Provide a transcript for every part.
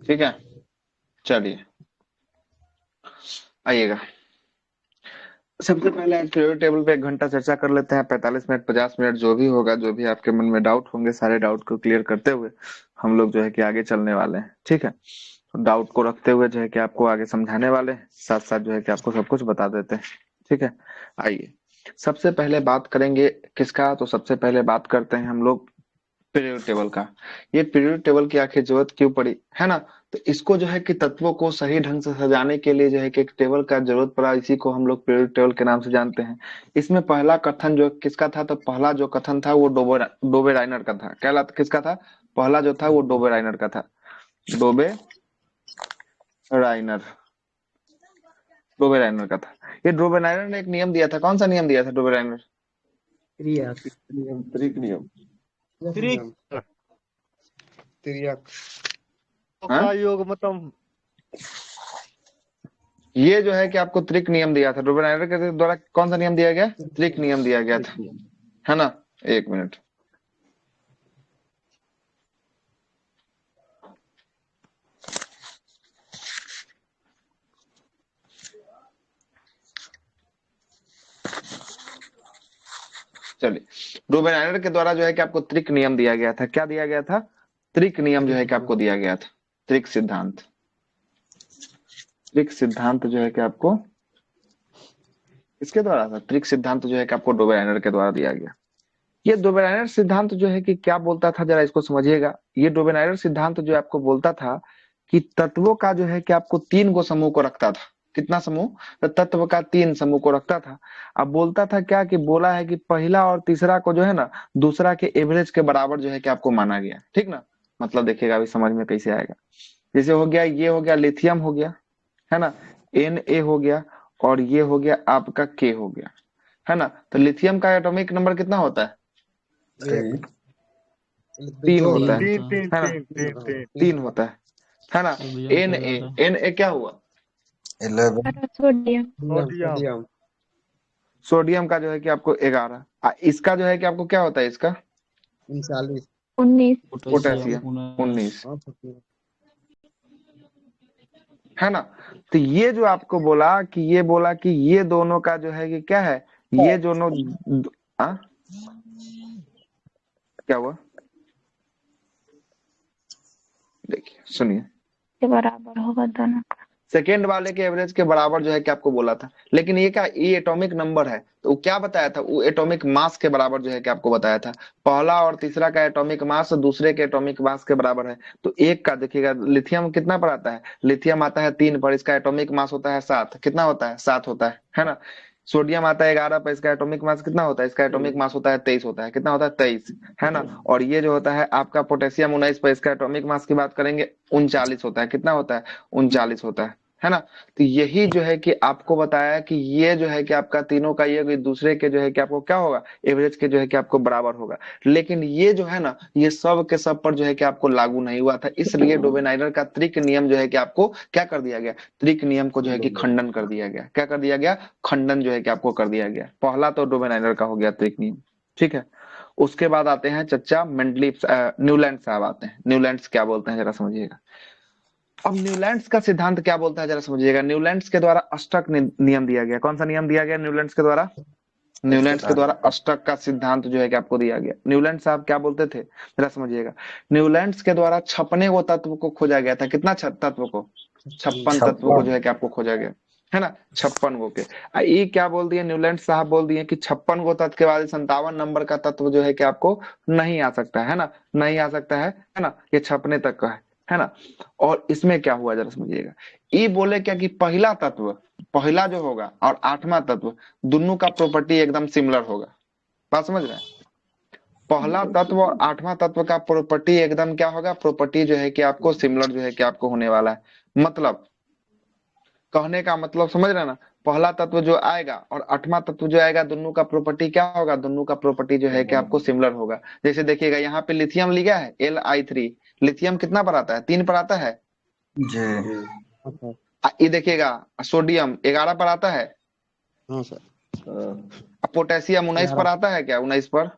ठीक है, चलिए आइएगा। सबसे पहले पीरियोडिक टेबल पे 1 घंटा चर्चा कर लेते हैं, 45 मिनट 50 मिनट जो भी होगा, जो भी आपके मन में डाउट होंगे सारे डाउट को क्लियर करते हुए हम लोग जो है कि आगे चलने वाले हैं। ठीक है, तो डाउट को रखते हुए जो है कि आपको आगे समझाने वाले हैं, साथ साथ जो है कि आपको सब कुछ बता देते हैं। ठीक है, आइए सबसे पहले बात करेंगे किसका, तो सबसे पहले बात करते हैं हम लोग पीरियोडिक टेबल का। ये पीरियोडिक टेबल की आखिर जरूरत क्यों पड़ी है ना, तो इसको जो है कि तत्वों को सही ढंग से सजाने के लिए जो है कि एक टेबल का जरूरत पड़ा, इसी को हम लोग पीरियोडिक टेबल के नाम से जानते हैं। इसमें पहला कथन जो किसका था, तो पहला जो कथन था वो डोबे राइनर का था। कहला किसका था, पहला जो था वो डोबे राइनर का था। डोबे राइनर, डोबे राइनर का था। ये डोबे राइनर ने एक नियम दिया था, कौन सा नियम दिया था डोबे राइनर? त्रियाक नियम, त्रिक नियम। त्रिक त्रियक हाँ, का योग मतलब ये जो है कि आपको त्रिक नियम दिया था, डोबे राइनर के द्वारा कौन सा नियम दिया गया? त्रिक नियम दिया गया त्रिक था, नियम। है ना। एक मिनट, चलिए डोबेराइनर के द्वारा जो है कि आपको त्रिक नियम दिया गया था। क्या दिया गया था? त्रिक नियम जो है कि आपको दिया गया था, त्रिक सिद्धांत। त्रिक सिद्धांत जो है कि आपको इसके द्वारा था, त्रिक सिद्धांत जो है कि आपको डोबेराइनर के द्वारा दिया गया। ये डोबेराइनर सिद्धांत जो है कि क्या बोलता था, जरा इसको समझिएगा। ये डोबेराइनर सिद्धांत जो आपको बोलता था कि तत्वों का जो है कि आपको 3 गो समूह को रखता था। कितना समूह? तो तत्व का 3 समूह को रखता था। अब बोलता था क्या, कि बोला है कि पहला और तीसरा को जो है ना दूसरा के एवरेज के बराबर जो है कि आपको माना गया। ठीक ना, मतलब देखिएगा अभी समझ में कैसे आएगा। जैसे हो गया, ये हो गया लिथियम हो गया, है ना, Na हो गया, और ये हो गया आपका K हो गया, है ना। तो लिथियम का एटॉमिक नंबर कितना होता है? तेईस। 3 दो होता है तीन तीन है ना, तीन तीन तीन 3 होता है ना। Na क्या हुआ? 11। सोडियम। Sodium sodium. सोडियम का जो है कि आपको 11। इसका जो है कि आपको क्या होता है इसका? 39। 19। पोटेशियम 19, हाँ, पोटेशियम। है ना। तो ये जो आपको बोला कि ये बोला कि ये दोनों का जो है कि क्या है, ये दोनों आ? क्या हुआ? देखिए सुनिए, के बराबर होगा दोनों का। सेकेंड वाले के एवरेज के बराबर जो है कि आपको बोला था, लेकिन ये क्या, ये एटॉमिक नंबर है, तो वो क्या बताया था, वो एटॉमिक मास के बराबर जो है कि आपको बताया था। पहला और तीसरा का एटॉमिक मास दूसरे के एटॉमिक मास के बराबर है। तो एक का देखिएगा, लिथियम कितना पर आता है? लिथियम आता है 3 पर, इसका एटॉमिक मास होता है 7। कितना होता है? 7 होता है ना। सोडियम आता है 11 पर, इसका एटॉमिक मास कितना होता है? इसका एटॉमिक मास होता है 23 होता है। कितना होता है? 23, है ना। और ये जो होता है आपका पोटेशियम 19 पर, इसका एटॉमिक मास की बात करेंगे 39 होता है। कितना होता है? 39 होता है ना। तो यही जो है कि आपको बताया कि ये जो है कि आपका तीनों का ये एक दूसरे के जो है कि आपको क्या होगा, एवरेज के जो है कि आपको बराबर होगा। लेकिन ये जो है ना, ये सब के सब पर जो है कि आपको लागू नहीं हुआ था, इसलिए डोबेनाइडर का त्रिक नियम जो है कि आपको क्या कर दिया गया, त्रिक नियम को जो है कि खंडन कर दिया गया। क्या कर दिया गया? खंडन जो है कि आपको कर दिया गया। पहला तो डोबेनाइडर का हो गया त्रिक नियम। ठीक है, उसके बाद आते हैं चच्चा मेंडलीफ, न्यूलैंड साहब आते हैं। न्यूलैंड क्या बोलते हैं जरा समझिएगा। अब न्यूलैंड्स का सिद्धांत क्या बोलता है जरा समझिएगा। न्यूलैंड्स के द्वारा अष्टक नियम दिया गया। कौन सा नियम दिया गया न्यूलैंड्स के द्वारा? न्यूलैंड्स के द्वारा अष्टक का सिद्धांत जो है कि आपको दिया गया। न्यूलैंड साहब क्या बोलते थे जरा समझिएगा। न्यूलैंड्स के द्वारा 56 गो तत्व को खोजा गया था। कितना तत्व को? 56 तत्व को जो है कि आपको खोजा गया, है ना। 56 गो के ये क्या बोल दिए न्यूलैंड साहब, बोल दिए कि 56 गो तत्व के बाद 57 नंबर का तत्व जो है कि आपको नहीं आ सकता है ना, नहीं आ सकता है ना। ये छपने तक का है ना। और इसमें क्या हुआ जरा समझिएगा। ये बोले क्या कि पहला तत्व, पहला जो होगा और 8वां तत्व, दोनों का प्रॉपर्टी एकदम सिमिलर होगा। बात समझ रहे हैं? पहला तत्व और 8वां तत्व का प्रॉपर्टी एकदम क्या होगा, प्रॉपर्टी जो है कि आपको सिमिलर जो है कि आपको होने वाला है। मतलब कहने का मतलब समझ रहे हैं ना, पहला तत्व जो आएगा और 8वां तत्व जो आएगा, दोनों का प्रॉपर्टी क्या होगा, दोनों का प्रॉपर्टी जो है कि आपको सिमिलर होगा। जैसे देखिएगा यहाँ पे लिथियम लिया है Li3, लिथियम कितना पर आता है? 3 पर आता है। जी। ये देखिएगा सोडियम 11 पर आता है। हाँ सर पोटेशियम 19 पर आता है क्या? 19 पर,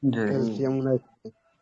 जी।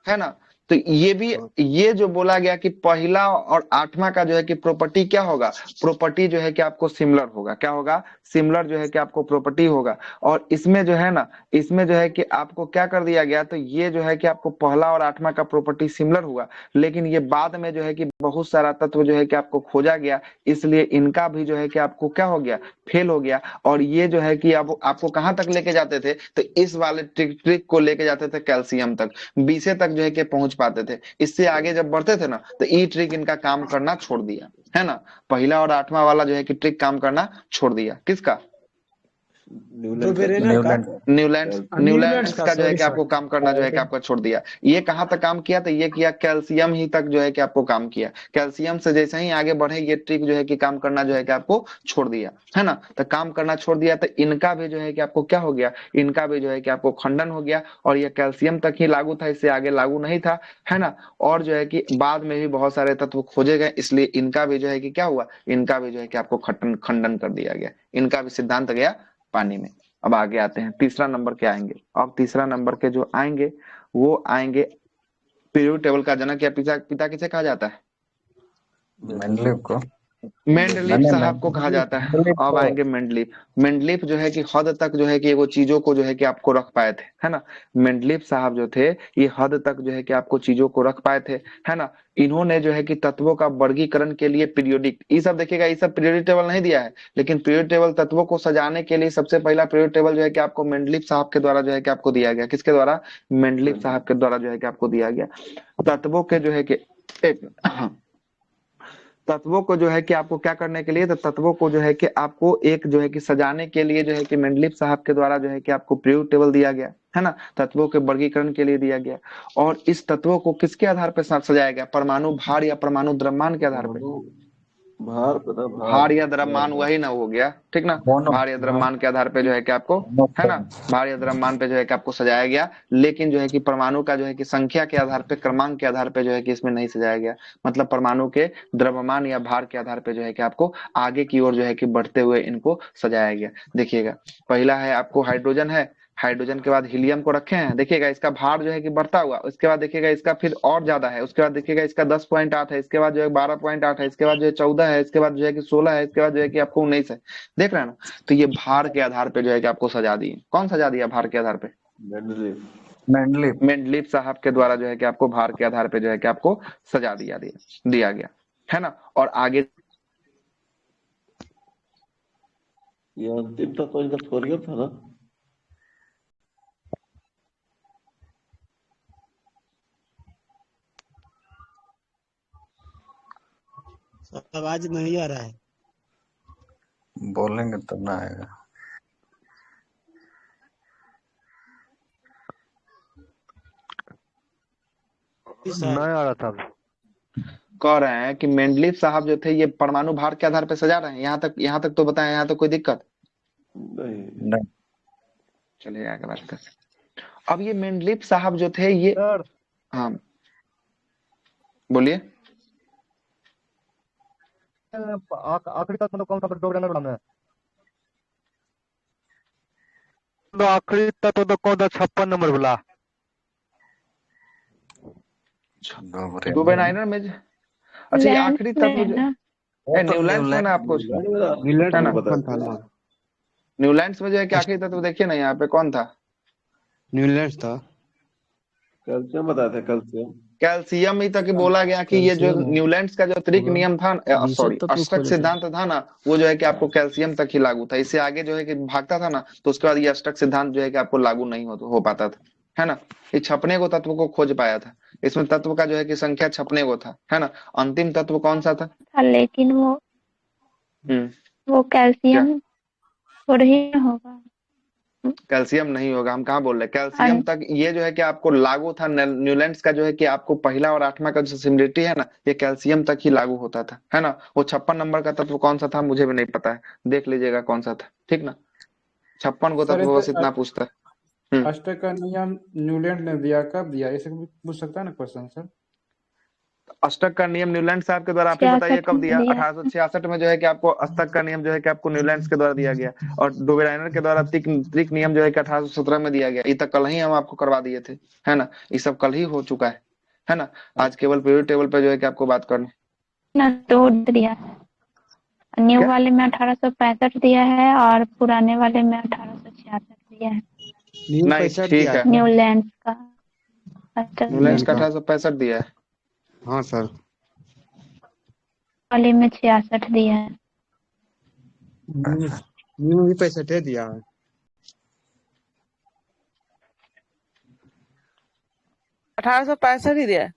है ना। तो ये भी, ये जो बोला गया कि पहला और आठवां का जो है कि प्रॉपर्टी क्या होगा, प्रॉपर्टी जो है कि आपको सिमिलर होगा, क्या होगा, सिमिलर जो है कि आपको प्रॉपर्टी होगा। और इसमें जो है ना, इसमें जो है कि आपको क्या कर दिया गया, तो ये जो है कि आपको पहला और आठवां का प्रॉपर्टी सिमिलर हुआ, लेकिन ये बाद में जो है कि बहुत सारा तत्व जो है कि आपको खोजा गया, इसलिए इनका भी जो है कि आपको क्या हो गया, फेल हो गया। और ये जो है कि अब आपको कहां तक लेके जाते थे, तो इस वाले ट्रिक को लेके जाते थे कैल्शियम तक, 20 तक जो है कि पहुंच पाते थे। इससे आगे जब बढ़ते थे ना, तो ई ट्रिक इनका काम करना छोड़ दिया, है ना। पहला और आठवां वाला जो है कि ट्रिक काम करना छोड़ दिया, किसका, डुबेरेनर का न्यूलैंड्स, न्यूलैंड्स का, का जो है सॉरी कि आपको सॉरी। काम करना जो है कि आपका छोड़ दिया। ये कहां तक काम किया, तो ये किया कैल्शियम ही तक जो है कि आपको काम किया। कैल्शियम से जैसे ही आगे बढ़े, ये ट्रिक जो है कि काम करना जो है कि आपको छोड़ दिया, है ना। तो काम करना छोड़ दिया, तो इनका भी जो है कि आपको क्या हो गया, इनका भी जो है कि आपको खंडन हो गया। और ये कैल्शियम तक ही लागू था, इससे आगे लागू नहीं था, है ना। और जो है कि बाद में भी बहुत सारे तत्व खोजे गए, इसलिए इनका भी जो है कि क्या हुआ, इनका भी जो है कि आपको खंडन कर दिया गया, इनका भी सिद्धांत गया पानी में। अब आगे आते हैं, तीसरा नंबर के आएंगे। अब तीसरा नंबर के जो आएंगे, वो आएंगे पीरियोडिक टेबल का जनक या पिता पिता किसे कहा जाता है, मेंडलीव को। मेंडलीफ मैंने साहब को कहा जाता है। अब आएंगे मेंडलीफ। मेंडलीफ जो है कि हद तक जो है कि वो चीजों को जो है कि आपको रख पाए थे, है ना। मेंडलीफ साहब जो थे, ये हद तक जो है कि आपको चीजों को रख पाए थे, है ना। इन्होंने जो है कि तत्वों का वर्गीकरण के लिए पीरियोडिक, ये सब देखिएगा, ये सब पीरियोडिक टेबल नहीं दिया है, लेकिन पीरियोडिक टेबल तत्वों को सजाने के लिए सबसे पहला पीरियोडिक टेबल जो है कि आपको मेंडलीफ साहब के द्वारा जो है कि आपको दिया गया, किसके द्वारा, मेंडलीफ साहब के द्वारा जो है कि आपको दिया गया। तत्वों के जो है कि एक तत्वों को जो है कि आपको क्या करने के लिए, तो तत्वों को जो है कि आपको एक जो है कि सजाने के लिए जो है कि मेंडलीफ साहब के द्वारा जो है कि आपको पीरियोडिक टेबल दिया गया, है ना। तत्वों के वर्गीकरण के लिए दिया गया। और इस तत्वों को किसके आधार पर सजाया गया, परमाणु भार या परमाणु द्रव्यमान के आधार पर, भार पता भार या द्रव्यमान, वही ना हो गया, ठीक ना। दोनों भार या द्रव्यमान के आधार पे जो है कि आपको, है ना, भार या द्रव्यमान पे जो है कि आपको सजाया गया। लेकिन जो है कि परमाणु का जो है कि संख्या के आधार पे, क्रमांक के आधार पे जो है कि इसमें नहीं सजाया गया। मतलब परमाणु के द्रव्यमान या भार के आधार पे जो है कि आपको आगे की ओर जो है कि बढ़ते हुए इनको सजाया गया। देखिएगा, पहला है आपको हाइड्रोजन है, हाइड्रोजन के बाद हीलियम को रखे हैं, देखिएगा इसका भार जो है कि बढ़ता हुआ, उसके बाद देखिएगा इसका फिर और ज्यादा है, उसके बाद देखिएगा इसका 10.8 है, इसके बाद जो है 12.8 है, इसके बाद जो है 14 है, इसके बाद जो है कि 16 है, इसके बाद जो है कि आपको 19 है। देख रहे हैं ना। तो ये भार के आधार पे जो है कि आपको सजा दिए। कौन सजा दिया भार के आधार पे, मेंडलीव। मेंडलीफ साहब के द्वारा जो है कि आपको भार के आधार पे जो है कि आपको सजा दिया गया, है ना। और आगे ये अंतिम था तो इनका थोरियम था ना। आवाज नहीं आ रहा है। बोलेंगे तब ना आएगा। नहीं आ रहा था। कह रहे हैं कि मेंडलीफ साहब जो थे, ये परमाणु भार के आधार पे सजा रहे हैं। यहाँ तक तो बताएं, यहाँ तक कोई दिक्कत, नहीं चलिए आगे बात करते हैं। अब ये मेंडलीफ साहब जो थे ये, सर हाँ बोलिए। आखिरी तक मतलब कौन सा डोबरा नाम है? तो आखिरी तक तो कौन सा 56 नंबर बोला? डुबेनाइनर में अच्छा, ये आखिरी तत्व जो न्यूलैंड्स में ना आपको, है ना, न्यूलैंड्स में जो है कि आखिरी तत्व देखिए ना, यहाँ पे कौन था, न्यूलैंड्स था। कैल्शियम बताया था, कैल्शियम। कैल्शियम ही तक बोला गया कि ये जो न्यूलैंड्स का जो अतिरिक्त नियम था, सॉरी अष्टक सिद्धांत था ना, वो जो है कि आपको कैल्शियम तक ही लागू था। इससे आगे जो है कि भागता था ना, तो उसके बाद ये अष्टक सिद्धांत जो है कि आपको लागू नहीं हो पाता था, है ना। ये छपने को तत्व को खोज पाया था, इसमें तत्व का जो है कि संख्या छपने को था, है ना। अंतिम तत्व कौन सा था, लेकिन वो क्या, कैल्शियम थोड़ा ही होगा। कैल्शियम नहीं होगा, हम कहाँ बोल रहे हैं, कैल्शियम तक ये जो है कि आपको लागू था। न्यूलैंड्स का जो है कि आपको पहला और आठवां का जो सिमिलरिटी है ना, ये कैल्शियम तक ही लागू होता था, है ना। वो 56 नंबर का तत्व कौन सा था, मुझे भी नहीं पता है, देख लीजिएगा कौन सा था, ठीक ना। 56 को तत्व बस इतना पूछता है। अष्टक का नियम न्यूलैंड ने दिया, कब दिया, ऐसे पूछ सकता है ना क्वेश्चन सर। अष्टक का नियम न्यूलैंड साहब के द्वारा, आप ही बताइए कब दिया। 1866 में जो है कि आपको अष्टक का नियम जो है कि आपको न्यूलैंड के द्वारा दिया गया, और डुबेराइनर के द्वारा त्रिक नियम जो है कि 1817 में दिया गया। ये तक कल ही हम आपको करवा दिए थे, है ना। ये सब कल ही हो चुका है, है ना। आज केवल पीरियड टेबल पे जो है कि आपको बात करना ना दो दिया है, न्यू क्या वाले में 1865 दिया है और पुराने वाले में 1866 दिया है। न्यू नहीं 65 ठीक दिया है, है न्यू लैंड का न्यूलैंड्स न्यूलैंड का का। 1865 दिया है। हाँ सर। वाले में 66 दिया है। न्यू न्यू भी 65 दिया है। 1865 ही दिया है।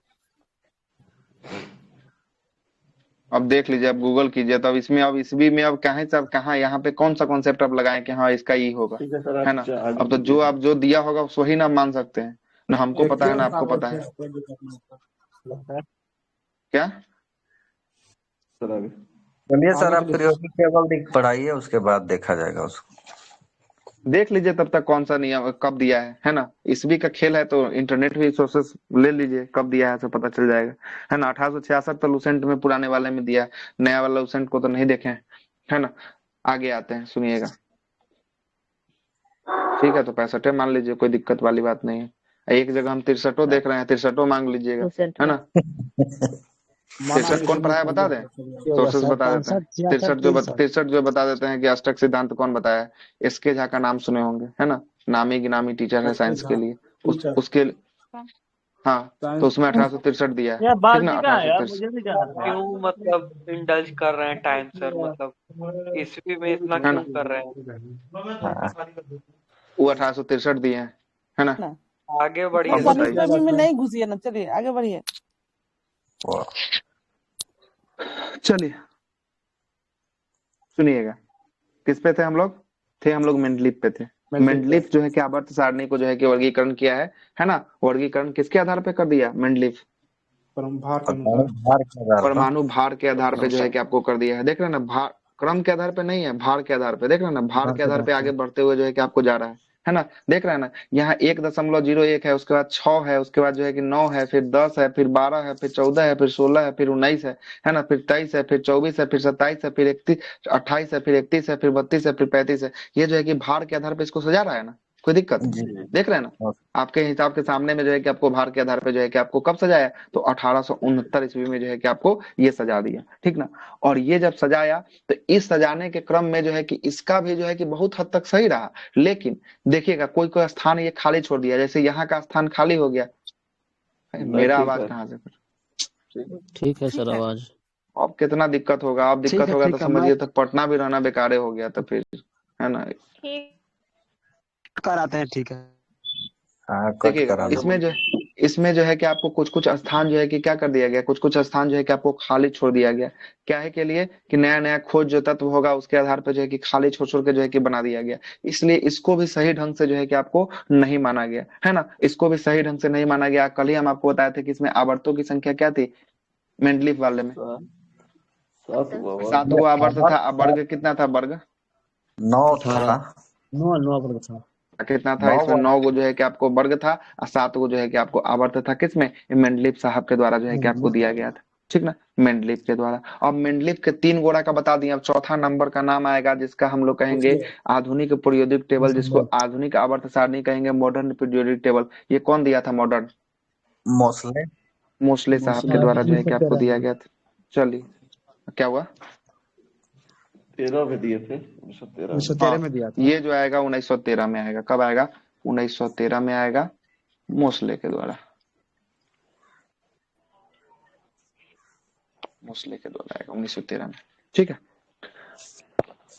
अब देख लीजिए, अब गूगल कीजिए, तो अब इसमें अब इसवी में अब कहाँ से अब कहाँ यहाँ पे कौन सा कॉन्सेप्ट आप लगाएं कि हाँ इसका ये होगा, ठीक है सर, है आप ना। आगे अब तो कीजिए। जो आप जो दिया होगा उस वही ना मान सकते हैं ना, हमको पता है ना आपको पता है क्या। सर आगे। चलिए सर, आगे आप चलिए सर। पीरियोडिक टेबल पढ़ाइए, उसके बाद देखा जाएगा उसको। देख लीजिए तब तक कौन सा नियम कब दिया है ना। ईसवी का खेल है तो इंटरनेट भी सोर्सेस ले लीजिए, कब दिया है तो पता चल जाएगा, है ना। 1866 तो लूसेंट में पुराने वाले में दिया है, नया वाला लूसेंट को तो नहीं देखे हैं, है ना। आगे आते हैं, सुनिएगा। ठीक है, तो 65 मान लीजिए, कोई दिक्कत वाली बात नहीं है। एक जगह हम 63 देख रहे हैं, 63 मांग लीजिएगा, है ना। 63 कौन पढ़ाया बता दें, सोर्सेस बता देते हैं। 63 जो बता देते हैं कि अष्टक सिद्धांत कौन बताया है, एसके झा का नाम सुने होंगे, है ना। नामी गिनामी टीचर है साइंस के लिए, उसके हाँ, तो उसमें 1863 दिया है, यार ठीक ना। बाल्टी कहाँ है यार, 1863 मुझे नहीं जानना था। क्यों मतलब इंडल्ज कर रहे हैं टाइम सर, मतलब ईसवी में इतना है क्यों ना, कर रहे हैं। हाँ, वो 1863 दिए हैं, है ना। ना आगे बढ़िए अब पानी सर। बताइए, में नहीं घुसिए ना, चलिए आगे बढ़िए। वो चलिए सुनिएगा। किस पे थे हम लोग, हम लोग मेंडलीफ पे थे। मेंडलीफ जो है कि आवर्त सारणी को जो है कि वर्गीकरण किया है ना। वर्गीकरण किसके आधार पे कर दिया मेंडलीफ, भार के परमाणु अनुसार। भार के आधार पर। परमाणु भार के आधार पे जो है कि आपको कर दिया है। देख रहे हैं ना, भार क्रम के आधार पे नहीं है, भार के आधार पे। देख रहे हैं ना, भार भार के के आधार आधार पे पर। आगे बढ़ते हुए जो है कि आपको जा रहा है ना। देख रहे हैं ना, यहाँ 1.01 है, उसके बाद 6 है, उसके बाद जो है कि 9 है, फिर 10 है, फिर 12 है, फिर 14 है, फिर 16 है, फिर 19 है ना, फिर 23 है, फिर 24 है, फिर 27 है, फिर 28 है, फिर 31 है, फिर 32 है, फिर 35 है। ये जो है कि भार के आधार पे इसको सजा रहा है ना, कोई दिक्कत। जी। देख रहे हैं ना, आपके हिसाब के सामने में जो है कि आपको भार के आधार पे जो है कि आपको कब सजाया, तो 1869 ईस्वी में जो है कि आपको ये सजा दिया, ठीक ना। और ये जब सजाया तो इस सजाने के क्रम में जो है कि इसका भी जो है कि बहुत हद तक सही रहा, लेकिन देखिएगा कोई कोई स्थान ये खाली छोड़ दिया, जैसे यहाँ का स्थान खाली हो गया। मेरा ठीक आवाज है। कहाँ से फिर, ठीक है सर आवाज। अब कितना दिक्कत होगा, अब दिक्कत होगा तो समझिए तक पटना भी रहना बेकार हो गया तो फिर, है ना। कराते हैं, ठीक है। हाँ, कट देखिएगा करा लो। इसमें जो है कि आपको कुछ कुछ स्थान जो है कि क्या कर दिया गया, कुछ कुछ स्थान जो है कि आपको खाली छोड़ दिया गया। क्या है के लिए कि नया नया खोज जो तत्व होगा उसके आधार पर जो है कि खाली छोड़ छोड़ के जो है कि बना दिया गया। इसलिए इसको भी सही ढंग से जो है कि आपको नहीं माना गया, है ना। इसको भी सही ढंग से नहीं माना गया। कल ही हम आपको बताए थे कि इसमें आवर्तों की संख्या क्या थी मेंडलीफ वाले में, 7 गो आवर्त था। वर्ग कितना था, वर्ग 9 18 था। 9 पर था। कितना था 9 इसमें, 9 गो जो है कि आपको वर्ग था और 7 गो जो है कि आपको आवर्त था। किसमें, मेंडलीफ साहब के द्वारा जो है कि आपको दिया गया था, ठीक ना, मेंडलीफ के द्वारा। अब मेंडलीफ के 3 गोड़ा का बता दिए। अब चौथा नंबर का नाम आएगा जिसका हम लोग कहेंगे आधुनिक पीरियोडिक टेबल, जिसको आधुनिक आवर्त सारणी कहेंगे, मॉडर्न पीरियोडिक टेबल। ये कौन दिया था, मॉडर्न, मोस्ले। मोस्ले साहब के द्वारा जो है कि आपको दिया गया था। चलिए क्या हुआ, 13 में दिए थे, 1913 में। 1913 में दिया था। ये जो आएगा 1913 में आएगा। कब आएगा, 1913 में आएगा, मोस्ले के द्वारा, मोस्ले के द्वारा आएगा 1913 में, ठीक है।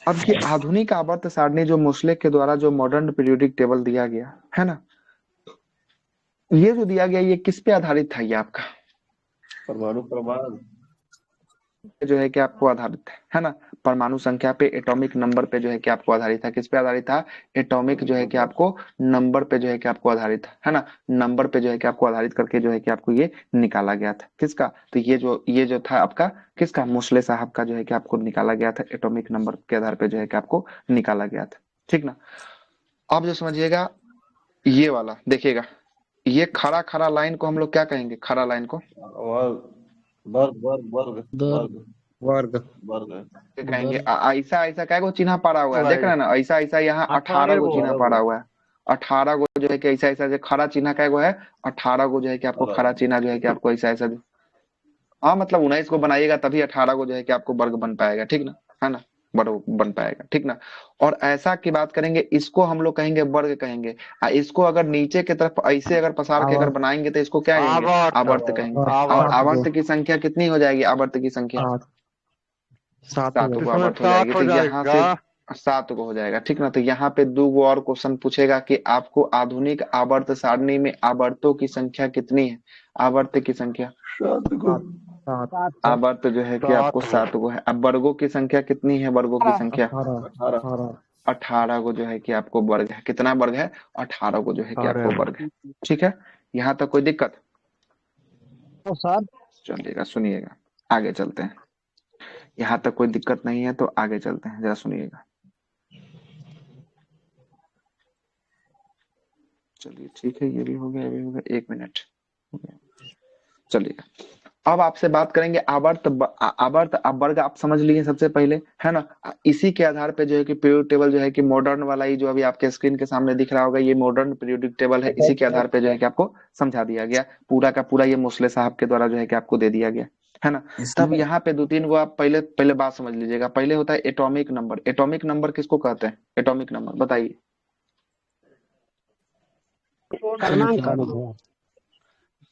अब ये आधुनिक आवर्त सारणी जो मोस्ले के द्वारा जो मॉडर्न पीरियोडिक टेबल दिया गया है ना, ये जो दिया गया ये किस पे आधारित था, ये आपका परमाणु प्रमाण जो है कि आपको आधारित है ना, परमाणु संख्या पे, एटॉमिक नंबर पे जो है कि आपको आधारित था। किस पे आधारित था, एटॉमिक जो है कि आपको नंबर पे जो है कि आपको आधारित है ना, नंबर पे जो है कि आपको आधारित करके जो है कि आपको ये निकाला गया था। किसका, तो ये जो था आपका किसका, मोस्ले साहब का जो है कि आपको निकाला गया था, एटॉमिक नंबर के आधार पे जो है कि आपको निकाला गया था, ठीक ना। अब जो समझिएगा ये वाला देखिएगा, ये खड़ा खड़ा लाइन को हम लोग क्या कहेंगे, खड़ा लाइन को वर्ग वर्ग वर्ग वर्ग वर्ग वर्ग कहेंगे। ऐसा ऐसा क्या को चिन्ह पड़ा हुआ है, देख रहे हैं ना, ऐसा ऐसा यहाँ 18 को चिन्ह पड़ा हुआ है। 18 को जो है कि ऐसा ऐसा जो खरा चिन्ह का एगो है, 18 को जो है कि आपको खरा चिन्ह जो है कि आपको ऐसा ऐसा, हाँ मतलब 19 को बनाइएगा तभी 18 को जो है कि आपको वर्ग बन पाएगा, ठीक ना, है ना, वर्ग बन पाएगा, ठीक ना। और ऐसा की बात करेंगे, इसको हम लोग कहेंगे वर्ग कहेंगे। इसको अगर नीचे की तरफ ऐसे अगर पसार के अगर बनाएंगे तो इसको क्या कहेंगे, आवर्त आवर्त कहेंगे। और आवर्त आवर्त की संख्या कितनी हो जाएगी, आवर्त की संख्या 7 को इसमें आवर्त हो 7 जाएगी। हो तो यहाँ जाएगा। से 7 को हो जाएगा, ठीक ना। तो यहाँ पे दो गो और क्वेश्चन पूछेगा कि आपको आधुनिक आवर्त सारणी में आवर्तों की संख्या कितनी है, आवर्त की संख्या, 7 को आवर्त जो है कि आपको 7 को है। अब वर्गों की संख्या कितनी है, वर्गों की संख्या 18 18 को जो है कि आपको वर्ग है, कितना वर्ग है, 18 को जो है कि आपको वर्ग है, ठीक है। यहाँ तक कोई दिक्कत, चलिएगा सुनिएगा, आगे चलते हैं। यहाँ तक कोई दिक्कत नहीं है तो आगे चलते हैं, जरा सुनिएगा। चलिए ठीक है, ये भी हो गया, ये भी हो गया, 1 मिनट हो गया। चलिए अब आपसे बात करेंगे आवर्त आवर्त अब वर्ग आप समझ लिए सबसे पहले, है ना। इसी के आधार पे जो है कि पीरियोडिक टेबल जो है कि मॉडर्न वाला ही जो अभी आपके स्क्रीन के सामने दिख रहा होगा, ये मॉडर्न पीरियोडिक टेबल है। इसी के आधार पे जो है कि आपको समझा दिया गया, पूरा का पूरा ये मोस्ले साहब के द्वारा जो है कि आपको दे दिया गया, है ना। तब इसमें यहाँ पे 2-3 को आप पहले पहले बात समझ लीजिएगा। पहले होता है एटॉमिक नंबर। एटॉमिक नंबर किसको कहते हैं, एटॉमिक नंबर बताइए।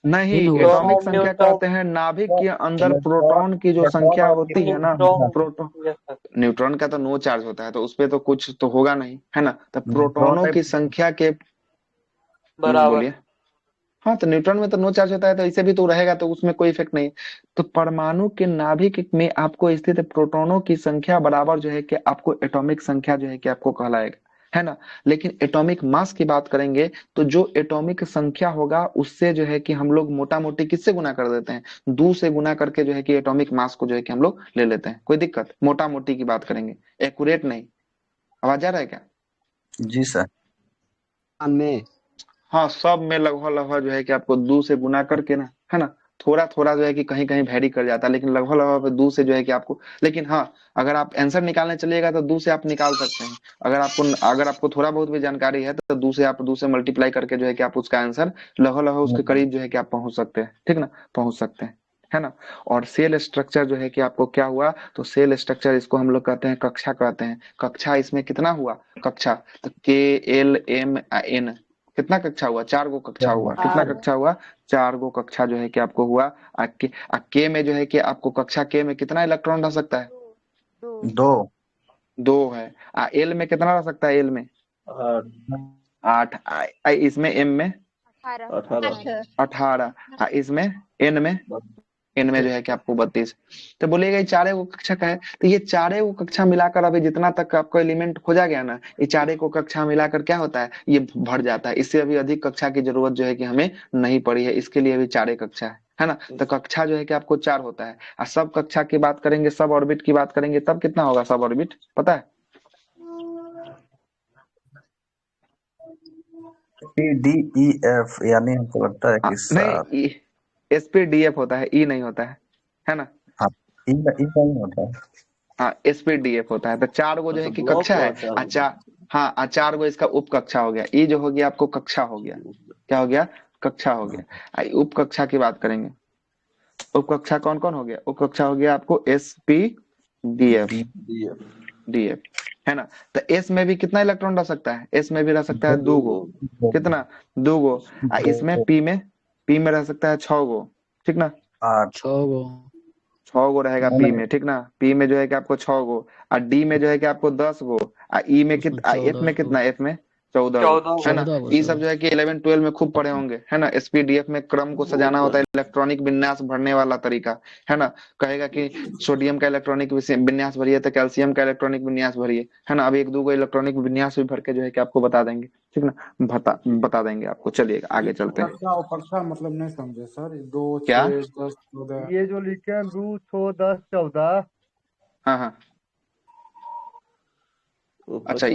नहीं, एटॉमिक संख्या कहते हैं नाभिक के अंदर प्रोटॉन की जो संख्या होती है ना, प्रोटॉन, न्यूट्रॉन का तो नो चार्ज होता है तो उसपे तो कुछ तो होगा नहीं, है ना। तो प्रोटॉनों की संख्या के बराबर। बोलिए। हाँ तो न्यूट्रॉन में तो नो चार्ज होता है तो इसे भी तो रहेगा, तो उसमें कोई इफेक्ट नहीं। तो परमाणु के नाभिक में आपको स्थित प्रोटॉनों की संख्या बराबर जो है कि आपको एटॉमिक संख्या जो है कि आपको कहलाएगा, है ना। लेकिन एटॉमिक मास की बात करेंगे तो जो एटॉमिक संख्या होगा उससे जो है कि हम लोग मोटा मोटी किससे गुना कर देते हैं, 2 से गुना करके जो है कि एटॉमिक मास को जो है कि हम लोग ले लेते हैं। कोई दिक्कत, मोटा मोटी की बात करेंगे, एक्यूरेट नहीं। आवाज आ रहा है क्या? जी सर। हाँ सब में लगभग लगभग जो है कि आपको 2 से गुना करके ना, है ना। थोड़ा थोड़ा जो है कि कहीं कहीं वेरी कर जाता है, लेकिन लगभग लगभग 2 से जो है कि आपको, लेकिन हाँ अगर आप आंसर निकालने चलिएगा तो 2 से आप निकाल सकते हैं। अगर आपको थोड़ा बहुत भी जानकारी है तो 2 से मल्टीप्लाई करके जो है कि आप उसका आंसर लगभग लगभग उसके करीब जो है कि आप पहुंच सकते हैं, ठीक ना, पहुंच सकते हैं, है ना। और सेल स्ट्रक्चर जो है कि आपको क्या हुआ, तो सेल स्ट्रक्चर इसको हम लोग कहते हैं कक्षा कहते हैं। कक्षा इसमें कितना हुआ, कक्षा तो KLMN कितना कक्षा हुआ, 4 गो कक्षा हुआ। कितना कक्षा हुआ, 4 गो कक्षा जो है कि आपको हुआ। के में जो है कि आपको कक्षा के में कितना इलेक्ट्रॉन रह सकता है, 2 2 है। एल में कितना रह सकता है, एल में 8, इसमें एम में 18, इसमें एन में जो है कि आपको 32। तो बोलिएगा ये चारे को कक्षा का है, तो ये चारे को कक्षा मिलाकर अभी जितना तक आपको एलिमेंट खोजा गया ना, ये चारे को कक्षा मिलाकर क्या होता है, ये भर जाता है। इससे अभी अधिक कक्षा की जरूरत जो है कि हमें नहीं पड़ी है, इसके लिए अभी चारे कक्षा है ना। तो कक्षा जो है कि आपको 4 होता है। और सब कक्षा की बात करेंगे, सब ऑर्बिट की बात करेंगे, तब कितना होगा सब ऑर्बिट पता है? PDEF, यानी हमको लगता है कि नहीं, SPDF होता है, ई नहीं होता है ना। हाँ, ई नहीं होता है। हाँ SPDF होता है। तो 4 गो जो है कि कक्षा है, अच्छा हाँ 4 गो इसका उप कक्षा हो गया। ई जो हो गया आपको कक्षा हो गया, क्या हो गया, कक्षा हो गया। उप कक्षा की बात करेंगे, उप कक्षा कौन कौन हो गया, उप कक्षा हो गया आपको SPDF DF, है ना। तो एस में भी कितना इलेक्ट्रॉन रह सकता है, एस में भी रह सकता है 2 गो, कितना 2 गो। इसमें पी में रह सकता है 6 गो, ठीक ना, 6 गो रहेगा पी में, ठीक ना। पी में जो है कि आपको 6 गो, और डी में जो है कि आपको 10 गो, और ई में एफ में कितना, एफ में 14 गो, है ना। ये सब जो है कि 11 12 में खूब पढ़े होंगे, है ना। SPDF में क्रम को सजाना होता है, इलेक्ट्रॉनिक विन्यास भरने वाला तरीका, है ना। कहेगा कि सोडियम का इलेक्ट्रॉनिक विन्यास भरिए तो कैल्शियम का इलेक्ट्रॉनिक विन्यास भरिए, है ना। अब 1 2 गो इलेक्ट्रॉनिक विन्यास भी भर के जो है कि आपको बता देंगे, ठीक ना, बता देंगे आपको। चलिए आगे चलते हैं। कक्षा और कक्षा मतलब नहीं समझे सर, 2 क्या? 6 10 14। ये जो लिखे हैं 2 6 10 14। हाँ हाँ, अच्छा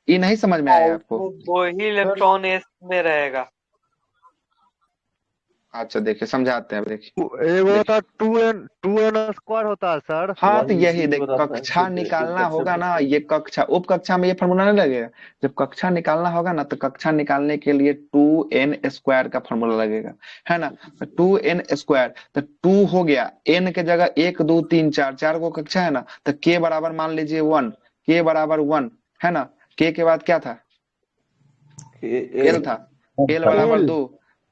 ई नहीं समझ में आया आपको? वो ही इलेक्ट्रॉन एस में रहेगा। अच्छा देखिए समझाते हैं, अब देखिए एगो देखिए। होता टू एन स्क्वायर होता है सर। हाँ तो वही यही इसी देख, को रहता है कक्षा कि निकालना कक्षा होगा ना, पूछते ये कक्षा उप कक्षा में ये फॉर्मूला नहीं लगेगा। जब कक्षा निकालना होगा ना, तो कक्षा निकालने के लिए 2n² का फॉर्मूला लगेगा, है ना। तो 2n², तो 2 हो गया, n के जगह 1 2 3 4, 4 को कक्षा है ना, तो k बराबर मान लीजिए 1, k बराबर 1, है ना। k के बाद क्या था, ए l था, l बराबर L 2,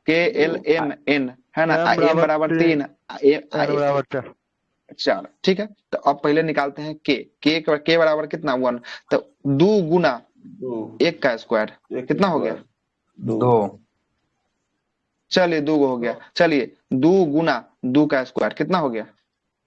k l m n, है ना। एम m बराबर बराबर 3, 3 एन बराबर 4। 4, ठीक है। तो अब पहले निकालते हैं के बराबर कितना, 1। तो 2 गुना दो 1 का स्क्वायर एक कितना हो गया, स्क्वायर दो 2 चलिए 2 हो गया। चलिए 2 गुना 2 का स्क्वायर कितना हो गया,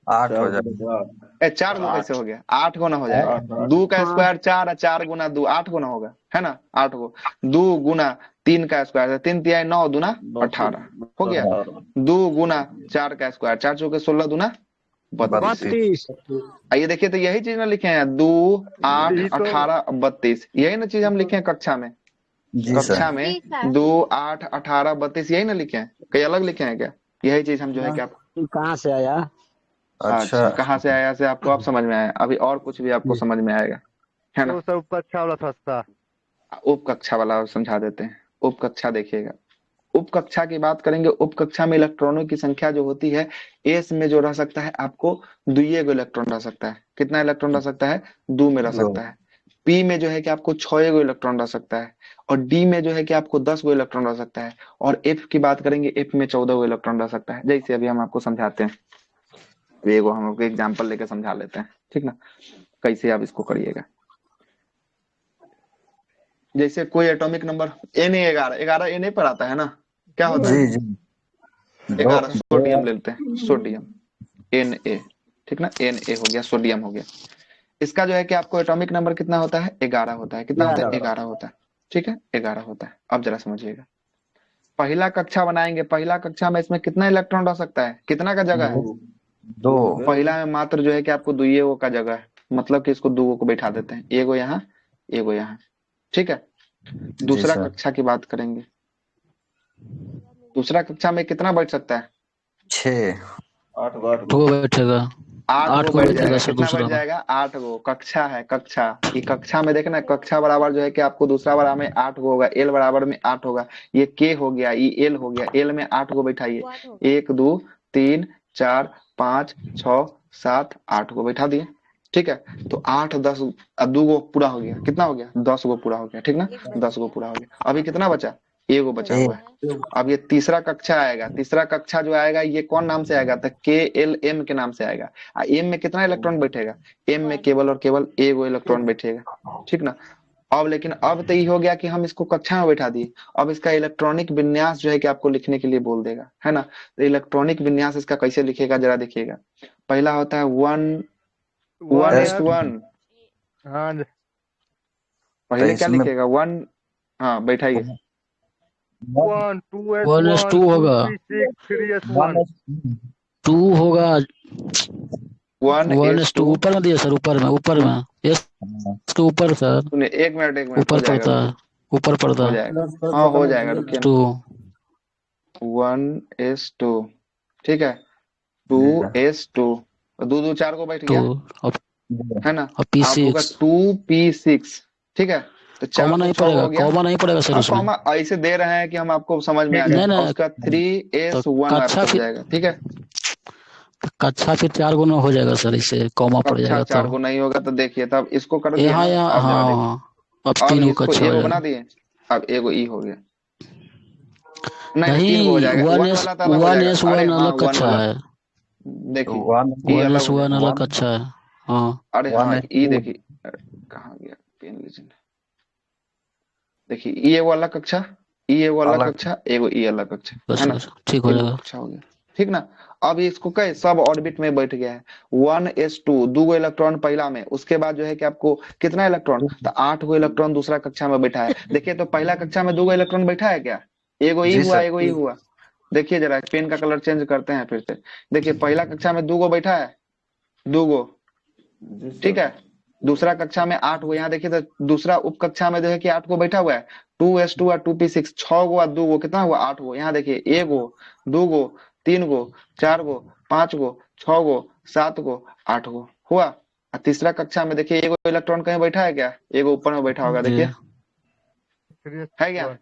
8 हो 4 जाएगा। गुना 8 4 गो कैसे 8 हो गया, 8 गुना हो जाएगा। 8 2 का हाँ स्क्वायर 4 है, 4 गुना 2 8 गुना होगा, है ना, 8 गो। 2 गुना 3 का स्क्वायर, 3 तिहाई 9 दूना 9 18 हो गया। 18 2 गुना 4 का स्क्वायर, 4 चौके 16 दूना 32। 32 32। आइए देखिए, तो यही चीज ना लिखे हैं, 2 8 यही तो 18 32, यही ना चीज हम लिखे हैं कक्षा में। जी सर। कक्षा में 2 8 18 32 यही ना लिखे हैं, कहीं अलग लिखे हैं क्या, यही चीज हम जो है हाँ, क्या। ये कहाँ से आया? अच्छा अच्छा कहाँ से आया से आपको अब समझ में आया, अभी और कुछ भी आपको समझ में आएगा, है ना। तो सब अच्छा वाला सस्ता। उप कक्षा वाला समझा देते हैं। उप कक्षा देखिएगा, उप कक्षा की बात करेंगे। उप कक्षा में इलेक्ट्रॉनों की संख्या जो होती है, एस में जो रह सकता है आपको दुइये गो इलेक्ट्रॉन रह सकता है। कितना इलेक्ट्रॉन रह सकता है, 2 में रह 2 सकता है। पी में जो है कि आपको 6 गो इलेक्ट्रॉन रह सकता है। और डी में जो है कि आपको 10 गो इलेक्ट्रॉन रह सकता है। और एफ की बात करेंगे, एफ में 14 गो इलेक्ट्रॉन रह सकता है। जैसे अभी हम आपको समझाते हैं, अभी एगो हम आपको एग्जाम्पल लेके समझा लेते हैं, ठीक ना, कैसे आप इसको करिएगा। जैसे कोई एटॉमिक नंबर Na11, 11 Na पर आता है ना, क्या होता जी है, जी। 11 दो सोडियम ले लेते हैं, सोडियम Na, ठीक ना, Na हो गया, सोडियम हो गया। इसका जो है कि आपको एटॉमिक नंबर कितना होता है, 11 होता है। कितना होता है, 11। 11 होता है, ठीक है, 11 होता है। अब जरा समझिएगा, पहला कक्षा बनाएंगे, पहला कक्षा में इसमें कितना इलेक्ट्रॉन रह सकता है, कितना का जगह है, 2 पहला में मात्र जो है कि आपको दुइये गो का जगह है, मतलब कि इसको 2 गो को बैठा देते हैं, एगो यहाँ एगो यहाँ, ठीक है। जी दूसरा सर। कक्षा की बात करेंगे, दूसरा कक्षा में कितना बैठ सकता है, 6 8 2 बैठेगा, 8 8 गो को बैठ बैठेगा जाएगा। सर कितना बैठ दूसरा में। जाएगा, 8 गो, कक्षा है, कक्षा। ये कक्षा में देखना, कक्षा बराबर जो है कि आपको दूसरा बराबर में 8 गो होगा, एल बराबर में 8 होगा। ये के हो गया, ये एल हो गया, एल में 8 गो बैठाइए, 1 2 3 4 5 6 7 8 गो बैठा दिए, ठीक है। तो 8 10, 2 गो पूरा हो गया, कितना हो गया, 10 गो पूरा हो गया, ठीक ना, 10 गो पूरा हो गया। अभी कितना बचा, एगो बचा हुआ है। अब ये तीसरा कक्षा आएगा, तीसरा कक्षा जो आएगा ये कौन नाम से आएगा, तो के एल एम के नाम से आएगा। एम में कितना इलेक्ट्रॉन बैठेगा, एम में केवल और केवल एगो इलेक्ट्रॉन बैठेगा, ठीक ना। अब लेकिन अब तो ये हो गया कि हम इसको कक्षा में बैठा दिए, अब इसका इलेक्ट्रॉनिक विन्यास जो है कि आपको लिखने के लिए बोल देगा, है ना। तो इलेक्ट्रॉनिक विन्यास इसका कैसे लिखेगा जरा देखिएगा। पहला होता है 1:1, हाँ जी। तो पहले क्या इसमें लिखेगा 1, हाँ बैठाइए, 1 2s 1s2 1 होगा, 2p6 3s1। 2 होगा, 1s2 1:2। ऊपर में दिया सर, ऊपर में एस के ऊपर सर, सुनिए, एक मिनट हो ऊपर जाएगा, पड़ता है, रुकिए, ऊपर पड़ता हो है जाएगा, हाँ हो जाएगा, रुकिए ना। 2। 1:2, ठीक है, 2:2, 2 2 4 को बैठ 2 गया, अब है ना। अब आप होगा P6 2p6, ठीक है। तो 4 कॉमन 2 नहीं 6 पड़ेगा, हो गया। कॉमन नहीं पड़ेगा सर हाँ उसमें। कॉमा ऐसे दे रहे हैं कि हम आपको समझ में आ जाए, नहीं और ना, उसका तो 3s1 कक्षा आपका हो फिर जाएगा, ठीक है। कक्षा फिर 4 गुना हो जाएगा सर, इससे कॉमा पड़ कक्षा जाएगा 4 तो। को नहीं होगा तो देखिए, तब इसको कर दिए यहाँ ना, यहाँ अब जरा देखिए, हाँ, अब अब 3 को इसको कक्षा हो एगो बना जाएगा। दिए, अब एगो ई हो गया, नहीं 3 गो हो नहीं, जाएगा, वन वाला तो अलग हो जाएगा, अरे 1s1 हाँ अलग वन कक्षा वाला, है, देखिए ई अलग हो 1s1 जाएगा, अलग कक्षा है। हाँ, अरे हाँ ई 1s2 देखिए, कहाँ गया पेन लीजिए, देखिए ई एगो अलग कक्षा, ई एगो अलग अलग। कक्षा, एगो ई अलग कक्षा, बस है ना, बस ठीक हो 3 गो जाएगा। कक्षा हो गया, ठीक ना। अब इसको कहे सब ऑर्बिट में बैठ गया है, 1s2, 2 गो इलेक्ट्रॉन पहला में, उसके बाद जो है कि आपको कितना इलेक्ट्रॉन, तो 8 गो इलेक्ट्रॉन दूसरा कक्षा में बैठा है। देखिए तो पहला कक्षा में 2 गो इलेक्ट्रॉन बैठा है क्या, एगो ई जी हुआ, सर। एगो ई हुआ। देखिए जरा पेन का कलर चेंज करते हैं फिर से, देखिए पहला कक्षा में 2 गो बैठा है, 2 गो, जी ठीक सर है। दूसरा कक्षा में 8 गो, यहाँ देखिए तो दूसरा उप कक्षा में जो है कि 8 गो बैठा हुआ है। 2s2 और 2p6, 6 गो और 2 गो कितना हुआ? 8 गो। यहाँ देखिए 1 गो, 2 गो, 3 गो, 4 गो, 5 गो, 6 गो, 7 गो, 8 गो हुआ। और तीसरा कक्षा में देखिए एगो इलेक्ट्रॉन कहीं बैठा है क्या? एगो ऊपर में बैठा होगा, जी देखिए है क्या?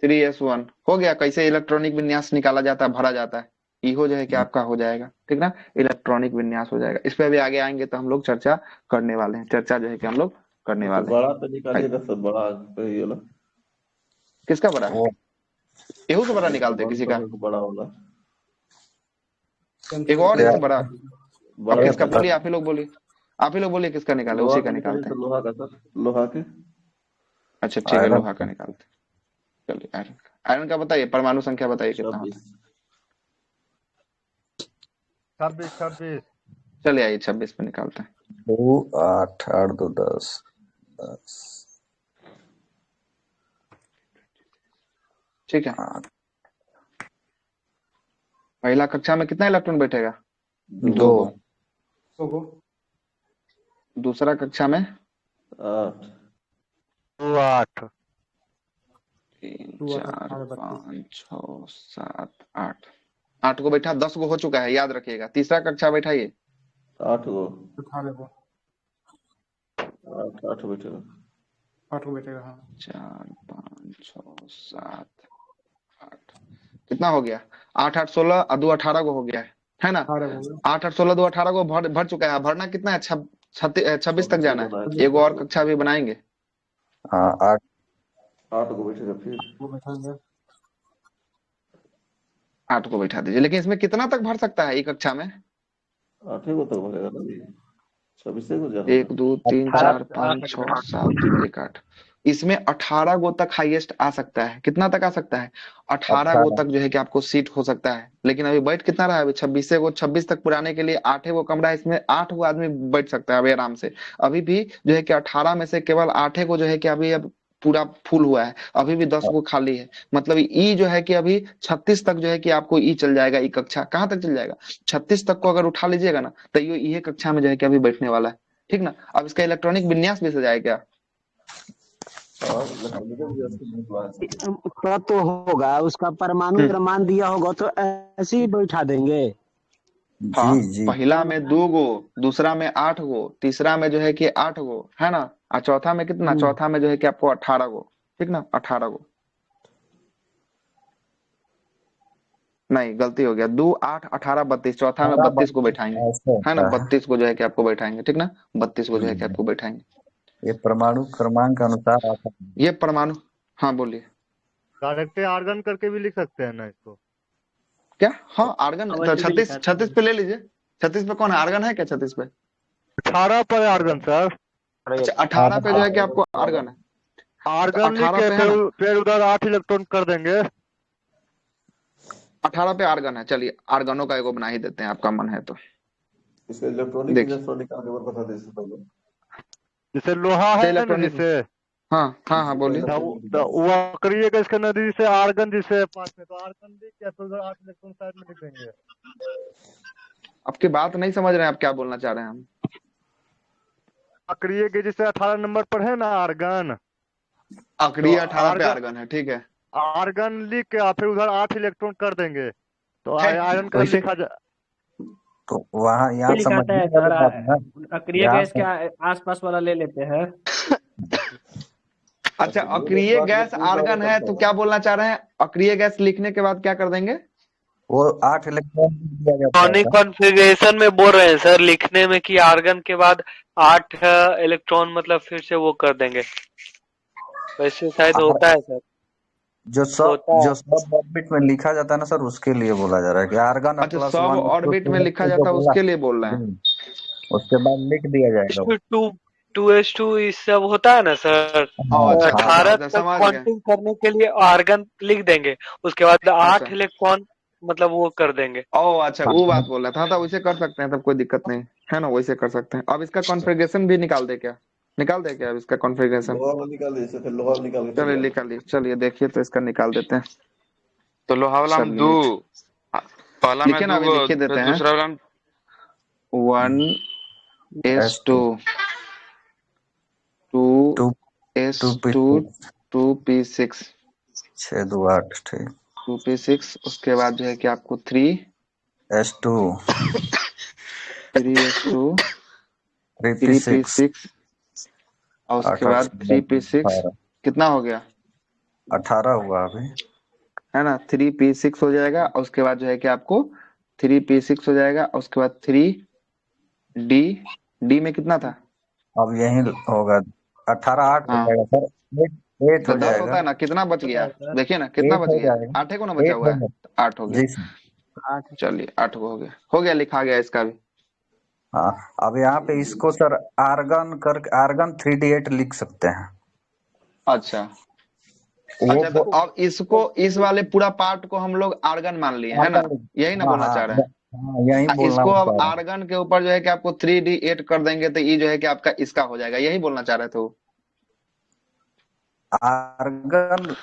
3s1 हो गया। कैसे इलेक्ट्रॉनिक विन्यास निकाला जाता है, भरा जाता है, इहो जो है कि आपका हो जाएगा, ठीक ना, इलेक्ट्रॉनिक विन्यास हो जाएगा। इस पे भी आगे आएंगे तो हम लोग चर्चा करने वाले हैं, चर्चा जो है कि हम लोग करने तो वाले हैं। बड़ा तो निकालिएगा सर, बड़ा ये वाला किसका बड़ा? वो एहू से बड़ा निकालते हैं किसी का? बड़ा वाला एक और क्या इससे बड़ा। अब बड़ा किसका वाला। बोलिए, आप ही लोग बोलिए, आप ही लोग बोलिए किसका निकाले, लोहा उसी का का निकालिए निकालते तो हैं। लोहा का सर, लोहा के अच्छा ठीक है, आयरन लोहा का निकालते हैं। चलिए आयरन का, आयरन का बताइए, परमाणु संख्या बताइए कितना होता 26। 26 26 है। चलिए आइए 26 पे निकालते हैं। 2 8 8 2 10 10 ठीक है। 8 पहला कक्षा में कितना इलेक्ट्रॉन बैठेगा? 2 2 गो। तो को दूसरा कक्षा में 8 2 8 3 2 8 4 18 32 5 6 7 8, 8 को बैठा, 10 को हो चुका है, याद रखिएगा। तीसरा कक्षा बैठाइए। 8 गो 18 को 8 बैठेगा 8 को बैठेगा। हाँ 4 5 6 7 8, कितना हो गया? 8 8 16 और 2 18 को हो गया है ना? 18 हो गया। 8 8 16 2 18 को भर भर चुका है। भरना कितना है? 26 तक जाना है। बनाया एगो और कक्षा भी बनाएंगे। हाँ 8 8 को बैठेगा फिर वो बैठा गया। 8 को बैठा दीजिए, लेकिन इसमें कितना तक भर सकता है एक कक्षा में? 8 को तक भरेगा ना ये 26 को जाना 1 2 3 4 5 6 7 1 8, इसमें 18 गो तक हाईएस्ट आ सकता है। कितना तक आ सकता है? 18 गो 18 तक जो है कि आपको सीट हो सकता है। लेकिन अभी बैठ कितना रहा है? अभी 26 गो, 26 तक पुराने के लिए 8 गो कमरा है, इसमें 8 गो आदमी बैठ सकता है अभी आराम से। अभी भी जो है कि 18 में से केवल 8 गो जो है कि अभी अब पूरा फुल हुआ है, अभी भी 10 गो खाली है। मतलब ई जो है कि अभी 36 तक जो है कि आपको ई चल जाएगा। ई कक्षा कहाँ तक चल जाएगा? 36 तक को अगर उठा लीजिएगा ना तो ये कक्षा में जो है कि अभी बैठने वाला है, ठीक ना। अब इसका इलेक्ट्रॉनिक विन्यास भी सजाया क्या? और इलेक्ट्रॉनिकल भी अच्छी बनवा है। का तो होगा, उसका परमाणु क्रमांक दिया होगा तो ऐसे ही बैठा देंगे। हाँ, जी जी पहला में 2 गो, दूसरा में 8 गो, तीसरा में जो है कि 8 गो, है ना। और चौथा में कितना? चौथा में जो है कि आपको 18 गो, ठीक ना, 18 गो। नहीं गलती हो गया, 2 8 18 32, चौथा में 32 को बैठाएंगे, ऐसे है ना। होता है। 32 को जो है कि आपको बैठाएंगे, ठीक ना, 32 को जो है कि आपको बैठाएंगे। ये परमाणु क्रमांक के अनुसार आता है। ये परमाणु, हाँ बोलिए डायरेक्ट आर्गन करके भी लिख सकते हैं ना इसको। क्या? हाँ आर्गन तो 36 पे ले लीजिए। 36 पे कौन है? आर्गन है क्या 36 पे? 18 पर आर्गन सर, अच्छा 18 पे जो है कि आपको आर्गन है। आर्गन लिख 18 के पे है ना, फिर उधर 8 इलेक्ट्रॉन कर देंगे। 18 पे आर्गन है। चलिए आर्गनों का एगो बना ही देते हैं, आपका मन है तो। इसका इलेक्ट्रॉनिक देखिए। इलेक्ट्रॉनिक आगे बार बता दे इससे पहले जैसे लोहा है ना, इलेक्ट्रॉनिक, जिसे हाँ हाँ हाँ बोलिए। वो अक्रिय गैस के नदी से आर्गन जिसे पास में, तो आर्गन लिख के फिर उधर 8 इलेक्ट्रॉन साइड में लिख देंगे। आपकी बात नहीं समझ रहे हैं, आप क्या बोलना चाह रहे हैं हम? अक्रिय के जिसे 18 नंबर पर है ना आर्गन, अक्रिय तो 18 पे आर्गन- आर्गन है, ठीक है। आर्गन लिख के फिर उधर 8 इलेक्ट्रॉन कर देंगे तो है, आयरन का वैसे- लिखा जा। तो वहाँ यहाँ समझने वाली बात है ना। अक्रिय यहाँ गैस के आसपास वाला ले लेते हैं। अच्छा अक्रिय गैस आर्गन है तो क्या बोलना चाह रहे हैं? अक्रिय गैस लिखने के बाद क्या कर देंगे? वो 8 इलेक्ट्रॉन दिया जाता है। कॉन्फ़िगरेशन में बोल रहे हैं सर, लिखने में कि आर्गन के बाद 8 इलेक्ट्रॉन मतलब फिर से वो कर देंगे। वैसे शायद होता है सर, जो होता है। सब ऑर्बिट में लिखा जाता है ना सर, उसके लिए बोला जा रहा है कि आर्गन अच्छा प्लस सब 1 ऑर्बिट में लिखा जाता है उसके लिए बोल रहे हैं। उसके बाद लिख दिया जाएगा। 2s2 ये सब होता है ना सर, अच्छा 18 अच्छा, तक समझ गए। काउंटिंग करने के लिए आर्गन लिख देंगे, उसके बाद 8 अच्छा। इलेक्ट्रॉन मतलब वो कर देंगे। ओ अच्छा वो बात बोल रहा था, तो वैसे कर सकते हैं, तब कोई दिक्कत नहीं है ना, वैसे कर सकते हैं। अब इसका कॉन्फ़िगरेशन भी निकाल दे क्या? निकाल दे क्या अब इसका कॉन्फ़िगरेशन? लोहा वाला निकाल दे इससे, फिर लोहा वाला निकाल के चलिए चलिए। निकालिए, चलिए देखिए तो इसका निकाल देते हैं। तो लोहा वाला हम चलिए। 2, पहला में लिखिए ना, 2 अभी गो, लिखिए देते फिर हैं। दूसरा वाला में 1s2 टू 2s2 2p6 6 2 8 ठीक 2p6 उसके बाद जो है कि आपको S2 3s2 3p6 3p6 और उसके 8 बाद 3p6 कितना हो गया 18 हुआ अभी है ना 3p6 हो जाएगा और उसके बाद जो है कि आपको 3p6 हो जाएगा और उसके बाद 3d d में कितना था अब यही होगा 18 8 हो हाँ जाएगा सर 8 तो हो 10 होता जाएगा है ना कितना बच गया देखिए ना कितना 8 बच हो गया जाएगा 8 को ना बचा 8 हुआ हो है जाएगा 8 हो गया जी सर चलिए 8 हो गया लिखा गया इसका भी हाँ अब यहाँ पे इसको सर आर्गन 3d8 लिख सकते हैं अच्छा वो अच्छा तो अब इसको इस वाले पूरा पार्ट को हम लोग आर्गन मान लिए है ना आर्गन यही ना हाँ बोलना चाह रहे हैं हाँ यही बोलना इसको अब चाह रहा आर्गन के ऊपर जो है कि आपको 3d8 कर देंगे तो ये जो है कि आपका इसका हो जाएगा यही बोलना चाह रहे थे वो आर्गन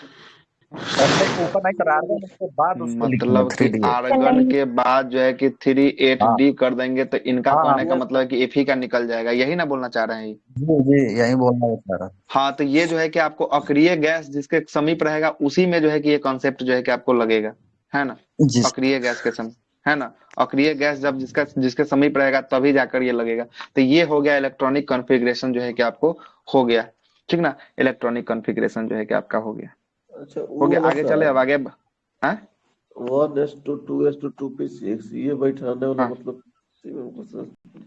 करने के ऊपर नहीं सर आर्गन उसके बाद उसको लिखेंगे मतलब कि 3d8 आर्गन के बाद जो है कि 3 8d कर देंगे तो इनका हाँ कहने का मतलब है कि एफ ही का निकल जाएगा यही ना बोलना चाह रहे हैं ये जी यही बोलना चाह रहा हाँ तो ये जो है कि आपको अक्रिय गैस जिसके समीप रहेगा उसी में जो है कि ये कॉन्सेप्ट जो है कि आपको लगेगा है ना जी अक्रिय गैस के समय है ना अक्रिय गैस जब जिसके समीप रहेगा तभी जाकर ये लगेगा तो ये हो गया इलेक्ट्रॉनिक कॉन्फ़िगरेशन जो है कि आपको हो गया ठीक ना इलेक्ट्रॉनिक कॉन्फ़िगरेशन जो है कि आपका हो गया अच्छा हो वो गया वाला आगे चले अब सर आगे हाँ 1s2 2s2 2p6 ये बैठाने वाला हाँ मतलब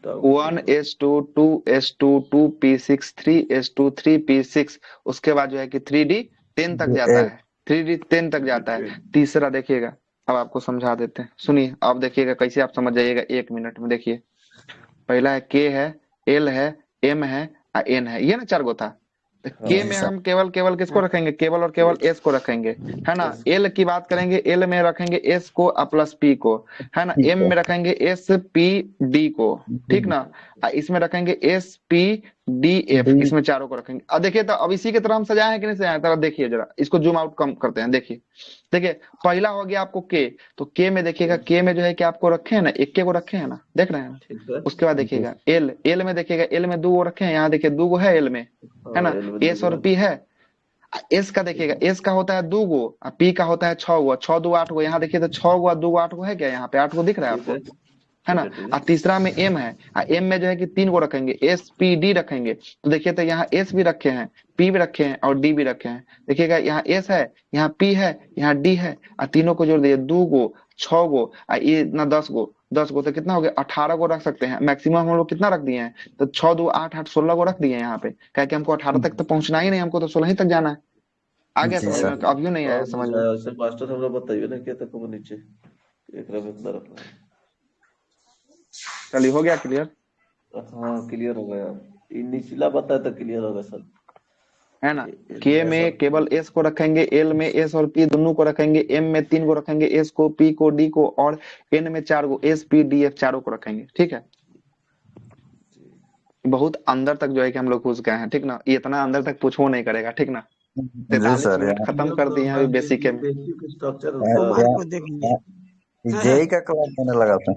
doubt 1s2 2s2 2p6 3s2 3p6 उसके बाद जो है कि 3d 10 तक जाता है 3d 10 तक जाता है तीसरा देखिएगा अब आपको समझा देते हैं सुनिए अब देखिएगा कैसे आप समझ जाइएगा 1 मिनट में देखिए पहला है के है एल है एम है एन है ये ना 4 गो था तो के हाँ में हम केवल किसको रखेंगे केवल और केवल एस को रखेंगे है ना एल की बात करेंगे एल में रखेंगे एस को प्लस पी को है ना एम में रखेंगे एस पी डी को ठीक ना इसमें रखेंगे एस पी डी एफ इसमें चारों को रखेंगे अब देखिए तो अब इसी की तरह हम सजाए हैं कि नहीं सजाए तरह देखिए जरा इसको जूम आउट कम करते हैं देखिए देखिए पहला हो गया आपको के तो के में देखिएगा के में जो है कि आपको रखे हैं ना एक को रखे हैं ना देख रहे हैं ना ठीक है उसके बाद देखिएगा एल में देखिएगा एल में 2 रखे हैं यहाँ देखिए 2 है एल में है ना हाँ एल में एस और पी है एस का देखिएगा एस का होता है 2 गो और पी का होता है 6 गो 6 2 8 गो यहाँ देखिए तो 6 गो 2 8 गो है क्या यहाँ पे 8 गो दिख रहा है ठीक आपको है है ना ठीक है और तीसरा में एम है और एम में जो है कि 3 गो रखेंगे एस पी डी रखेंगे तो देखिए तो यहाँ एस भी रखे हैं पी भी रखे हैं और डी भी रखे हैं देखिएगा यहाँ एस है यहाँ पी है यहाँ डी है और तीनों को जोड़ दिए 2 गो 6 गो और ये इतना 10 गो तो कितना हो गया 18 गो रख सकते हैं मैक्सिमम हम लोग कितना रख दिए हैं तो 6 2 8 8 16 गो रख दिए हैं यहाँ पे क्या कि हमको 18 तक तो पहुंचना ही नहीं हमको तो 16 ही तक जाना है आ गया जी समझ सर में अभी नहीं आया और समझ में ऐसे मास्टर हमरा बताइए ना क्या तक को नीचे एक में इतना रखना है चलिए हो गया क्लियर हाँ क्लियर हो गया ये निचला बताया तो क्लियर होगा सर है ना के में केवल एस को रखेंगे एल में एस और पी दोनों को रखेंगे एम में 3 को रखेंगे एस को पी को डी को और एन में 4 को एस पी डी एफ चारों को रखेंगे ठीक है बहुत अंदर तक जो है कि हम लोग घुस गए हैं ठीक ना इतना अंदर तक पूछो नहीं करेगा ठीक ना जी 43 सर मिनट खत्म कर दिए हैं अभी बेसिक के में बेसिक स्ट्रक्चर जेई का क्लास होने लगा था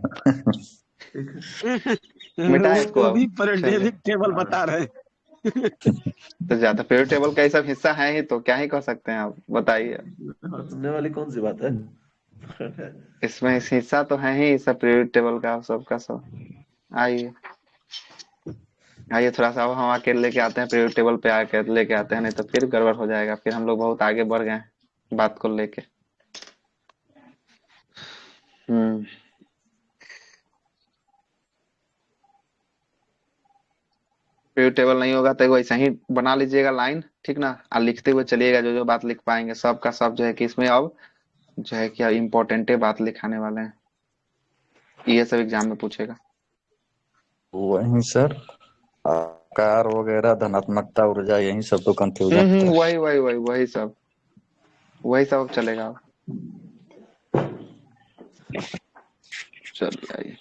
मिटा इसको अब चलिए टेबल बता रहे तो ज्यादा पेरियोडिक टेबल का ये सब हिस्सा है ही तो क्या ही कर सकते हैं आप बताइए हंसने वाली कौन सी बात है इसमें इस हिस्सा तो है ही सब पेरियोडिक टेबल का सबका सब आइए आइए थोड़ा सा अब हम आके लेके आते हैं पेरियोडिक टेबल पे आके लेके आते हैं नहीं तो फिर गड़बड़ हो जाएगा फिर हम लोग बहुत आगे बढ़ गए हैं बात को लेके पेरियोडिक टेबल नहीं होगा तो वैसे ही बना लीजिएगा लाइन ठीक ना और लिखते हुए चलिएगा जो जो बात लिख पाएंगे सब का सब जो है कि इसमें अब जो है कि इम्पोर्टेंट बात लिखाने वाले हैं ये सब एग्जाम में पूछेगा वही सर आकार वगैरह धनात्मकता ऊर्जा यही सब तो कंफ्यूजन वही सब चलेगा चलिए आइए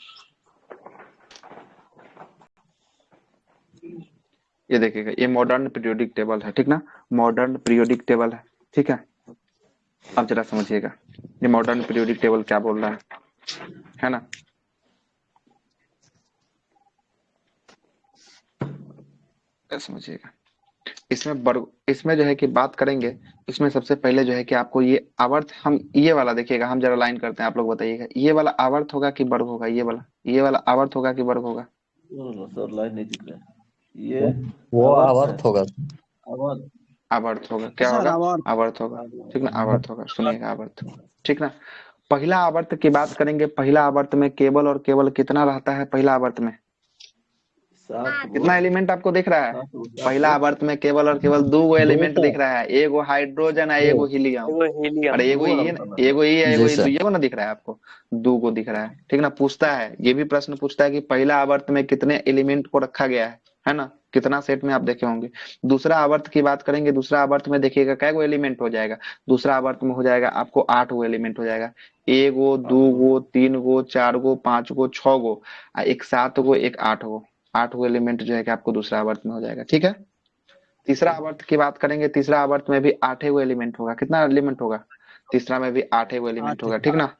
ये देखिएगा ये मॉडर्न पीरियोडिक टेबल है ठीक ना मॉडर्न पीरियोडिक टेबल है ठीक है अब जरा समझिएगा ये मॉडर्न पीरियोडिक टेबल क्या बोल रहा है ना समझिएगा इसमें जो है कि बात करेंगे, इसमें सबसे पहले जो है कि आपको ये आवर्त, हम ये वाला देखिएगा, हम जरा लाइन करते हैं, आप लोग बताइएगा ये वाला आवर्त होगा कि वर्ग होगा, ये वाला आवर्त होगा कि वर्ग होगा? सर लाइन नहीं दिख रहा है। ये वो आवर्त आवर्त होगा। आवर्त आवर्त होगा। क्या सर होगा? आवर्त। आवर्त होगा, ठीक ना, आवर्त होगा। सुनिएगा, आवर्त, ठीक ना। पहला आवर्त की बात करेंगे, पहला आवर्त में केवल और केवल कितना रहता है? पहला आवर्त में 7 कितना एलिमेंट आपको दिख रहा है? पहला आवर्त में केवल और केवल 2 एलिमेंट दिख रहा है, एगो हाइड्रोजन है, एगो हीलियम। वो हीलियम। अरे एगो ई है, एगो ई है, जी एगो ई, सर। दुइये को ना दिख रहा है आपको? 2 को दिख रहा है, ठीक ना। पूछता है, ये भी प्रश्न पूछता है कि पहला आवर्त में कितने एलिमेंट को रखा गया है ना, कितना सेट में आप देखे होंगे। दूसरा आवर्त की बात करेंगे, दूसरा आवर्त में देखिएगा कै गो एलिमेंट हो जाएगा। दूसरा आवर्त में हो जाएगा आपको 8 गो एलिमेंट हो जाएगा। एगो, 2 गो, 3 गो, 4 गो, 5 गो, 6 गो, एक 7 गो, एक 8 गो। 8 गो एलिमेंट जो है कि आपको दूसरा आवर्त में हो जाएगा, ठीक है। तीसरा आवर्त की बात करेंगे, तीसरा आवर्त में भी 8 गो एलिमेंट होगा। कितना एलिमेंट होगा? तीसरा में भी 8 गो एलिमेंट 8 होगा, ठीक ना,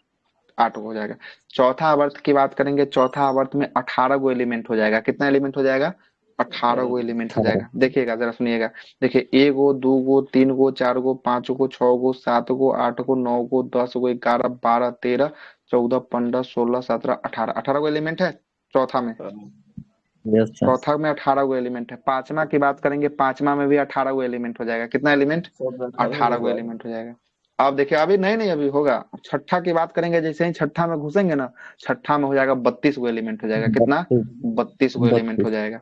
8 हो जाएगा। चौथा आवर्त की बात करेंगे, चौथा आवर्त में 18 गो एलिमेंट हो जाएगा। कितना एलिमेंट हो जाएगा? 18 गो एलिमेंट हो जाएगा। देखिएगा, जरा सुनिएगा, देखिए, 1 गो, 2 गो, 3 गो, 4 गो, 5 गो, 6 गो, 7 गो, 8 गो, 9 गो, 10 गो, 11, 12, 13, 14, 15, 16, 17, 18, 18 गो एलिमेंट है चौथा में। Yes sir. चौथा में 18 गो एलिमेंट है। पांचवा की बात करेंगे, पांचवा में भी 18 गो एलिमेंट हो जाएगा। कितना एलिमेंट? 18 गो एलिमेंट हो जाएगा। अब देखिए, अभी नहीं अभी होगा। छठा की बात करेंगे, जैसे ही छठा में घुसेंगे ना, छठा में हो जाएगा 32 गो एलिमेंट हो जाएगा। कितना? 32 गो एलिमेंट हो जाएगा।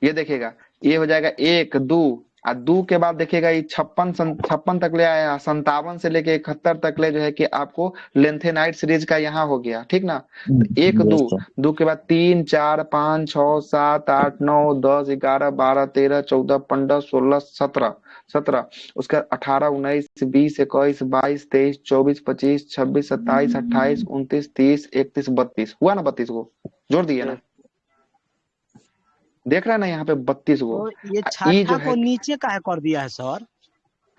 ये देखिएगा, ये हो जाएगा 1, 2 और 2 के बाद देखिएगा ये 56 तक ले आया, 57 से लेके 71 तक ले जो है कि आपको लेंथेनाइट सीरीज का यहाँ हो गया, ठीक ना। तो 1, 2 के बाद 3, 4, 5, 6, 7, 8, 9, 10, 11, 12, 13, 14, 15, 16, 17, उसके बाद 18, 19, 20, 21, 22, 23, 24, 25, 26, 27, 28, 29, 30, 31, 32 हुआ ना। 32 को जोड़ दिए ना, देख रहे हैं ना यहाँ पे 32 गो। तो ये ई जो छठा है, को नीचे काहे कर दिया है सर?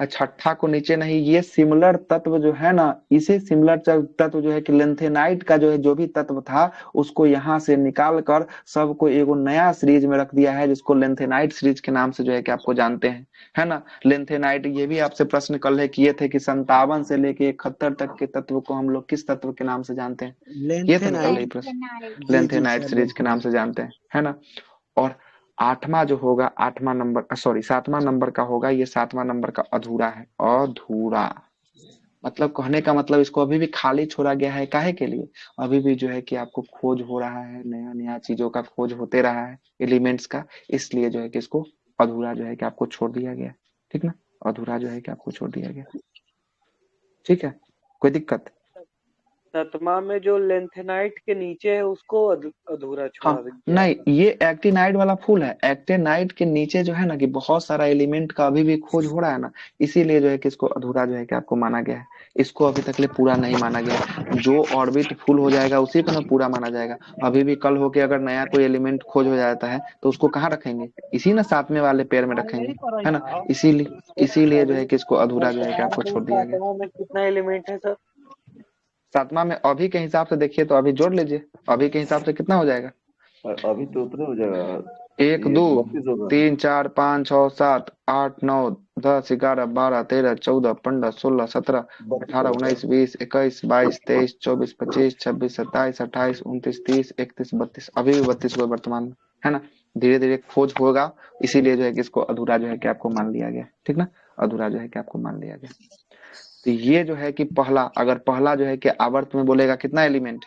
छठा को नीचे नहीं, ये सिमिलर तत्व जो है ना, इसे सिमिलर तत्व जो है कि लेंथेनाइट का जो है, जो भी तत्व था उसको यहाँ से निकाल कर सबको एगो नया सीरीज में रख दिया है, जिसको लेंथेनाइट सीरीज के नाम से जो है कि आपको जानते हैं, है ना। लेंथेनाइट, ये भी आपसे प्रश्न कल है किए थे कि 57 से लेके 71 तक के तत्व को हम लोग किस तत्व के नाम से जानते हैं? ये थे ना कल ही प्रश्न, लेंथेनाइट सीरीज के नाम से जानते हैं, है ना। और आठवां जो होगा, आठवां नंबर, सॉरी 7वां नंबर का होगा, ये 7वां नंबर का अधूरा है। अधूरा मतलब कहने का मतलब, इसको अभी भी खाली छोड़ा गया है। काहे के लिए? अभी भी जो है कि आपको खोज हो रहा है, नया नया चीजों का खोज होते रहा है, एलिमेंट्स का, इसलिए जो है कि इसको अधूरा जो है कि आपको छोड़ दिया गया, ठीक ना। अधूरा जो है कि आपको छोड़ दिया गया, ठीक है। कोई दिक्कत? 7वां में जो लेंथेनाइट के नीचे है उसको अधूरा छोड़ा हाँ, दिया नहीं, है। ये एक्टिनाइट वाला फूल है। एक्टिनाइट के नीचे जो है ना कि बहुत सारा एलिमेंट का अभी भी खोज हो रहा है ना, इसीलिए जो है कि इसको अधूरा जो है कि आपको माना गया है। इसको अभी तक ले पूरा नहीं माना गया है। जो ऑर्बिट फुल हो जाएगा उसी को ना पूरा माना जाएगा। अभी भी कल होके अगर नया कोई एलिमेंट खोज हो जाता है तो उसको कहाँ रखेंगे? इसी ना 7वें वाले पेड़ में रखेंगे, है ना। इसीलिए जो है कि इसको अधूरा जो है कि आपको छोड़ दिया गया। 7वां में कितना एलिमेंट है सर? 7वां में अभी के हिसाब से देखिए तो अभी जोड़ लीजिए, अभी के हिसाब से कितना हो जाएगा? अभी तो उतने हो जाएगा। 1, 2, 3, 4, 5, 6, 7, 8, 9, 10, 11, 12, 13, 14, 15, 16, 17, 18, 19, 20, 21, 22, 23, 24, 25, 26, 27, 28, 29, 30, 31, 32, अभी भी 32 को वर्तमान में, है ना। धीरे धीरे खोज होगा, इसीलिए जो है कि इसको अधूरा जो है कि आपको मान लिया गया, ठीक ना। अधूरा जो है कि आपको मान लिया गया। तो ये जो है कि पहला, अगर पहला जो है कि आवर्त में बोलेगा कितना एलिमेंट?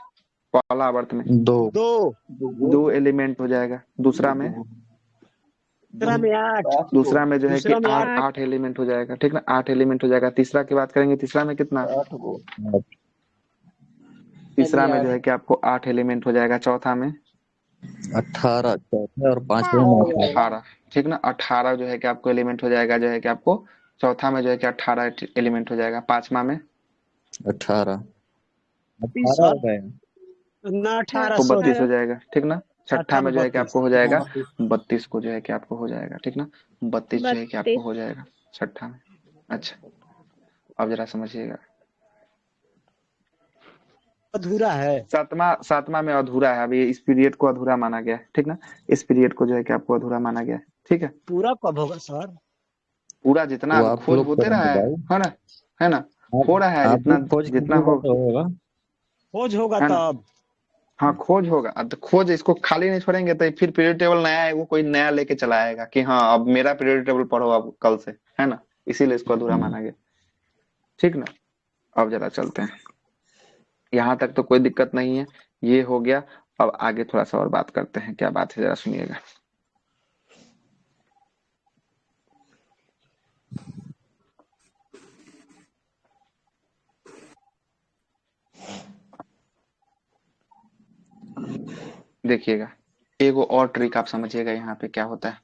पहला आवर्त में 2 एलिमेंट हो जाएगा। दूसरा में, दूसरा में जो है कि 8 एलिमेंट हो जाएगा, ठीक ना, 8 एलिमेंट हो जाएगा। तीसरा की बात करेंगे, तीसरा में कितना? तीसरा में जो है कि आपको 8 एलिमेंट हो जाएगा। चौथा में 18, चौथे और 5वें में 18, ठीक ना। 18 जो है कि आपको एलिमेंट हो जाएगा, जो है कि आपको चौथा में जो है कि 18 एलिमेंट हो जाएगा। पांचवा में 18 ना 18 तो 32 हो जाएगा, ठीक ना। छठा में जो है कि आपको हो जाएगा 32 को जो है कि आपको हो जाएगा, ठीक ना। 32 जो है कि आपको हो जाएगा छठा में। अच्छा, अब जरा समझिएगा, अधूरा है। सातवां में अधूरा है। अभी इस पीरियड को अधूरा माना गया है, ठीक ना। इस पीरियड को जो है कि आपको अधूरा माना गया है, ठीक है। पूरा कब होगा सर? पूरा जितना वो अभी आप खोज लोग होते रहा करेंगे है भाई। ना, है ना, हो रहा है आप जितना लोग खोज जितना कीजिएगा हो, तो होगा। खोज होगा है ना। तब। हाँ खोज होगा, अब तो खोज इसको खाली नहीं छोड़ेंगे तो फिर पीरियड टेबल नया है, वो कोई नया लेके चला आएगा कि हाँ अब मेरा पीरियड टेबल पढ़ो अब कल से, है ना। इसीलिए इसको अधूरा माना गया। ठीक ना। अब जरा चलते हैं, यहाँ तक तो कोई दिक्कत नहीं है, ये हो गया। अब आगे थोड़ा सा और बात करते हैं, क्या बात है जरा सुनिएगा। देखिएगा, एगो और ट्रिक आप समझिएगा यहाँ पे क्या होता है।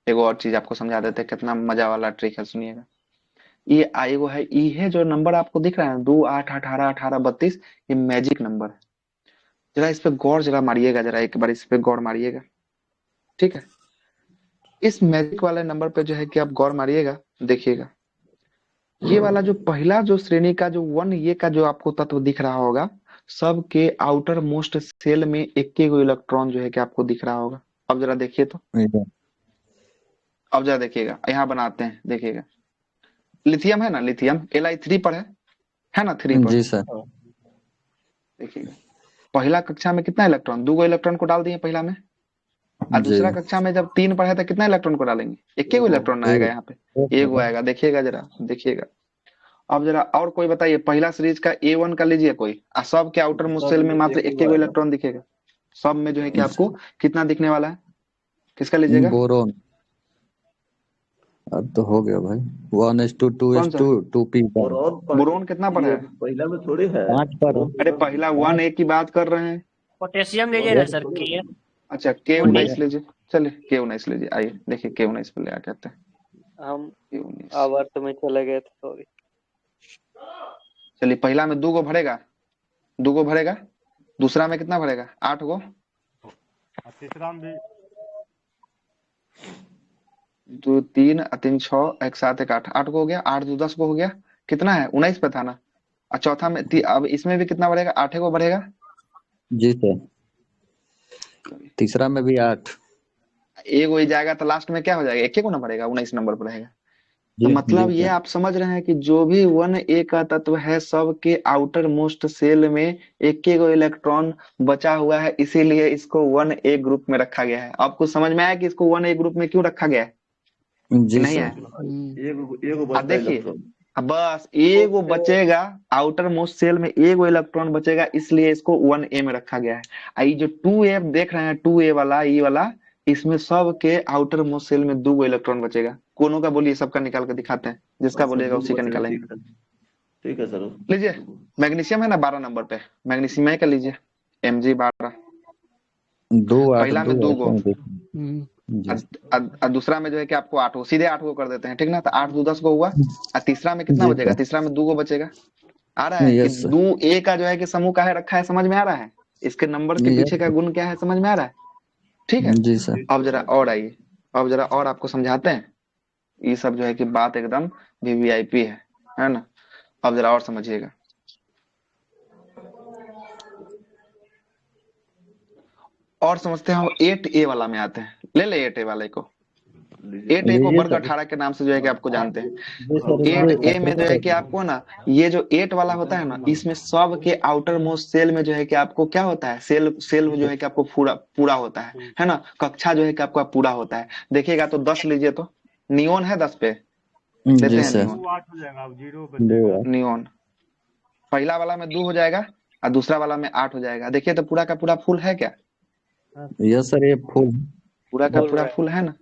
एगो और चीज आपको समझा देते हैं, कितना मजा वाला ट्रिक है, सुनिएगा। ये एगो है, ये जो नंबर आपको दिख रहा है 2 8 18 18 32, ये मैजिक नंबर है। जरा इस पे गौर जरा मारिएगा, जरा एक बार इस पे गौर मारिएगा। ठीक है, इस मैजिक वाले नंबर पे जो है कि आप गौर मारिएगा, देखिएगा। ये वाला जो पहला जो श्रेणी का जो 1 ये का जो आपको तत्व दिख रहा होगा, सबके आउटर मोस्ट सेल में एक गो इलेक्ट्रॉन जो है कि आपको दिख रहा होगा। अब जरा देखिए तो, अब जरा देखिएगा, यहाँ बनाते हैं, देखिएगा। लिथियम है ना, लिथियम Li3 पर है ना, 3 पर। जी सर। देखिएगा, पहला कक्षा में कितना इलेक्ट्रॉन, 2 इलेक्ट्रॉन को डाल दिए पहला में, और जी दूसरा कक्षा में जब 3 पर है तो कितना इलेक्ट्रॉन को डालेंगे, एक गो इलेक्ट्रॉन आएगा यहाँ पे, एगो आएगा। देखिएगा जरा, देखिएगा। अब जरा और कोई बताइए, पहला सीरीज का A1 का लीजिए कोई, और सब के आउटर मोस्ट सेल में मात्र एक गो इलेक्ट्रॉन दिखेगा। सब में जो है कि आपको कितना दिखने वाला है, किसका लीजिएगा। बोरोन। अब तो हो गया भाई, 1:2 कौन सा 2p और बोरोन कितना पर है। पहला में थोड़ी है। 5 पर। अरे पहला 1A की बात कर रहे हैं। पोटेशियम लीजिए ना सर के अच्छा K19 लीजिए, चलिए K19 लीजिए, आइए देखिए K19 पे ले आ कहते हैं हम K19। आवर्त में चले गए थे, सॉरी। चलिए पहला में 2 गो भरेगा, 2 गो भरेगा, दूसरा में कितना भरेगा, 8 गो, तीसरा में भी 2 3 3 6 1 7 1 8, 8 गो हो गया, 8 2 10 गो हो गया, कितना है 19 पे था ना। और चौथा में अब इसमें भी कितना बढ़ेगा, 8 गो बढ़ेगा। जी सर। तीसरा में भी 8। एक हो ही जाएगा तो लास्ट में क्या हो जाएगा, एक ही को ना बढ़ेगा, 19 नंबर पर रहेगा। तो जी मतलब जी ये सर। आप समझ रहे हैं कि जो भी 1A का तत्व है, सब के आउटर मोस्ट सेल में एक गो इलेक्ट्रॉन बचा हुआ है, इसीलिए इसको 1A ग्रुप में रखा गया है। आपको समझ में आया कि इसको 1A ग्रुप में क्यों रखा गया है कि जी नहीं सर। है। एगो अब बचता देखिए, इलेक्ट्रॉन। अब बस एगो बचेगा, आउटर मोस्ट सेल में एगो इलेक्ट्रॉन बचेगा, इसलिए इसको 1A में रखा गया है। ये जो 2A देख रहे हैं, 2A वाला, ये वाला, इसमें सब के आउटर मोस्ट सेल में 2 गो इलेक्ट्रॉन बचेगा। कोनों का बोलिए, सबका निकाल कर दिखाते हैं, जिसका बोलिएगा उसी का निकालेंगे। ठीक है सर। लीजिए, मैग्नीशियम है ना 12 नंबर पे, मैग्नीशियम का लीजिए, Mg12, 2 8 पहला में 2 गो, जी। और दूसरा में जो है कि आपको 8 गो, सीधे 8 गो कर देते हैं, ठीक ना। तो 8 2 10 गो हुआ, और तीसरा में कितना जी बचेगा, सर। तीसरा में 2 गो बचेगा। आ रहा है कि यस सर। 2A का जो है कि समूह काहे रखा है, समझ में आ रहा है, इसके नंबर के पीछे का गुण क्या है, समझ में आ रहा है। ठीक है, जी सर। अब जरा और आइए, अब जरा और आपको समझाते हैं। ये सब जो है कि बात एकदम VVIP है ना। अब जरा और समझिएगा, और समझते हैं हम 8A वाला में आते हैं। ले ले 8A वाले को, 8A को वर्ग 18 के नाम से जो है कि आपको जानते हैं। जी सर। 8A में जो है कि आपको ना, ये जो 8 वाला होता है ना, इसमें सब के आउटर मोस्ट सेल में जो है कि आपको क्या होता है, सेल सेल जो है कि आपको पूरा पूरा होता है ना। कक्षा जो है कि आपका पूरा होता है। देखिएगा तो 10 लीजिए तो, नियोन है 10 पे, लेते जी हैं सर। नियोन। 8 हो जाएगा, अब 0 बचेगा। नियोन पहला वाला में 2 हो जाएगा, और दूसरा वाला में 8 हो जाएगा। देखिए तो पूरा का पूरा फुल है क्या, यस सर, ये फुल। पूरा का पूरा फुल है ना।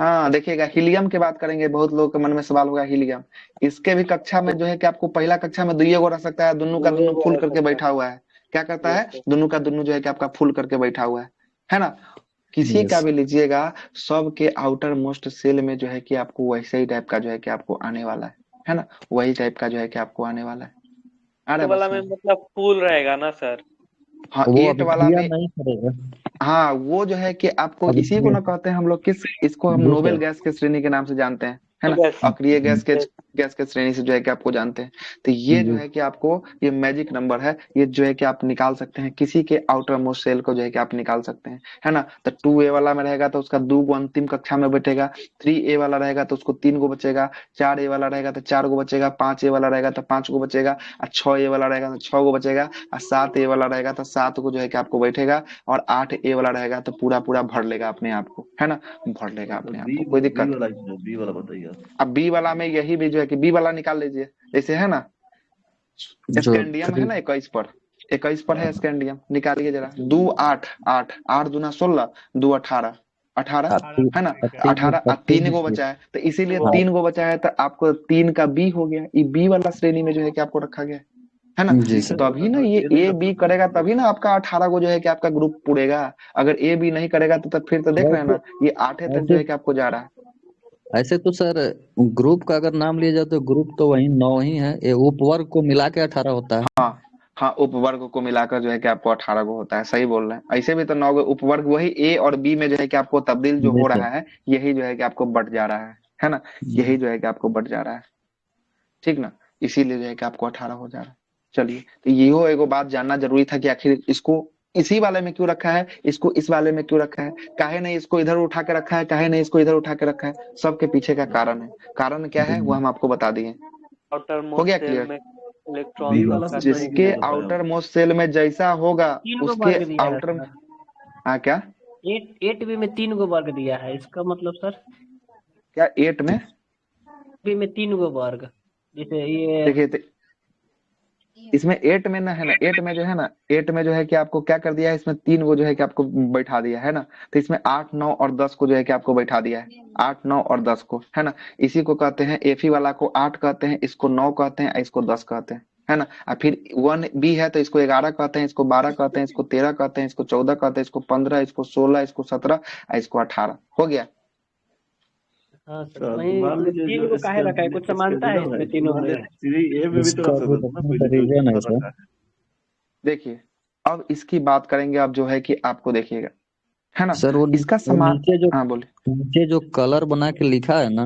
हाँ देखिएगा, हीलियम की बात करेंगे, बहुत लोगों के मन में सवाल होगा हीलियम। इसके भी कक्षा में जो है कि आपको पहला कक्षा में 2 गो रह सकता है, दोनों का दोनों फुल करके बैठा हुआ है। क्या करता है, दोनों का दोनों जो है कि आपका फुल करके बैठा हुआ है ना। किसी का भी लीजिएगा, सब के आउटर मोस्ट सेल में जो है कि आपको वैसे ही टाइप का जो है कि आपको आने वाला है ना, वही टाइप का जो है कि आपको आने वाला है। अरे वाला में मतलब फुल रहेगा ना सर। हाँ, वो 8 वाला में नहीं करेगा। हाँ, वो जो है कि आपको अब इसी को ना कहते हैं हम लोग, किस, इसको हम जी नोबेल सर। गैस के श्रेणी के नाम से जानते हैं, है ना। अक्रिय गैस के गैस के श्रेणी से जो है कि आपको जानते हैं। तो ये जो है कि आपको ये मैजिक नंबर है, ये जो है कि आप निकाल सकते हैं किसी के आउटर मोस्ट सेल को जो है कि आप निकाल सकते हैं, है ना। तो 2a वाला में रहेगा तो उसका 2 गो अंतिम कक्षा में बैठेगा, 3a वाला रहेगा तो उसको 3 गो बचेगा, 4a वाला रहेगा तो 4 गो बचेगा, 5a वाला रहेगा तो 5 गो बचेगा, और 6a वाला रहेगा तो 6 गो बचेगा, और 7a वाला रहेगा तो 7 को जो है कि आपको बैठेगा, और 8a वाला रहेगा तो पूरा पूरा भर लेगा अपने आप को, है ना, भर लेगा अपने आप को, कोई बी दिक्कत। वाला बी वाला बताइए आप। अब बी वाला में यही भी जो है कि बी वाला निकाल लीजिए, जैसे है ना स्कैंडियम है ना 21 पर, 21 पर है स्कैंडियम, निकालिए जरा। 2 8 8 8 दूना 16, 2 18 18 है ना, 18 3 गो बचा है, तो इसीलिए 3 गो बचा है तो आपको 3 का बी हो गया, ये बी वाला श्रेणी में जो है कि आपको रखा गया है ना। तभी ना ये ए बी करेगा तभी ना आपका 18 को जो है कि आपका ग्रुप पूरेगा। अगर ए बी नहीं करेगा तो फिर तो देख रहे हैं ना ये 8 तक जो है कि आपको जा रहा है। ऐसे तो सर ग्रुप का अगर नाम लिया जाए तो ग्रुप तो वही 9 ही है, ये उपवर्ग को मिला के 18 होता है। हाँ हाँ, उपवर्ग को मिलाकर जो है कि आपको 18 को होता है, सही बोल रहे हैं। ऐसे भी तो 9 उपवर्ग वही ए और बी में जो है कि आपको तब्दील जो हो रहा है यही जो है कि आपको बढ़ जा रहा है ना, यही जो है कि आपको बढ़ जा रहा है, ठीक ना, इसीलिए जो है कि आपको 18 हो जा रहा है। चलिए, तो ये एगो बात जानना जरूरी था कि आखिर इसको इसी वाले में क्यों रखा है, इसको इस वाले में क्यों रखा है, काहे नहीं इसको इधर उठा के रखा है, काहे नहीं इसको इधर उठा के रखा है, सबके पीछे का कारण है। कारण क्या है वो हम आपको बता दिए। हो गया क्लियर? जिसके आउटर मोस्ट सेल में जैसा होगा उसके आउटर, हाँ क्या 8 में 3 गो वर्ग दिया है, इसका मतलब सर क्या 8 में बी में 3 गो वर्ग, जैसे ये देखिए इसमें 8 में ना है ना, 8 में जो है ना, 8 में जो है कि आपको क्या कर दिया है, इसमें 3 को जो है कि आपको बैठा दिया है ना, तो इसमें 8 9 और 10 को जो है कि आपको बैठा दिया है, 8 9 और 10 को, है ना। इसी को कहते हैं एफी वाला को 8 कहते हैं, इसको 9 कहते हैं, इसको 10 कहते हैं, है ना। और फिर 1 बी है तो इसको 11 कहते हैं, इसको 12 कहते हैं, इसको 13 कहते हैं, इसको 14 कहते हैं, इसको 15, इसको 16, इसको 17 और इसको 18। हो गया? हाँ सर, वही 3 को काहे रखा है, कुछ समानता है इसमें तीनों में? देखिए अब इसकी बात करेंगे, अब जो है कि आपको देखिएगा, है ना सर वो इसका समान। नीचे जो हाँ बोले, नीचे जो कलर बना के लिखा है ना,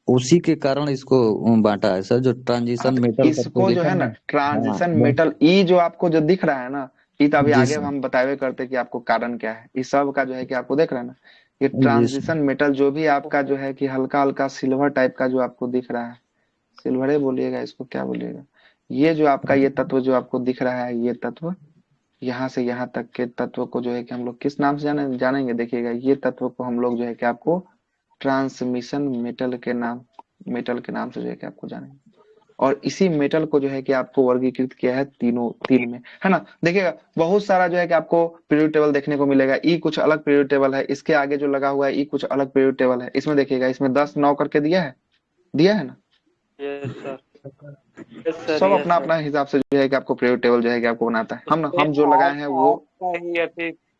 उसी के कारण इसको बांटा है सर, जो ट्रांजिशन मेटल इसको जो है ना ट्रांजिशन मेटल, ई जो आपको जो दिख रहा है ना, ये तो अभी आगे हम बतावे करते कि आपको कारण क्या है, इस सब का जो है कि आपको देख रहा है ना, ये ट्रांजिशन मेटल जो भी आपका जो है कि हल्का हल्का सिल्वर टाइप का जो आपको दिख रहा है, सिल्वरे बोलिएगा इसको, क्या बोलिएगा, ये जो आपका ये तत्व जो आपको दिख रहा है, ये तत्व यहाँ से यहाँ तक के तत्व को जो है कि हम लोग किस नाम से जानेंगे, देखिएगा ये तत्व को हम लोग जो है कि आपको ट्रांसमिशन मेटल के नाम से जो है कि आपको जानेंगे। और इसी मेटल को जो है कि आपको वर्गीकृत किया है तीन में, है ना। देखिएगा बहुत सारा जो है कि आपको पीरियड टेबल देखने को मिलेगा, ई कुछ अलग पीरियड टेबल है, इसके आगे जो लगा हुआ है ई कुछ अलग पीरियड टेबल है। इसमें देखिएगा, इसमें 10 9 करके दिया है ना। सब अपना अपना हिसाब से जो है कि आपको पीरियड टेबल जो है कि आपको बनाता है। हम जो लगाए हैं वो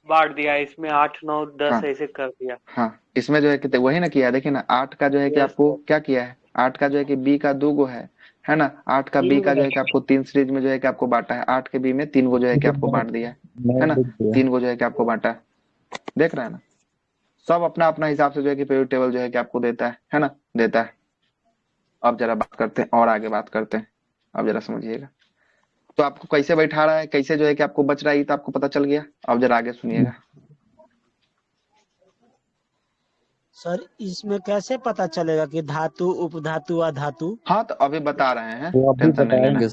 बांट दिया, इसमें 8 9 10 ऐसे कर दिया। हाँ, इसमें जो है कि वही ना किया, देखिए ना 8 का जो है कि आपको क्या किया है, 8 का जो है कि बी का 2 गो है ना, 8 का बी का जो है कि आपको 3 सीरीज में जो है कि आपको बांटा है, 8 के बी में 3 गो जो है कि आपको बांट दिया है ना, 3 गो जो है कि आपको बांटा है, देख रहे हैं ना। सब अपना अपना हिसाब से जो है कि पीरियड टेबल जो है कि आपको देता है ना, देता है। अब जरा बात करते हैं और आगे बात करते हैं, अब जरा समझिएगा। तो आपको कैसे बैठा रहा है, कैसे जो है कि आपको बच रहा है, तो आपको पता चल गया। अब जरा आगे सुनिएगा। सर इसमें कैसे पता चलेगा कि धातु उपधातु अधातु? हाँ तो अभी बता रहे हैं, टेंशन नहीं लेना।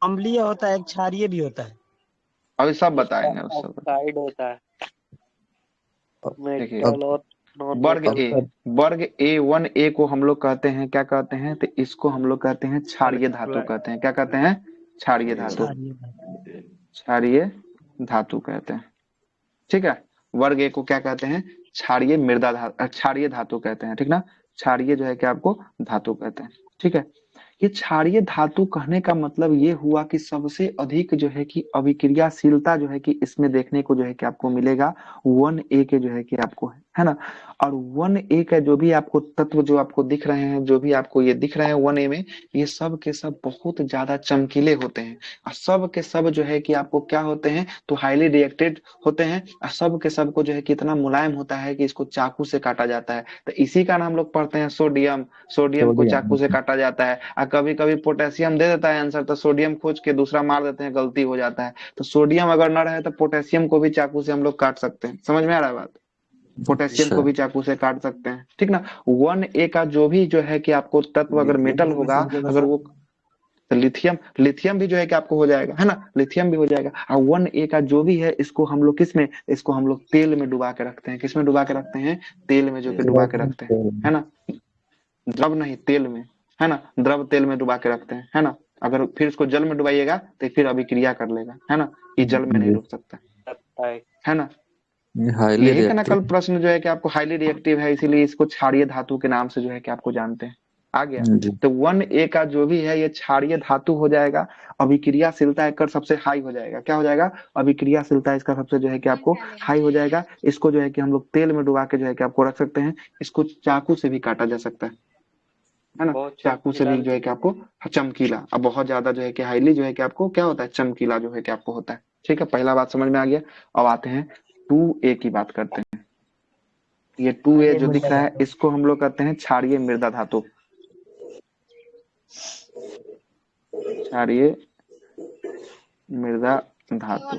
अम्लीय होता है, क्षारीय भी होता है, अभी सब बताएंगे। साइड होता है। देखिए वर्ग ए 1A को हम लोग कहते हैं, क्या कहते हैं, तो इसको हम लोग कहते हैं क्षारीय धातु कहते हैं। क्या कहते हैं? क्षारीय धातु, क्षारीय धातु कहते हैं, ठीक है। वर्ग ए को क्या कहते हैं? क्षारीय मृदा धातु, क्षारीय धातु कहते हैं, ठीक ना। क्षारीय जो है कि आपको धातु कहते हैं, ठीक है। ये क्षारीय धातु कहने का मतलब ये हुआ कि सबसे अधिक जो है कि अभिक्रियाशीलता जो है कि इसमें देखने को जो है कि आपको मिलेगा 1A के जो है कि आपको है ना। और 1A का जो भी आपको तत्व जो आपको दिख रहे हैं, जो भी आपको ये दिख रहे हैं 1A में, ये सब के सब बहुत ज्यादा चमकीले होते हैं। और सब के सब जो है कि आपको क्या होते हैं, तो हाईली रिएक्टेड होते हैं। और सब के सब को जो है कि इतना मुलायम होता है कि इसको चाकू से काटा जाता है। तो इसी का नाम लोग पढ़ते हैं सोडियम। सोडियम को चाकू से काटा जाता है। और कभी कभी पोटेशियम दे देता है आंसर, तो सोडियम खोज के दूसरा मार देते हैं, गलती हो जाता है। तो सोडियम अगर न रहे तो पोटेशियम को भी चाकू से हम लोग काट सकते हैं। समझ में आ रहा है बात? पोटेशियम को भी चाकू से काट सकते हैं, ठीक ना। 1A का जो भी जो है कि आपको तत्व अगर मेटल होगा, अगर वो तो लिथियम, लिथियम भी जो है कि आपको हो जाएगा, है ना, लिथियम भी हो जाएगा। और 1A का जो भी है, इसको हम लोग किस में, इसको हम लोग तेल में डुबा के रखते हैं। किस में डुबा के रखते हैं? तेल में जो कि डुबा के रखते हैं, है ना। द्रव नहीं, तेल में, है ना, द्रव तेल में डुबा के रखते हैं, है ना। अगर फिर इसको जल में डुबाइएगा तो फिर अभिक्रिया कर लेगा, है ना। ये जल में नहीं रुक सकता, है ना। हाईली यही का ना कल रिएक्टिव। प्रश्न जो है कि आपको हाईली रिएक्टिव है, इसीलिए इसको क्षारीय धातु के नाम से जो है कि आपको जानते हैं। आ गया। जी तो 1A का जो भी है ये क्षारीय धातु हो जाएगा। अभिक्रियाशीलता इसका सबसे हाई हो जाएगा। क्या हो जाएगा? अभिक्रियाशीलता इसका सबसे जो है कि आपको हाई हो जाएगा। इसको जो है कि हम लोग तेल में डुबा के जो है कि आपको रख सकते हैं। इसको चाकू से भी काटा जा सकता है ना। बहुत चाकू से भी जो है कि आपको चमकीला, अब बहुत ज्यादा जो है कि हाईली जो है कि आपको क्या होता है, चमकीला जो है कि आपको होता है। ठीक है, पहला बात समझ में आ गया। अब आते हैं 2A की बात करते हैं। ये 2A जो दिख रहा है, इसको हम लोग कहते हैं क्षारीय मृदा धातु। क्षारीय मृदा धातु,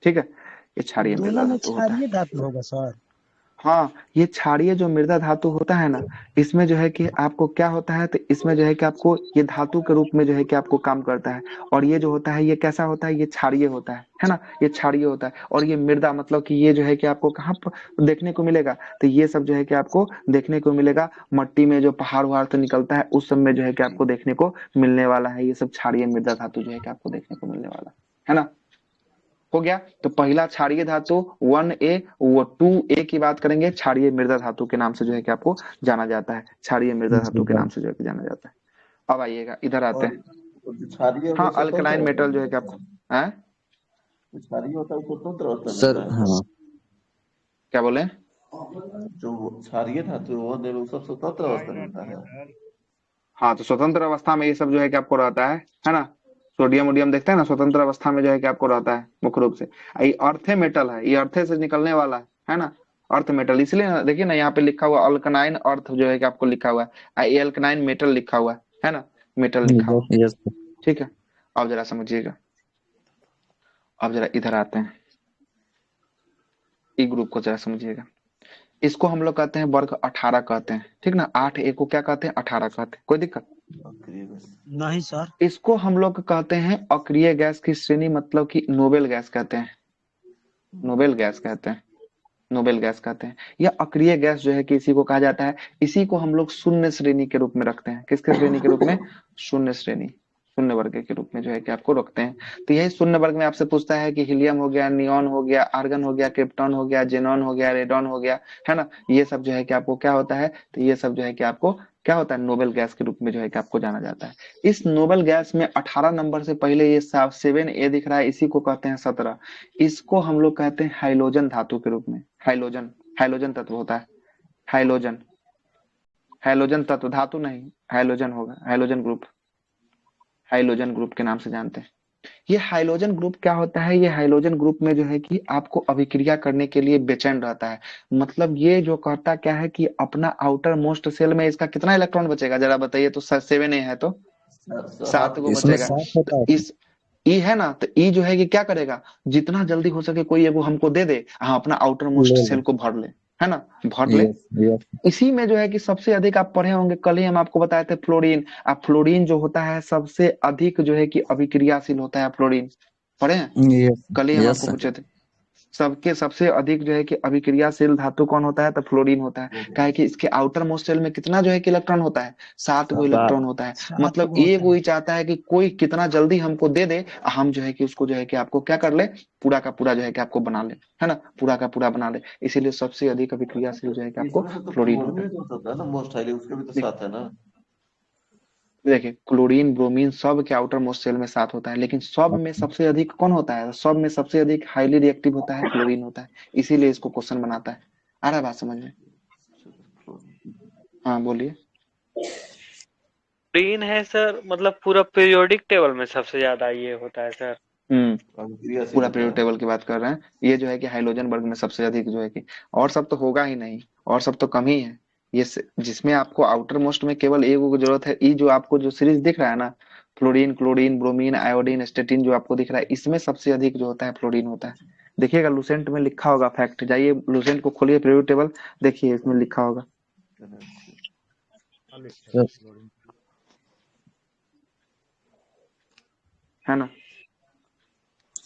ठीक है, ये क्षारीय मृदा दोनों में धातु होता है। क्षारीय धातु होगा सर? हाँ, ये क्षारीय जो मृदा धातु होता है ना, इसमें जो है कि आपको क्या होता है, तो इसमें जो है कि आपको ये धातु के रूप में जो है कि आपको काम करता है। और ये जो होता है ये कैसा होता है, ये क्षारीय होता है ना, ये क्षारीय होता है। और ये मृदा मतलब कि ये जो है कि आपको कहाँ पर देखने को मिलेगा, तो ये सब जो है कि आपको देखने को मिलेगा मट्टी में, जो पहाड़ वहाड़ से निकलता है उस सब में जो है कि आपको देखने को मिलने वाला है। ये सब क्षारीय मृदा धातु जो है कि आपको देखने को मिलने वाला है ना। हो गया। तो पहला क्षारीय धातु 1A, वो 2A की बात करेंगे, क्षारीय मृदा धातु के नाम से जो है कि आपको जाना जाता है। क्षारीय मृदा धातु के नाम से जो है कि जाना जाता है। अब आइएगा, इधर आते हैं। क्षारीय हाँ, वो स्वतंत्र अल्कलाइन होता मेटल जो है है। कि आपको है। क्षारीय होता है, वो स्वतंत्र अवस्था में सर होता है। हाँ क्या बोले? जो क्षारीय धातु है, वो सब स्वतंत्र अवस्था में होता है। हाँ, तो स्वतंत्र अवस्था में ये सब जो है कि आपको रहता है ना। सोडियम वोडियम देखते हैं ना, स्वतंत्र अवस्था में जो है कि आपको रहता है मुख्य रूप से। ये अर्थे मेटल है, ये अर्थे से निकलने वाला है ना। अर्थ मेटल, इसलिए देखिए ना यहाँ पे लिखा हुआ अल्कनाइन अर्थ जो है कि आपको लिखा हुआ है। ये अल्कनाइन मेटल लिखा हुआ है ना, मेटल लिखा हुआ। यस ठीक है, अब जरा समझिएगा। अब जरा इधर आते हैं, ई ग्रुप को जरा समझिएगा। इसको हम लोग कहते हैं वर्ग 18 कहते हैं, ठीक ना। 8A को क्या कहते हैं? 18 कहते हैं। कोई दिक्कत? नहीं सर। इसको हम लोग कहते हैं अक्रिय गैस की श्रेणी, मतलब कि नोबेल गैस कहते हैं। नोबेल गैस कहते हैं, नोबेल गैस कहते हैं। या अक्रिय गैस जो है कि इसी को कहा जाता है। इसी को हम लोग शून्य श्रेणी के रूप में रखते हैं। किसके श्रेणी के रूप में? शून्य श्रेणी, शून्य वर्ग के रूप में जो है कि आपको रखते हैं। तो यही शून्य वर्ग में आपसे पूछता है कि हीलियम हो गया, नियॉन हो गया, आर्गन हो गया, क्रिप्टॉन हो गया, जेनॉन हो गया, रेडॉन हो गया, है ना। ये सब जो है कि आपको क्या होता है, तो ये सब जो है कि आपको क्या होता है, नोबेल गैस के रूप में जो है कि आपको जाना जाता है। इस नोबेल गैस में 18 नंबर से पहले ये 7A दिख रहा है, इसी को कहते हैं 17। इसको हम लोग कहते हैं हाइलोजन धातु के रूप में। हाइलोजन, हाइलोजन तत्व होता है। हाइलोजन, हाइलोजन तत्व, धातु नहीं, हाइलोजन होगा, हाइलोजन ग्रुप, हाइलोजन ग्रुप के नाम से जानते हैं। ये हाइलोजन ग्रुप क्या होता है? ये हाइलोजन ग्रुप में जो है कि आपको अभिक्रिया करने के लिए बेचैन रहता है। मतलब ये जो कहता क्या है कि अपना आउटर मोस्ट सेल में इसका कितना इलेक्ट्रॉन बचेगा, जरा बताइए तो। 7A है तो 7 को इसमें बचेगा। 7 होता तो है। इस ई है ना, तो ई जो है कि क्या करेगा, जितना जल्दी हो सके कोई एगो हमको दे दे, हाँ, अपना आउटर मोस्ट ले सेल लो। को भर ले, है ना, भर ले। यस यस इसी में जो है कि सबसे अधिक आप पढ़े होंगे, कल ही हम आपको बताए थे फ्लोरीन। अब फ्लोरीन जो होता है सबसे अधिक जो है कि अभिक्रियाशील होता है। फ्लोरीन पढ़े हैं, यस कल ही हम यस आपको सर। पूछे थे। सबके सबसे अधिक जो है कि अभिक्रियाशील धातु कौन होता है, तो फ्लोरीन होता है। क्या है कि इसके आउटर मोस्ट शेल में कितना जो है कि इलेक्ट्रॉन होता है, 7 गो इलेक्ट्रॉन होता है। 7 मतलब गो एक होता वो है। ही चाहता है कि कोई कितना जल्दी हमको दे दे, हम जो है कि उसको जो है कि आपको क्या कर ले, पूरा का पूरा जो है कि आपको बना ले, है ना, पूरा का पूरा बना ले। इसीलिए सबसे अधिक अभिक्रियाशील जो है कि आपको इसमें से तो फ्लोरीन होता क्लोरीन है। होता है ना, मोस्ट हाईली, उसके भी तो साथ है ना। देखिए, क्लोरीन ब्रोमीन सब के आउटर मोस्ट शेल में 7 होता है, लेकिन सब में सबसे अधिक कौन होता है? सब में सबसे अधिक हाईली रिएक्टिव होता है, फ्लोरीन होता है। इसीलिए इसको क्वेश्चन बनाता है। आ रहा है बात समझ में? हाँ बोलिए। क्लोरीन है सर, मतलब पूरा पीरियोडिक टेबल में सबसे ज्यादा ये होता है सर। क्रियाशील पूरा होता पीरियोडिक है। टेबल की बात कर रहे हैं। ये जो है कि हाइड्रोजन वर्ग में सबसे अधिक जो है कि, और सब तो होगा ही नहीं, और सब तो कम ही है। जिसमें आपको आउटर मोस्ट में केवल एक को जरूरत है, ई जो आपको जो सीरीज दिख रहा है ना, fluorine, chlorine, bromine, iodine, statin जो आपको दिख रहा है, इसमें सबसे अधिक जो होता है फ्लोरीन होता है। देखिएगा लूसेंट में लिखा होगा फैक्ट, जाइए लूसेंट को खोलिए पीरियोडिक टेबल, देखिए इसमें लिखा होगा, सर है ना?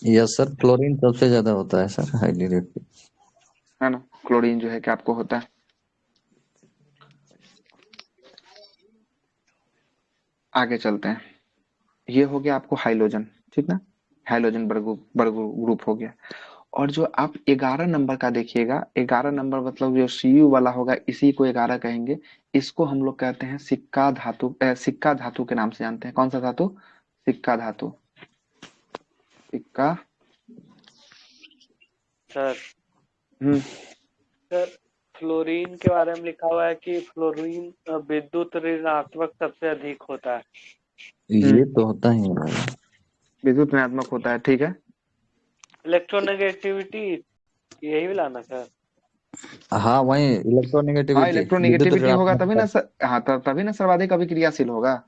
यस सर, क्लोरीन सबसे ज्यादा होता है सर, हाईली रिएक्टिव। है ना, क्लोरीन जो है कि आपको होता है। आगे चलते हैं। ये हो गया आपको हाइड्रोजन, ठीक ना, हाइड्रोजन वर्ग ग्रुप हो गया। और जो आप 11 नंबर का देखिएगा, 11 नंबर मतलब जो सीयू वाला होगा, इसी को 11 कहेंगे। इसको हम लोग कहते हैं सिक्का धातु, सिक्का धातु के नाम से जानते हैं। कौन सा धातु? सिक्का धातु, सिक्का। सर हम्म सर फ्लोरीन के बारे में लिखा हुआ है कि फ्लोरीन विद्युत ऋणात्मक सबसे अधिक होता है। ये तो होता ही है भाई। विद्युत ऋणात्मक होता है, ठीक है। इलेक्ट्रोनेगेटिविटी यही भी लाना सर। हाँ वही हाँ, इलेक्ट्रोनेगेटिविटी, विद्युत इलेक्ट्रोनिगेटिविटी होगा तभी ऋणात्मकता। ना हाँ, तभी ना सर्वाधिक अभिक्रियाशील होगा,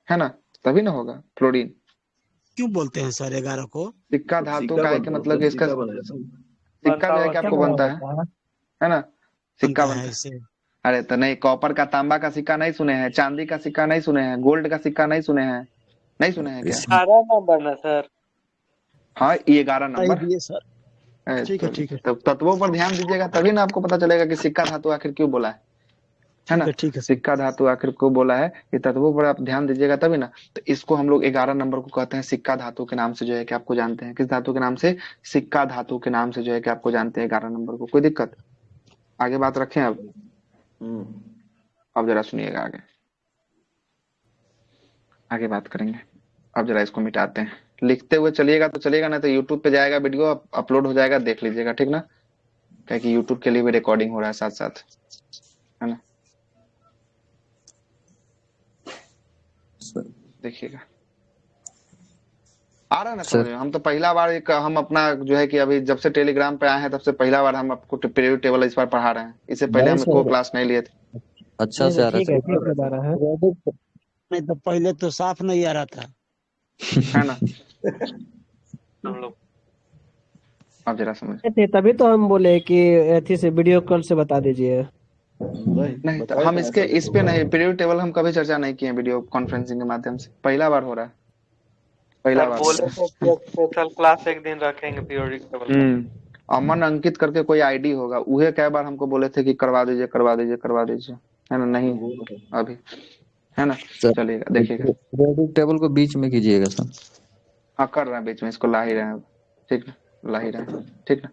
है ना? तभी ना होगा फ्लोरीन। क्यों बोलते हैं सर 11 को? सिक्का धातु सिक्का का है कि बनता मतलब होगा, कि इसका सिक्का बनाया था। सिक्का बनता जो है हुआ कि क्या आपको सिक्का। बनता है ना? सिक्का बनता है बनता है। इससे? अरे तो नहीं, कॉपर का, तांबा का सिक्का नहीं सुने हैं? चांदी का सिक्का नहीं सुने हैं? गोल्ड का सिक्का नहीं सुने हैं? नहीं सुने हैं क्या? इस 11 नंबर ना सर। हाँ, ये 11 सही नंबर। दिए सर। ठीक है, ठीक है, तब तत्वों पर ध्यान दीजिएगा, तभी ना आपको पता चलेगा कि सिक्का धातु आखिर क्यों बोला है ठीक ना? है, ठीक है सर। सिक्का धातु आखिर क्यों बोला है, ये तत्वों पर आप ध्यान दीजिएगा तभी ना। तो इसको हम लोग 11 नंबर को कहते हैं सिक्का धातु के नाम से जो है कि आपको जानते हैं। किस धातु के नाम से? सिक्का धातु के नाम से जो है कि आपको जानते हैं 11 नंबर को। कोई दिक्कत? आगे बात रखें अब। हम्म अब जरा सुनिएगा आगे, आगे बात करेंगे। अब जरा इसको मिटाते हैं। लिखते हुए चलिएगा तो चलिएगा, ना तो यूट्यूब पे जाएगा वीडियो, अपलोड हो जाएगा, देख लीजिएगा, ठीक ना? क्या कि यूट्यूब के लिए भी रिकॉर्डिंग हो रहा है साथ साथ, है ना? देखिएगा, आ रहा है ना समझ सर में? हम तो पहला बार हम अपना जो है कि अभी जब से टेलीग्राम पे आए हैं, तब से पहला बार हम आपको पीरियड टेबल इस बार पढ़ा रहे हैं। इससे पहले नहीं हम को सर, क्लास नहीं लिए थे, अच्छा नहीं से नहीं, आ रहा है ठीक है, सर। ठीक बता रहा है। नहीं तो पहले तो साफ नहीं आ रहा था। है ना? हम लोग अब जरा समझ। थे तभी तो हम बोले कि एथी से वीडियो कॉल से बता दीजिए। नहीं तो बताए हम तो हैं इसके सर इस पे नहीं, पीरियड टेबल हम कभी चर्चा नहीं किए वीडियो कॉन्फ्रेंसिंग के माध्यम से, पहला बार हो रहा है, पहला सर बार हो बोले रहा है। थे कि स्पेशल क्लास एक दिन रखेंगे पीरियोडिक टेबल का। अमन अंकित करके कोई आईडी होगा, उहे कई बार हमको बोले थे कि करवा दीजिए, करवा दीजिए, करवा दीजिए, है ना? नहीं अभी, है ना? सर चलिएगा देखिएगा। पीरियोडिक टेबल को बीच में कीजिएगा सर। हाँ कर रहे हैं बीच में, इसको ला ही रहे हैं अब, ठीक ना, ला ही रहे हैं, ठीक ना?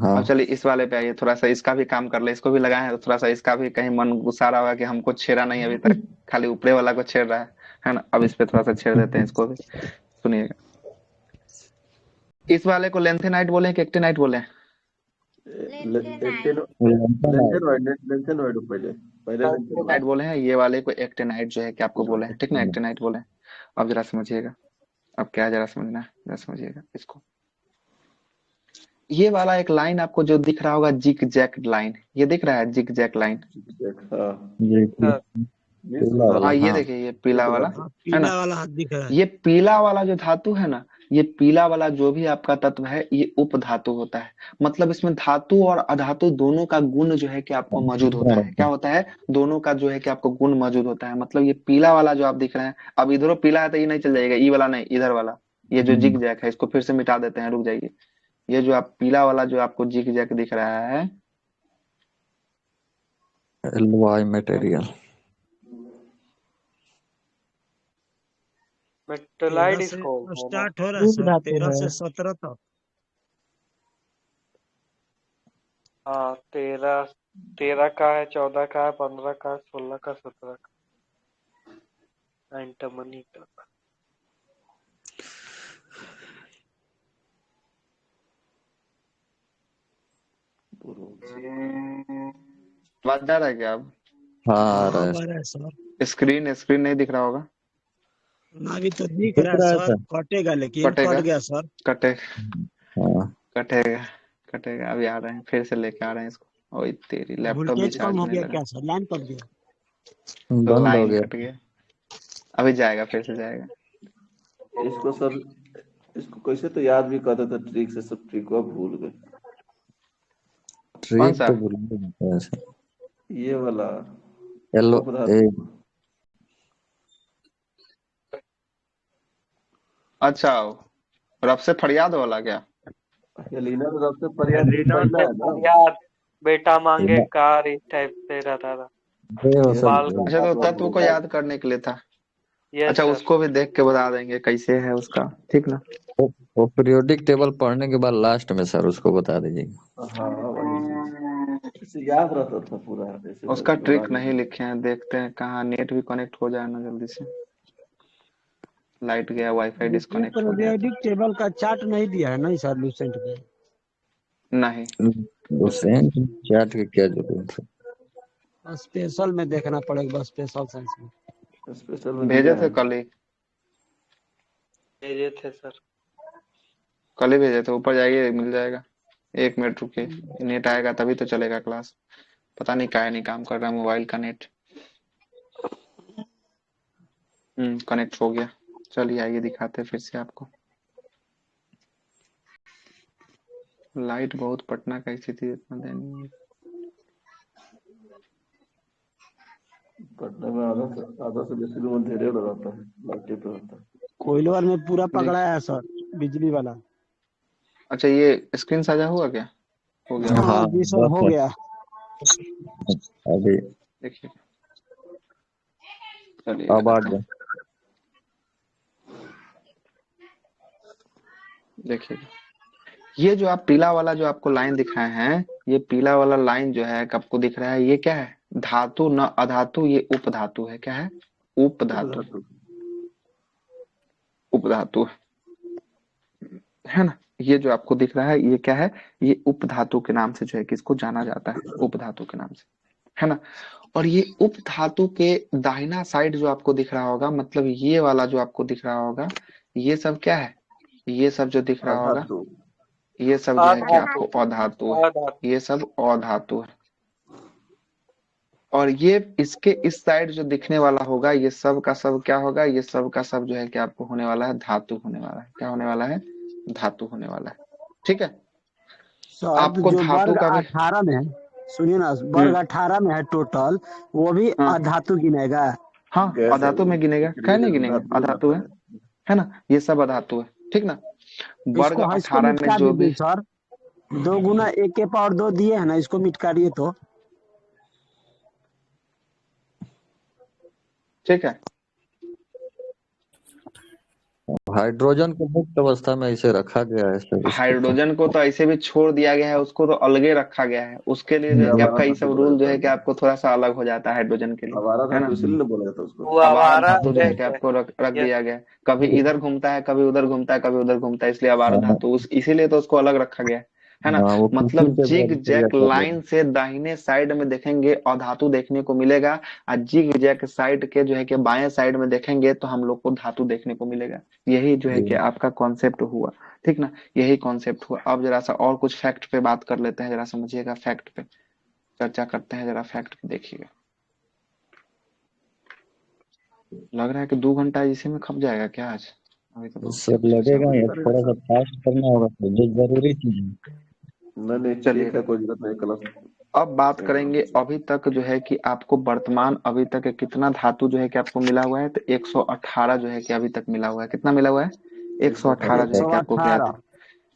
हाँ अब चलिए इस वाले पे आइए, थोड़ा सा इसका भी काम कर ले, इसको भी लगाए हैं तो थोड़ा सा इसका भी कहीं मन गुस्सा रहा होगा कि हमको छेड़ा नहीं अभी तक, खाली ऊपरे वाला को छेड़ रहा है ना? अब इस पे थोड़ा सा छेड़ देते हैं इसको भी, सुनिएगा। इस वाले को लेंथेनाइट बोले कि एक्टिनाइट बोले? लेंथेनॉइड पहले पहले लेंथेनॉइड। एक्टिनाइट बोले हैं, ये वाले को एक्टिनाइट जो है कि आपको बोले हैं, ठीक ना? एक्टिनाइट बोले हैं। अब जरा समझिएगा, अब क्या जरा समझना है, जरा समझिएगा इसको। ये वाला एक लाइन आपको जो दिख रहा होगा, जिग जैक लाइन, ये दिख रहा है जिग जैक लाइन? जी सर पीला वाला, हाँ ये हाँ देखिए, ये पीला वाला हाँ, है ना? पीला वाला हाथ दिख रहा है। ये पीला वाला जो धातु है ना, ये पीला वाला जो भी आपका तत्व है, ये उप धातु होता है। मतलब इसमें धातु और अधातु दोनों का गुण जो है कि आपको मौजूद होता है। क्या होता है? दोनों का जो है कि आपको गुण मौजूद होता है। मतलब ये पीला वाला जो आप दिख रहे हैं, अब इधरों पीला है तो ये नहीं चल जाएगा, ई वाला नहीं, इधर वाला, ये जो जिग जैक है, इसको फिर से मिटा देते हैं, रुक जाइए। ये जो आप पीला वाला जो आपको जिग जैक दिख रहा है, एलवाई मटेरियल। मेटलाइड 13 इसको से है ना। स्टार्ट हो रहा है रूप सर, धातु 13 है। से 17 तक। हाँ 13 का है, 14 का है, 15 का, 16 का, 17 का, एंटमनी तक। आवाज आ रहा है क्या अब? हाँ आ हाँ रहा है। अब आ रहा है सर। स्क्रीन नहीं दिख रहा होगा? अभी तो दिख दिख रहा है रहा है सर, सर। कटेगा लेकिन कटेगा कट गया सर। कटे हाँ कटेगा कटेगा। अभी आ रहे हैं, फिर से लेके आ रहे हैं इसको। ओए तेरी, लैपटॉप भी वोल्टेज कम चार्ज हो होने गया लगा। क्या सर, लाइन कट गया? बंद हो लाइन गया। कट गया। अभी जाएगा, फिर से जाएगा। इसको सर, इसको कैसे तो याद भी करते थे ट्रिक से, सब ट्रिक को भूल गए। कौन ट्रिक सा? तो भूल गया सर। ये वाला हेलो उपधातु। अच्छा, रब से फरियाद वाला क्या? एलिना तो सबसे फरियाद लीना पहला से है ना। फरियाद, बेटा मांगे कार, इस टाइप से रहता था। वो ये सब बाल का अच्छा, तो सब तत्व को याद करने के लिए था। यस अच्छा, सर। उसको भी देख के बता देंगे कैसे है उसका, ठीक ना? वो पीरियोडिक टेबल पढ़ने के बाद लास्ट में सर उसको बता दीजिएगा। हाँ वही चीज, इसे याद रहता था पूरा, ऐसे उसका दोहरा ट्रिक नहीं नहीं। लिखे हैं, देखते हैं कहाँ नेट भी कनेक्ट हो जाए ना जल्दी से। लाइट गया, वाईफाई लेकिन डिस्कनेक्ट हो गया था। पीरियोडिक टेबल का चार्ट नहीं दिया है नहीं सर लूसेंट में? नहीं, हुसैन चाट की क्या जरूरत है? स्पेशल में देखना पड़ेगा, बस स्पेशल साइंस में। स्पेशल में भेजे दिया थे है। कल ही। भेजे थे सर। कल ही भेजे थे, ऊपर जाइए मिल जाएगा। 1 मिनट रुके, नेट आएगा तभी तो चलेगा क्लास। पता नहीं काहे नहीं काम कर रहा मोबाइल का नेट। कनेक्ट हो गया। चलिए आइए दिखाते हैं फिर से आपको। लाइट बहुत पटना का स्थिति इतना दयनीय है। पटना में आधा से बेसी लोग अंधेरे में रहता है, लाइटे पे रहता है। कोइलवर में पूरा जी। पकड़ा है सर, बिजली वाला। अच्छा, ये स्क्रीन साझा हुआ क्या? हो गया होगा। हाँ जी सर, बस हो गया। अभी देखिए, चलिए अब आ लगाते हैं। गया। देखिए, ये जो आप पीला वाला जो आपको लाइन दिखाए हैं, ये पीला वाला लाइन जो है आपको दिख रहा है, ये क्या है? धातु न अधातु, ये उपधातु है। क्या है? उपधातु। उपधातु। उपधातु है ना? ये जो आपको दिख रहा है ये क्या है? ये उपधातु के नाम से जो है किसको जाना जाता है? उपधातु के नाम से, है ना? और ये उपधातु के दाहिना साइड जो आपको दिख रहा होगा, मतलब ये वाला जो आपको दिख रहा होगा, ये सब क्या है? ये सब जो दिख रहा होगा, अधातु। ये सब जो है कि अधातु। आपको अधातु है। अधातु। ये सब अधातु है। और ये इसके इस साइड जो दिखने वाला होगा, ये सब का सब क्या होगा? ये सब का सब जो है कि आपको होने वाला है धातु होने वाला है। क्या होने वाला है? धातु होने वाला है। ठीक है? सर आपको जो धातु वर्ग का भी 18 में है, सुनिए ना, वर्ग 18 में है टोटल, वो भी हाँ अधातु गिनेगा? हाँ, गैस है अधातु वो, में गिनेगा, क्या नहीं गिनेगा? धातु में अधातु जाता है ना? ये सब अधातु है, ठीक ना? वर्ग इसको 18 में मिटका जो दीजिए भी, सर, 2 गुना 1 के पावर 2 दिए है ना, इसको मिटकाइए तो। ठीक है? हाइड्रोजन को मुक्त अवस्था में ऐसे रखा गया है सर इसको तो। हाइड्रोजन को तो ऐसे भी छोड़ दिया गया है, उसको तो अलगे रखा गया है। उसके लिए जो है। है कि आवारा आपका ये धातु सब बोला रूल जो जाता है है कि ना, आपको थोड़ा सा अलग हो जाता है हाइड्रोजन के लिए, आवारा है धातु ना? इसलिए ना बोला जाता है उसको। वो आवारा आवारा धातु जो है कि है। आपको रख यस। दिया गया है। कभी इधर घूमता है, कभी उधर घूमता है, कभी उधर घूमता है, इसलिए आवारा धातु इसीलिए तो उसको अलग रखा गया है ना? हाँ वो किसी मतलब से भी जिग अलग जैक कर लेते लाइन से दाहिने साइड में देखेंगे अधातु देखने को मिलेगा, और जिग जैक साइड के जो है कि बाएं साइड में देखेंगे तो हम लोग को धातु देखने को मिलेगा। यही जो है कि हैं। आपका कॉन्सेप्ट हुआ, ठीक ना? यही कॉन्सेप्ट हुआ। अब जरा सा और कुछ फैक्ट पे बात कर लेते हैं, जरा समझिएगा, फैक्ट पे चर्चा करते हैं, जरा फैक्ट पे देखिएगा। लग रहा है कि 2 घंटा इसी में खप जाएगा क्या आज? अभी तो बहुत सर कुछ ऐसा लगेगा हुआ। ये करेगा थोड़ा सा सर। फास्ट करना होगा तो जो जरूरी चीज है। नहीं चलिए, ठीक है, कोई दिक्कत नहीं, क्लास अब बात एंड करेंगे करते अभी तक जो है कि आपको वर्तमान अभी तक कितना धातु जो है कि आपको मिला हुआ है, तो 118 जो है कि अभी तक मिला हुआ है। कितना मिला हुआ है? 118 जो है कि आपको ज्ञात 118।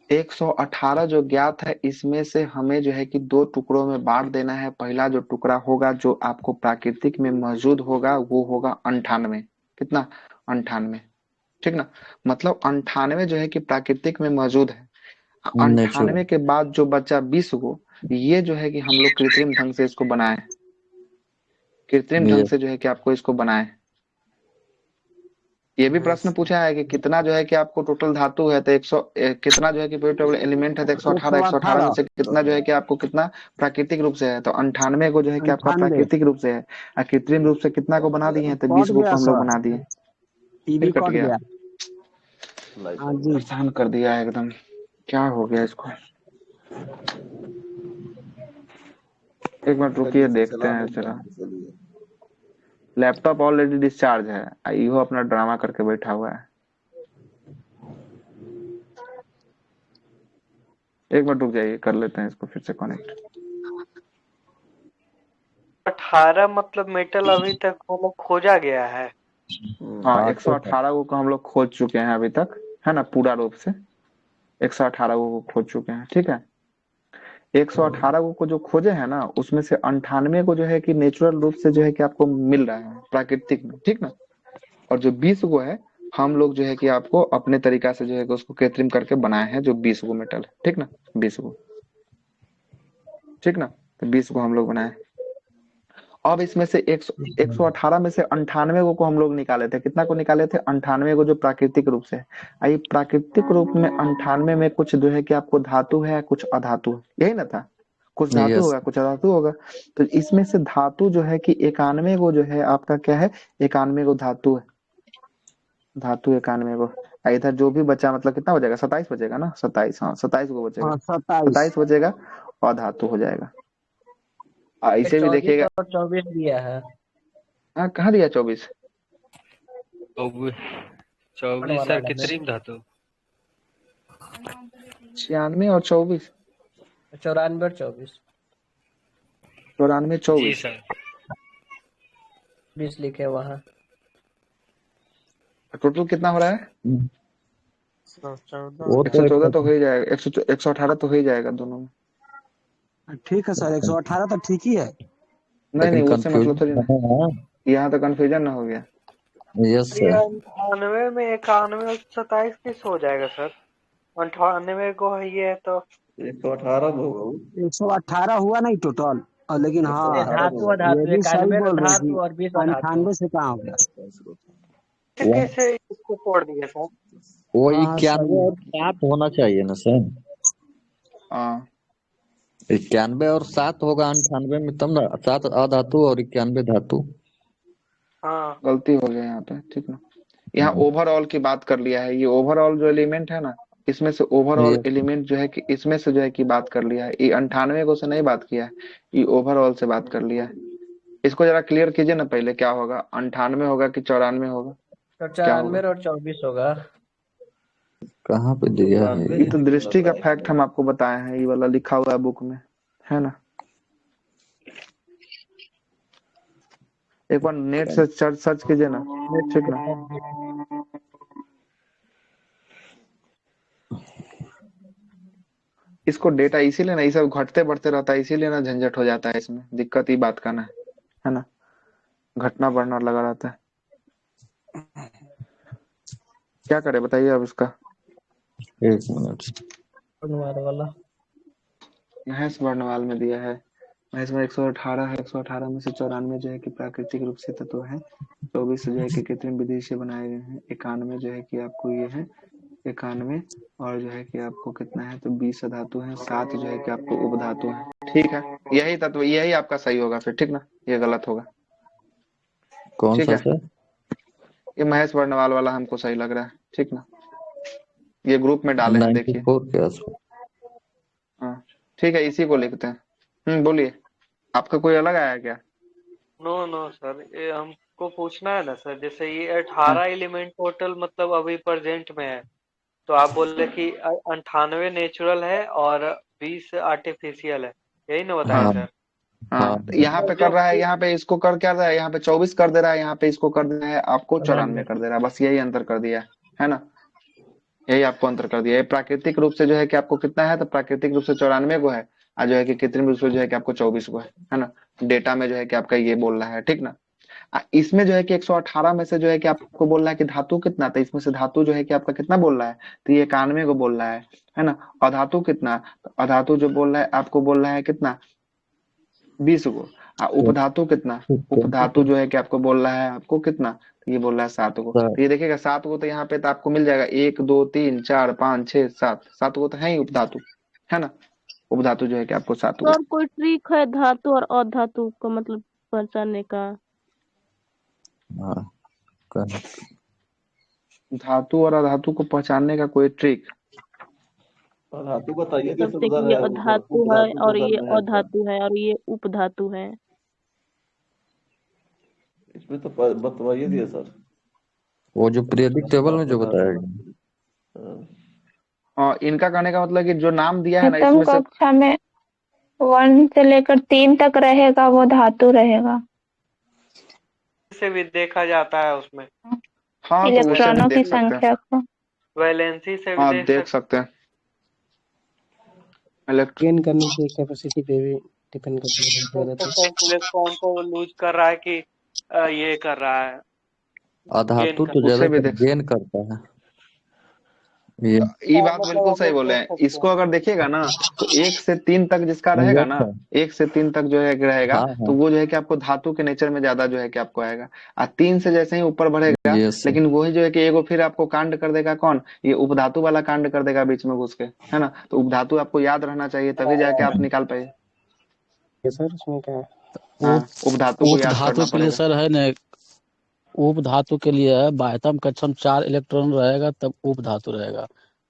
है। 118 जो ज्ञात है, इसमें से हमें जो है कि 2 टुकड़ों में बांट देना है। पहला जो टुकड़ा होगा जो आपको प्राकृतिक में मौजूद होगा वो होगा 98। कितना? 98, ठीक ना? मतलब 98 जो है कि प्राकृतिक में मौजूद है। नेचुरल। 98 के बाद जो बचा 20 को, ये जो है कि हम लोग कृत्रिम ढंग से इसको बनाए, कृत्रिम ढंग ये से जो है कि आपको इसको बनाए। ये भी प्रश्न पूछा है कि कितना जो है कि आपको टोटल धातु है तो 100 कितना जो है कि टोटल एलिमेंट है तो 118 118 में से कितना जो है कि आपको कितना प्राकृतिक रूप से है तो 98 को जो है कि आपका 98 प्राकृतिक रूप से है और कृत्रिम रूप से कितना को बना दिए हैं तो 20 कट को गया हम लोग सर, बना दिए। टीवी फिर कट कट गया, गया। हाँ जी, परेशान कर दिया है एकदम, क्या हो गया इसको। एक मिनट रुकिए, देखते हैं जरा। लैपटॉप ऑलरेडी डिस्चार्ज है, इहो अपना ड्रामा करके बैठा हुआ है। एक मिनट रुक जाइए, कर लेते हैं इसको फिर से कनेक्ट। 18 मतलब मेटल अभी तक वो लोग खोजा गया है। हाँ 118 को हम लोग खोज चुके हैं अभी तक, है ना, पूरा रूप से 118 को खोज चुके हैं। ठीक है, 118 को जो खोजे हैं ना उसमें से 98 को जो है कि नेचुरल रूप से जो है कि आपको मिल रहा है प्राकृतिक में, ठीक ना। और जो 20 को है हम लोग जो है कि आपको अपने तरीका से जो है कि उसको कृत्रिम करके बनाए हैं, जो 20 को मेटल है, ठीक ना, 20 को, ठीक ना, तो 20 को हम लोग बनाए। अब इसमें से 118 में से 98 को हम लोग निकाले थे, कितना को निकाले थे, 98 को, जो प्राकृतिक रूप से है। आई प्राकृतिक रूप में 98 में कुछ जो है कि आपको धातु है, कुछ अधातु है, यही ना था, कुछ धातु होगा कुछ अधातु होगा। तो इसमें से धातु जो है कि 91 को जो है आपका क्या है, 91 को धातु है, धातु 91 को। इधर जो भी बचा मतलब कितना बचेगा, 27 बचेगा ना, 27, हाँ 27 को बचेगा, 27 बचेगा और धातु हो जाएगा। इसे भी देखिएगा, 24 दिया है। हाँ कहाँ दिया 24, 24 सर कृत्रिम धातु, 96 और 24, 94 और 24, 94 जी 24, सर 20 लिखे वहाँ। टोटल कितना हो रहा है, 114 तो हो ही जाएगा, 118 तो हो ही जाएगा दोनों में। ठीक है सर, 118 तो ठीक ही है। नहीं उससे मतलब थोड़ी ना, यहाँ तो कंफ्यूजन ना हो गया। यस सर, 98 में 91 और 27 किस हो जाएगा सर, 98 को है ये तो 118 में होगा वो। 118 हुआ नहीं टोटल, और लेकिन हाँ धातु और ये धातु, भी सही 91 बोल रहे धातु और 20 धातु। 98 से कहाँ हो गया। कैसे इसको तोड़ दिया सर, वो हाँ, 91 और 7 होना चाहिए ना सर, हाँ 91 और 7 होगा 98 में, तब ना 7 अधातु और 91 धातु। हाँ गलती हो गया यहाँ पे, ठीक ना। यहाँ ओवरऑल की बात कर लिया है, ये ओवरऑल जो एलिमेंट है ना, इसमें से ओवरऑल एलिमेंट जो है कि इसमें से जो है कि बात कर लिया है, ये 98 को से नहीं बात किया है, ये ओवरऑल से बात कर लिया है। इसको जरा क्लियर कीजिए ना पहले, क्या होगा, 98 होगा कि 94 होगा, तो 94 और 24 होगा। कहाँ पे दिया है, ये तो दृष्टि का फैक्ट हम आपको बताए हैं, ये वाला लिखा हुआ है बुक में, है ना। एक बार नेट से सर्च कीजिए ना, ठीक ना। इसको डेटा इसीलिए ना, ये सब घटते बढ़ते रहता है, इसीलिए ना झंझट हो जाता है इसमें, दिक्कत ही बात का ना है ना, घटना बढ़ना लगा रहता है। क्या करे बताइए अब इसका। 1 मिनट, वाला महेश वर्णवाल में दिया है, महेश में 118 है, 118 में से 94 जो है कि प्राकृतिक रूप से तत्व है, 24 जो है कि कृत्रिम विधि से बनाए गए हैं, 91 जो है कि आपको ये है 91, और जो है कि आपको कितना है तो 20 धातु है, 7 जो है कि आपको उपधातु है। ठीक है, यही तत्व, यही आपका सही होगा फिर, ठीक ना, ये गलत होगा। कौन सा सर, ये महेश वर्णवाल वाला हमको सही लग रहा है, ठीक ना, ये ग्रुप में डाले हैं देखिए। 94 के आसपास। हाँ ठीक है, इसी को लिखते हैं। बोलिए, आपका कोई अलग आया क्या। नो सर, ये हमको पूछना है ना सर, जैसे ये 18 एलिमेंट टोटल मतलब अभी प्रेजेंट में है, तो आप बोल रहे कि 98 नेचुरल है और 20 आर्टिफिशियल है, यही ना बताया सर। हाँ यहाँ पे कर रहा है, यहाँ पे इसको कर क्या रहा है, यहाँ पे 24 कर दे रहा है, यहाँ पे इसको कर दे रहा है, आपको 94 कर दे रहा है, बस यही अंतर कर दिया है ना, यही आपको अंतर कर दिया है। प्राकृतिक रूप से जो है कि आपको कितना है, तो प्राकृतिक रूप से 94 को है, और जो है कि कृत्रिम रूप से जो है कि आपको 24 को है ना, डेटा में जो है कि आपका ये बोल रहा है, ठीक ना। इसमें जो है कि 118 में से जो है कि आपको बोल रहा है कि धातु कितना, तो इसमें से धातु जो है कि आपका कितना बोल रहा है, तो ये 91 को बोल रहा है ना। अधातु कितना, तो अधातु जो बोल रहा है आपको बोल रहा है कितना, 20 को। उपधातु कितना, उपधातु जो है कि आपको बोल रहा है आपको कितना, तो ये बोल रहा है 7 को। सर तो ये देखिएगा 7 को, तो यहाँ पे तो आपको मिल जाएगा 1 2 3 4 5 6 7, 7 को तो है ही उपधातु, है ना। उपधातु जो है कि आपको 7 को। सर कोई ट्रिक है धातु और अधातु का मतलब पहचानने का? हाँ धातु और अधातु को पहचानने का कोई ट्रिक? धातु बताइए कैसे जैसे पता कि ये है अधातु है उपधातु और के ये साथ में है क्या? अधातु है और ये उपधातु है। इसमें तो बतवाइए दिए सर। वो जो पीरियोडिक टेबल में जो बताया धातु गया। और इनका कहने का मतलब कि जो नाम दिया है ना प्रथम इसमें से, कक्षा में 1 से लेकर 3 तक रहेगा वो धातु रहेगा। से भी देखा जाता है उसमें, हाँ तो उससे भी इलेक्ट्रॉनों की देख सकते हैं। संख्या को वैलेंसी से भी हाँ देख देख सकते हैं। गेन करने की कैपेसिटी पे भी डिपेंड करता है। इलेक्ट्रॉन को लूज कर रहा है कि ये कर रहा है, अधातु तो उससे भी ज्यादातर देख, गेन करता है। ये ये बात बिल्कुल सही बोले हैं। इसको अगर देखिएगा ना तो 1 से 3 तक जिसका रहेगा यस ना, सर। 1 से 3 तक जो है कि रहेगा, हाँ तो हाँ वो जो है कि आपको धातु के नेचर में ज्यादा जो है कि आपको आएगा। 3 से जैसे ही ऊपर बढ़ेगा, यस सर। लेकिन वही जो है कि एगो फिर आपको कांड कर देगा, कौन, ये उपधातु वाला कांड कर देगा बीच में घुस के, है ना। तो उपधातु आपको याद रहना चाहिए, तभी जाके आप निकाल पाइए। सर उसमें क्या है? हाँ उपधातु को याद उपधातु करना के लिए पड़ेगा। सर है न, उपधातु के लिए है बाह्यतम कक्षम 4 इलेक्ट्रॉन रहेगा तब उपधातु रहेगा,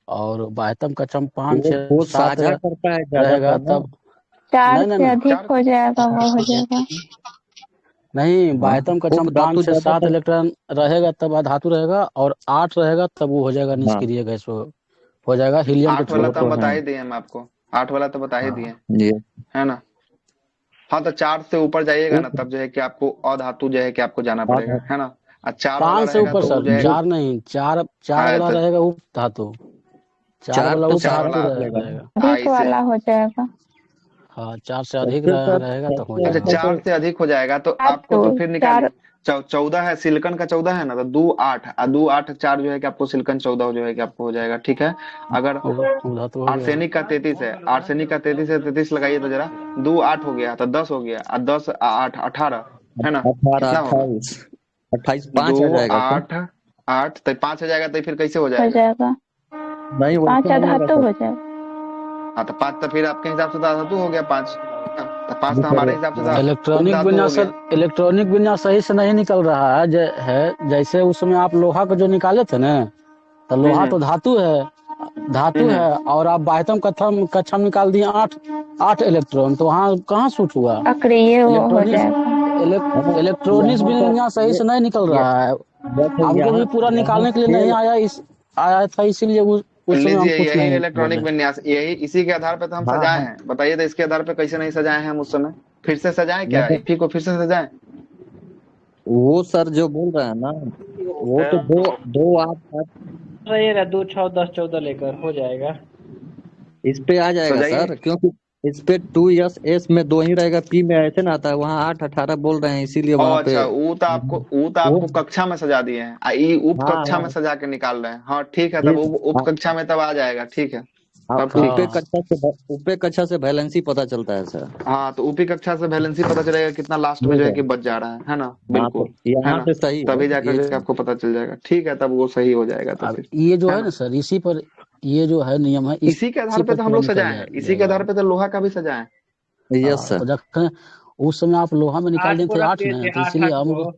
और बाह्यतम कक्षम 5 6 वो 7 साझा करता है रहेगा ज्यादातर ना। तब 4 नहीं नहीं से नहीं अधिक हो जाएगा वो हो जाएगा। नहीं, हाँ बाह्यतम कक्षम उपधातु 5 से 7 ज्यादातर। इलेक्ट्रॉन रहेगा तब अधातु रहेगा, और 8 रहेगा तब वो हो जाएगा हाँ निष्क्रिय गैस, हो जाएगा हीलियम के 8 वाला वो तो थ्रू। हम तो बता है। ही दिए, हम आपको 8 वाला तो बता ही दिए, ये है ना। हाँ तो 4 से ऊपर जाइएगा ना, उप तब जो है कि आपको अधातु जो है कि आपको जाना पड़ेगा, अधा- है ना। और 4 वाला 5 से रहेगा ऊपर तो वो सर, जो है, 4 नहीं, 4 हाँ वाला तो रहेगा उपधातु, 4 4 वाला तो 4 उपधातु वाला रहेगा। रहेगा। अधिक इसे, वाला हो जाएगा। हाँ 4 से अधिक सबसे सर रहेगा तो हो सबसे अच्छा अच्छा जाएगा। 4 से अधिक हो जाएगा तो आपको तो तो फिर 4 निकालिए। 14 है, सिलिकॉन का 14 है ना, तो 2 8 और 2 8 4 जो है कि आपको सिलिकॉन 14 जो है कि आपको हो जाएगा, ठीक है। अगर उपधातु हो गया। आर्सेनिक का 33 है, आर्सेनिक का 33 है, 33 लगाइए तो जरा, 2 8 हो गया तो 10 हो गया, और 10 8 18, है ना। 18 कितना होगा, 28 28 5 आ 2 जाएगा सर। 8 8 तो 5 हो जाएगा, तो फिर कैसे हो हो जाएगा। जाएगा, नहीं 5 वैसे नहीं होगा अधातु सर। हो जाएगा। हाँ तो 5 तो फिर आपके हिसाब से तो धातु हो गया 5, तो 5 जी तो सर हमारे हिसाब से तो इलेक्ट्रॉनिक उपधातु हो विन्यास गया। सर, इलेक्ट्रॉनिक विन्यास सही से नहीं निकल रहा है, जैसे उस समय आप लोहा को जो निकाले थे ना, तो लोहा तो धातु है, और आप बाह्यतम कक्षम निकाल दिए 8 इलेक्ट्रॉन, तो वहाँ कहाँ सूट हुआ। अक्रिय वो हो इलेक्ट्रॉनिक्स जाएगा। इलेक्ट्रॉनिक्स यहाँ पर विन्यास सही से नहीं निकल रहा है, हमको यहाँ भी पूरा यहाँ निकालने के लिए नहीं फेल आया था, इसीलिए उस समय हम लीजिए कुछ यही नहीं इलेक्ट्रॉनिक बोले। विन्यास, यही इसी के आधार पे तो हम हाँ सजाए हाँ हैं। बताइए तो इसके आधार पे कैसे नहीं सजाए हैं हम उस समय, फिर से सजाएं क्या, मतलब इफी को फिर से सजाएं। वो सर जो बोल रहे हैं ना, वो तो दो आप रहेगा 2 6 10 14 लेकर हो जाएगा। इस पे आ जाएगा सजाइए। सर, क्योंकि इस पे 2 एस में 2 ही रहेगा, पी में ऐसे ना आता है, वहाँ 8 18 बोल रहे हैं, इसीलिए ओ वहाँ पे अच्छा, वो तो वो आपको कक्षा में सजा दिए हैं, ये उप हाँ कक्षा में हाँ सजा के निकाल रहे हैं। हाँ ठीक है, ये तब उप हाँ कक्षा में तब आ जाएगा, ठीक है, हाँ, तब ठीक है। उपे कक्षा से वैलेंसी पता चलता है सर। हाँ तो ऊपी कक्षा से वैलेंसी पता चलेगा कितना लास्ट में जी जो है सर। कि बच जा रहा है ना, हाँ बिल्कुल, तो है यहाँ ना। पे सही है तभी जाकर ये। जो है आपको पता चल जाएगा, ठीक है, तब वो सही हो जाएगा तो अब फिर, ये जो है है ना। ना सर, इसी पर ये जो है नियम है, इसी के आधार पे तो हम पूरा लोग निकल सजाए हैं, इसी के आधार पे तो लोहा का भी सजाए हैं। यस तो सर। जब उस समय आप लोहा में निकाल 8 दिए को थे रख 8 दिए ना, थे तो 8 इसीलिए 8 हम को।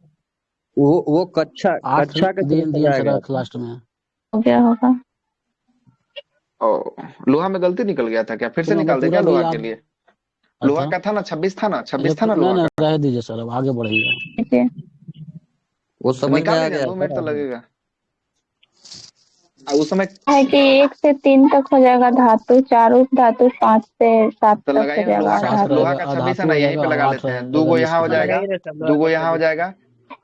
वो कक्षा 8 के थ्रू दिया सजाया था गया था। लास्ट में। हो गया होगा। ओ लोहा में गलती निकल गया था क्या, फिर से हमको निकाल दे क्या पूरा भी लोहा के याद लिए। लोहा था। का था ना 26 था ना, 26 था ना नहीं लोहा नहीं, का, रह दीजिए सर, अब आगे बढ़िए। ठीक है, वो तो समझ में निकाल आ लीजिए, गया 2 मिनट तो सर। लगेगा। उस समय है कि 1 से 3 तक हो जाएगा धातु, 4 उपधातु, 5 से 7 तो तक हो लगाइए ना, जाएगा सात अधातु। लोहा रहेगा का 26 है अधातु ना, हो यहीं जाएगा, पे और लगा 8 लेते हैं, 2 रहेगा गो यहाँ हो निष्क्रिय। जाएगा, लगाइए सब 2 गो यहाँ हो जाएगा,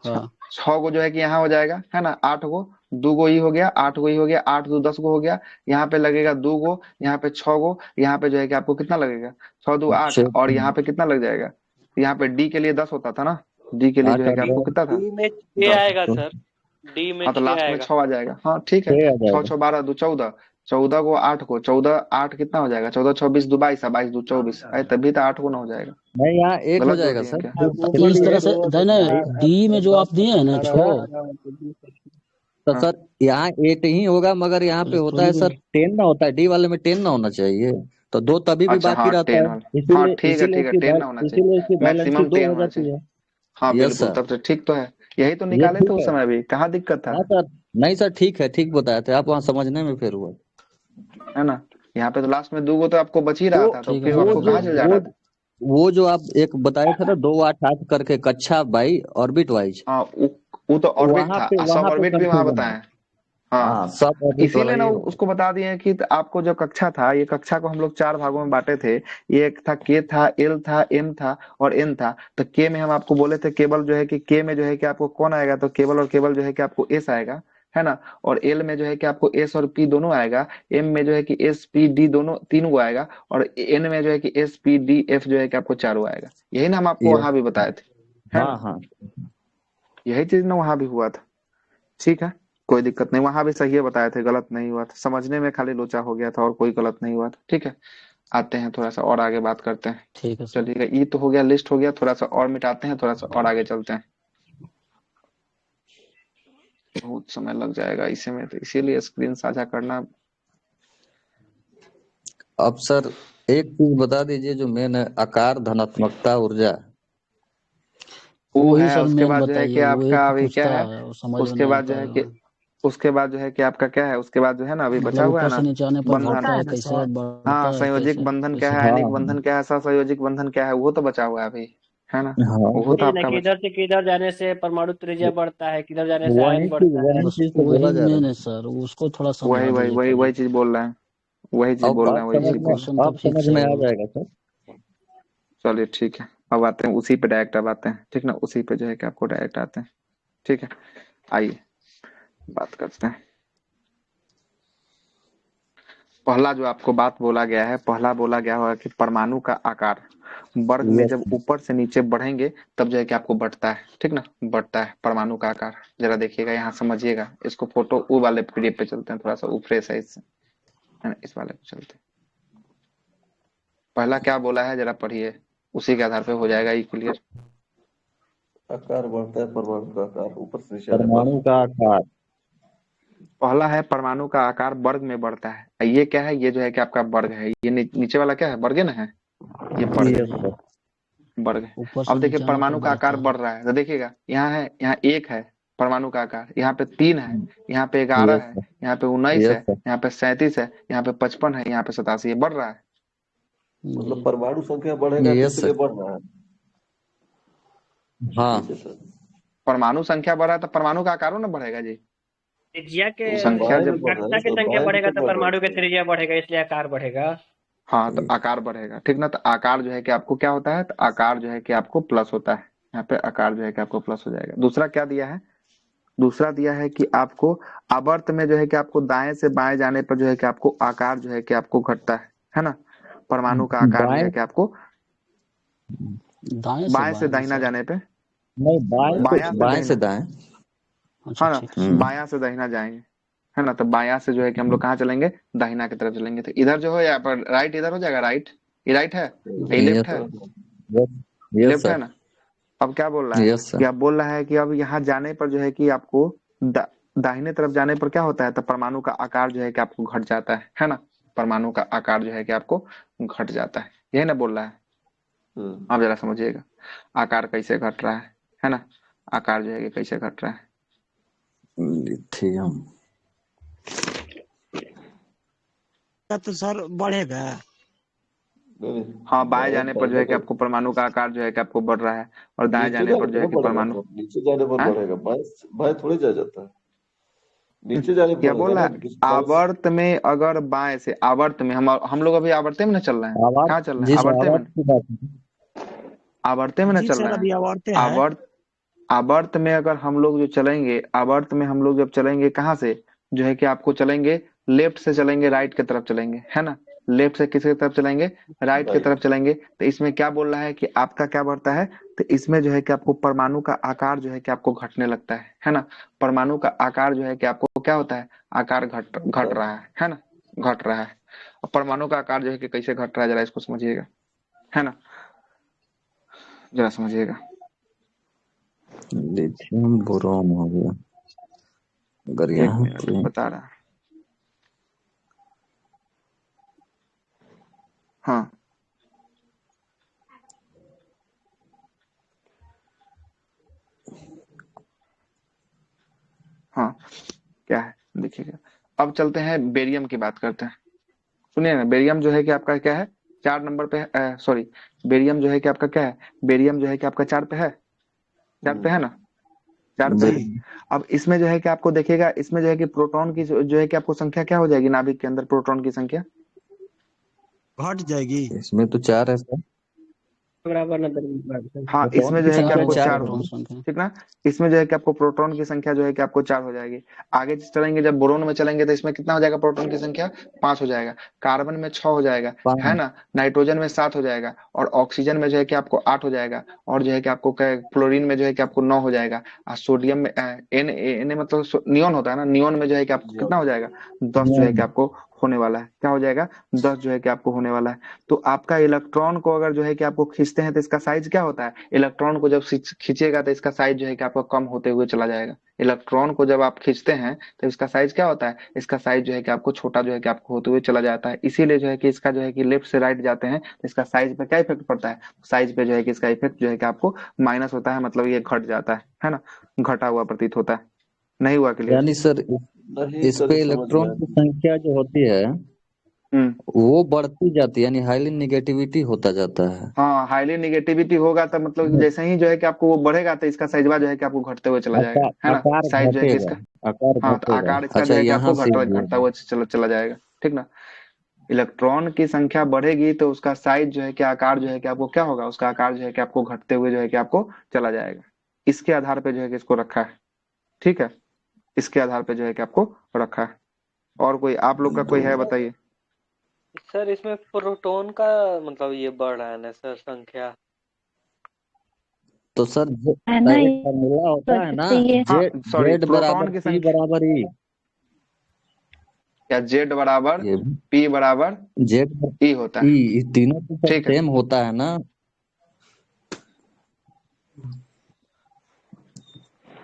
हाँ 6 गो जो है कि यहाँ हो जाएगा, है ना, 8 गो, 2 गो ही हो गया, 8 गो ही हो गया, 8 2 10 गो हो गया। यहाँ पे लगेगा 2 गो, यहाँ पे 6 गो, यहाँ पे जो है कि आपको कितना लगेगा, 6 2 8, और यहाँ पे कितना लग जाएगा, यहाँ पे डी के लिए 10 होता था ना, डी के लिए जो है कि आपको कितना था, डी में 6 10। आएगा सर, डी में हाँ तो 6 लास्ट में आएगा। 6 आ जाएगा, हाँ ठीक है, 6 6 12 2 14, 14 को 8 को 14 8 कितना हो जाएगा? 14 26 दो 22, 22 दो 24 अरे तभी तो 8 को ना हो जाएगा। नहीं, यहाँ 8 हो गलत जोड़ जाएगा दिए सर। क्या? तो इस तरह से नहीं डी में जो आप दिए हैं ना छो, तो हाँ सर यहाँ 8 ही होगा, मगर यहाँ पे होता है इलेक्ट्रॉनिक सर 10 ना होता है, डी वाले में 10 ना होना चाहिए। तो 2 तभी भी अच्छा बाकी हाँ रहता 10 है, वाला, हाँ इसीलिए ठीक है इसीलिए इसकी 10 ना होना चाहिए, इसीलिए इसकी बैलेंस मैक्सिमम 2 10 हो होना जाती चाहिए। है। हाँ यस बिल्कुल, सर, तब से ठीक तो है, यही तो ये निकाले थे ठीक उस है। समय भी, कहाँ दिक्कत था? हाँ सर, नहीं सर ठीक है, ठीक बताया थे आप, वहाँ समझने में फिर हुआ। है ना? यहाँ पे तो लास्ट में 2 गो तो आपको बच ही रहा तो था, तो ठीक है फिर सर, आपको कहाँ चल जा रहा था? वो जो आप एक बताए थे ना 2 8 8 करके कक्षा बाई ऑर्बिट वाइज, हाँ वो तो ऑर्बिट था, सब वहां पे ऑर्बिट भी वहां कंफ्यूजन बताए है। हैं। हाँ हाँ, सब ऑर्बिट वाला इसीलिए ना ही होगा। उसको बता दिए हैं कि आपको जो कक्षा था, ये कक्षा को हम लोग 4 भागों में बांटे थे। ये एक था के था, एल था, एम था और एन था। तो के में हम आपको बोले थे केवल जो है कि के में जो है कि आपको कौन आएगा, तो केवल और केवल जो है कि आपको एस आएगा, है ना? और एल में जो है कि आपको एस और पी दोनों आएगा। एम में जो है कि एस पी डी दोनों 3 गो आएगा। और एन में जो है कि एस पी डी एफ जो है कि आपको 4 गो आएगा। यही ना हम आपको यस, वहां भी बताए थे, है हाँ ना? हाँ। यही चीज ना वहां भी हुआ था। ठीक है, कोई दिक्कत नहीं, वहां भी सही है बताए थे, गलत नहीं हुआ था, समझने में खाली लोचा हो गया था और कोई गलत नहीं हुआ था। ठीक है, आते हैं थोड़ा सा और आगे बात करते हैं। ठीक है सर। चलिएगा, ये तो हो गया, लिस्ट हो गया, थोड़ा सा और मिटाते हैं, थोड़ा सा और आगे चलते हैं, बहुत समय लग जाएगा इसी में, तो इसीलिए स्क्रीन साझा करना। अब सर एक चीज बता दीजिए जो मेन है, आकार, धनात्मकता, ऊर्जा। वो वही है, सर उसके मेन बाद जो है कि बताइए, वही आपका तो अभी क्या पूछता है, है, वो समझ में उसके नहीं बाद जो आता है है। कि उसके बाद जो है कि आपका क्या है, उसके बाद जो है ना अभी बचा मतलब हुआ है ऊपर ना से नीचे आने पर बंधन। घटता है कैसे, बढ़ता हाँ, है संयोजिक कैसे, बंधन क्या कैसे है, हाँ आयनिक बंधन क्या है, सहसंयोजिक बंधन क्या है, वो तो बचा हुआ है अभी, है ना? हाँ, वो तो वही ना आपका कि बचा। इधर से किधर जाने से परमाणु त्रिज्या बढ़ता है, किधर जाने से आयन बढ़ता है। वही बस चीज तो बोला वही जा रहा मेन है। है सर, उसको थोड़ा वही समझा वही दीजिए वही पहले। वही चीज बोल रहे हैं, वही चीज बोल रहे हैं, वही चीज बोल रहे हैं। क्वेश्चन तो अब फिक्स समझ है में आ वो। जाएगा सर। चलिए ठीक है, अब आते हैं उसी पे डायरेक्ट, अब आते हैं, ठीक ना, उसी पे जो है कि आपको डायरेक्ट आते हैं। ठीक है, आइए बात करते हैं। पहला जो आपको बात बोला गया है, पहला बोला गया हुआ है कि परमाणु का आकार वर्ग में यस जब ऊपर से नीचे बढ़ेंगे तब जो है कि आपको बढ़ता है, ठीक ना, बढ़ता है परमाणु का आकार। जरा देखिएगा, यहाँ समझिएगा इसको, फोटो वो वाले पीडीएफ पे चलते हैं, थोड़ा सा वो फ्रेश है इससे, है ना, इस वाले पे चलते हैं। पहला क्या बोला है जरा पढ़िए, उसी के आधार पे हो जाएगा ये क्लियर। आकार बढ़ता है, परमाणु का आकार ऊपर से नीचे आने पर। परमाणु का आकार। पहला है परमाणु का आकार वर्ग में बढ़ता है। ये क्या है, ये जो है कि आपका वर्ग है, ये नीचे वाला क्या है, वर्ग ना है, ये वर्ग यस है, सर। वर्ग है। ऊपर से अब देखिए नीचे आने पर परमाणु का आकार बढ़ता है। बढ़ रहा है, तो देखिएगा यहाँ है, यहाँ 1 है परमाणु का आकार, यहाँ पे 3 है, यहाँ पे 11 यस है, सर। यहाँ पे 19 है, यस सर। यहाँ पे 37 है, यहाँ पे 55 है, यहाँ पे 87 है, बढ़ रहा है। मतलब परमाणु संख्या बढ़ेगा तो यस इसीलिए सर। बढ़ रहा है। हाँ, ठीक है सर। परमाणु संख्या बढ़ रहा है तो परमाणु का आकार ना बढ़ेगा जी। त्रिज्या के संख्या बाय में जब बढ़ रहा कक्षा है की तो संख्या बाय में बढ़ेगा तो तो बढ़ रहा परमाणु की है। त्रिज्या बढ़ेगा, इसलिए आकार बढ़ेगा। हाँ, तो आकार बढ़ेगा, ठीक ना, तो आकार जो है कि आपको क्या होता है, तो आकार जो है कि आपको प्लस होता है, यहाँ पे आकार जो है कि आपको प्लस हो जाएगा। दूसरा क्या दिया है, दूसरा दिया है कि आपको आवर्त में जो है कि आपको दाएं से बाएं जाने पर जो है कि आपको आकार जो है कि आपको घटता है ना? परमाणु का आकार जो बाएं है कि आपको दाएं बाएं से से दाहिना सर। जाने पे, नहीं, बायां से बाएं से दाहिना, दाएं। अच्छा है ना, ठीक है। बायां से दाहिना जाएंगे, है ना, तो बायां से जो है कि हम लोग कहाँ चलेंगे, दाहिना की तरफ चलेंगे। तो इधर जो है यहाँ पर राइट इधर हो जाएगा, राइट ये राइट है, ये लेफ्ट यस है, यस यस लेफ्ट है सर। ना। अब क्या बोल रहा है यस कि सर। अब बोल रहा है कि अब यहाँ जाने पर जो है कि आपको दाहिने तरफ जाने पर क्या होता है, तो परमाणु का आकार जो है कि आपको घट जाता है ना, परमाणु का आकार जो है कि आपको घट जाता है, यही ना बोल रहा है। आप जरा समझिएगा आकार कैसे घट रहा है ना, आकार जो है कि कैसे घट रहा है। लिथियम तो सर बढ़ेगा। हाँ, बाएं जाने पर जो है कि आपको परमाणु का आकार जो है कि आपको बढ़ रहा है, और दाएं नीचे जाने जाने पर जो पर है ना कि बढ़ेगा परमाणु, सर, नीचे जाने पर हाँ? बढ़ेगा, बाएं बाएं थोड़ी जा जाता है, नीचे जाने पर क्या बोल बढ़ेगा रहा ना, है, किसी बाएं से। आवर्त में अगर बाएं से, आवर्त में हम लोग अभी आवर्ते में ना चल रहे हैं, आवाज। कहाँ चल रहे जी हैं, सर, आवर्ते आवाज में, की बात है। आवर्ते में ना जी चल सर, रहे अभी हैं। आवर्ते है। आवर्त आवर्त में अगर हम लोग जो चलेंगे, आवर्त में हम लोग जब चलेंगे कहाँ से, जो है कि आपको चलेंगे लेफ्ट से, चलेंगे राइट की तरफ चलेंगे, है ना, लेफ्ट से किसकी तरफ चलेंगे, राइट की तरफ चलेंगे। तो इसमें क्या बोल रहा है कि आपका क्या बढ़ता है, तो इसमें जो है कि आपको परमाणु का आकार जो है कि आपको घटने लगता है ना, परमाणु का आकार जो है कि आपको क्या होता है, आकार घट रहा है ना, घट रहा है। और परमाणु का आकार जो है कि कैसे घट रहा है, जरा इसको समझिएगा, है ना, जरा समझिएगा। लिथियम बोरोन हो गया, अगर एक यहाँ मिनट पे बता रहा। हाँ हाँ, क्या है देखिएगा। अब चलते हैं बेरियम की बात करते हैं। सुनिए ना, बेरियम जो है कि आपका क्या है, 4 नंबर पे है, सॉरी, बेरियम जो है कि आपका क्या है, बेरियम जो है कि आपका 4 पे है, 4 पे है ना, 4 पे है। अब इसमें जो है कि आपको देखिएगा, इसमें जो है कि प्रोटॉन की जो है कि आपको संख्या क्या हो जाएगी, नाभिक के अंदर प्रोटॉन की संख्या घट जाएगी। इसमें तो 4 है सर। बराबर ना हाँ, प्रोटॉन इसमें की जो है कि संख्या आपको 4 4 होगी, होगी, ठीक ना। इसमें जो है कि आपको प्रोटॉन की संख्या जो है कि आपको 4 हो जाएगी। आगे चलेंगे, जब बोरोन में चलेंगे तो इसमें कितना हो जाएगा, प्रोटॉन की संख्या 5 हो जाएगा, कार्बन में 6 हो जाएगा, है 5। ना, नाइट्रोजन में 7 हो जाएगा, और ऑक्सीजन में जो है कि आपको 8 हो जाएगा, और जो है कि आपको क्लोरीन में जो है कि आपको 9 हो जाएगा, और सोडियम में एन मतलब नियोन होता है ना, नियोन में जो है कि आपको कितना हो जाएगा, 10 जो है कि आपको होने वाला है, क्या हो जाएगा, 10 जो है कि आपको होने वाला है। तो आपका इलेक्ट्रॉन को अगर जो है कि आपको खींचते हैं तो इसका साइज क्या होता है, इलेक्ट्रॉन को जब खींचेगा तो इसका साइज जो है कि आपका कम होते हुए चला जाएगा। इलेक्ट्रॉन को जब आप खींचते हैं तो इसका साइज क्या होता है, इसका साइज जो है कि आपको छोटा जो है कि आपको होते हुए चला जाता है। इसीलिए जो है कि इसका जो है कि लेफ्ट से राइट जाते हैं तो इसका साइज पे क्या इफेक्ट पड़ता है, साइज पे जो है कि इसका इफेक्ट जो है कि आपको माइनस होता है, मतलब ये घट जाता है ना, घटा हुआ प्रतीत होता है। नहीं हुआ क्लियर? यानी सर इस पे इलेक्ट्रॉन की संख्या जो होती है वो बढ़ती जाती है, यानी हाईली निगेटिविटी होता जाता है। हाँ, हाईली निगेटिविटी होगा तो मतलब जैसे ही जो है कि आपको वो बढ़ेगा तो इसका साइजवा जो है कि आपको घटते हुए चला जाएगा, है ना, आकार साइज जो है कि घटेगा, इसका, आकार हाँ, तो घटेगा। आकार इसका अच्छा, जो है कि यहाँ आपको से घटता हुआ चला जाएगा, ठीक ना। इलेक्ट्रॉन की संख्या बढ़ेगी तो उसका साइज जो है कि आकार जो है कि आपको क्या होगा, उसका आकार जो है कि आपको घटते हुए जो है कि आपको चला जाएगा। इसके आधार पे जो है कि इसको रखा है, ठीक है, इसके आधार पे जो है कि आपको रखा है। और कोई आप लोग का कोई है, बताइए। सर इसमें प्रोटॉन का मतलब ये बढ़ रहा है ना सर संख्या, तो सर है ना, एक फॉर्मूला होता है ना, ये हाँ, सॉरी, जेड प्रोटॉन बराबर की पी संख्या, बराबर ई, या जेड बराबर पी बराबर जेड ई होता है, ई, तीनों तो सर ठीक है। सेम होता है ना,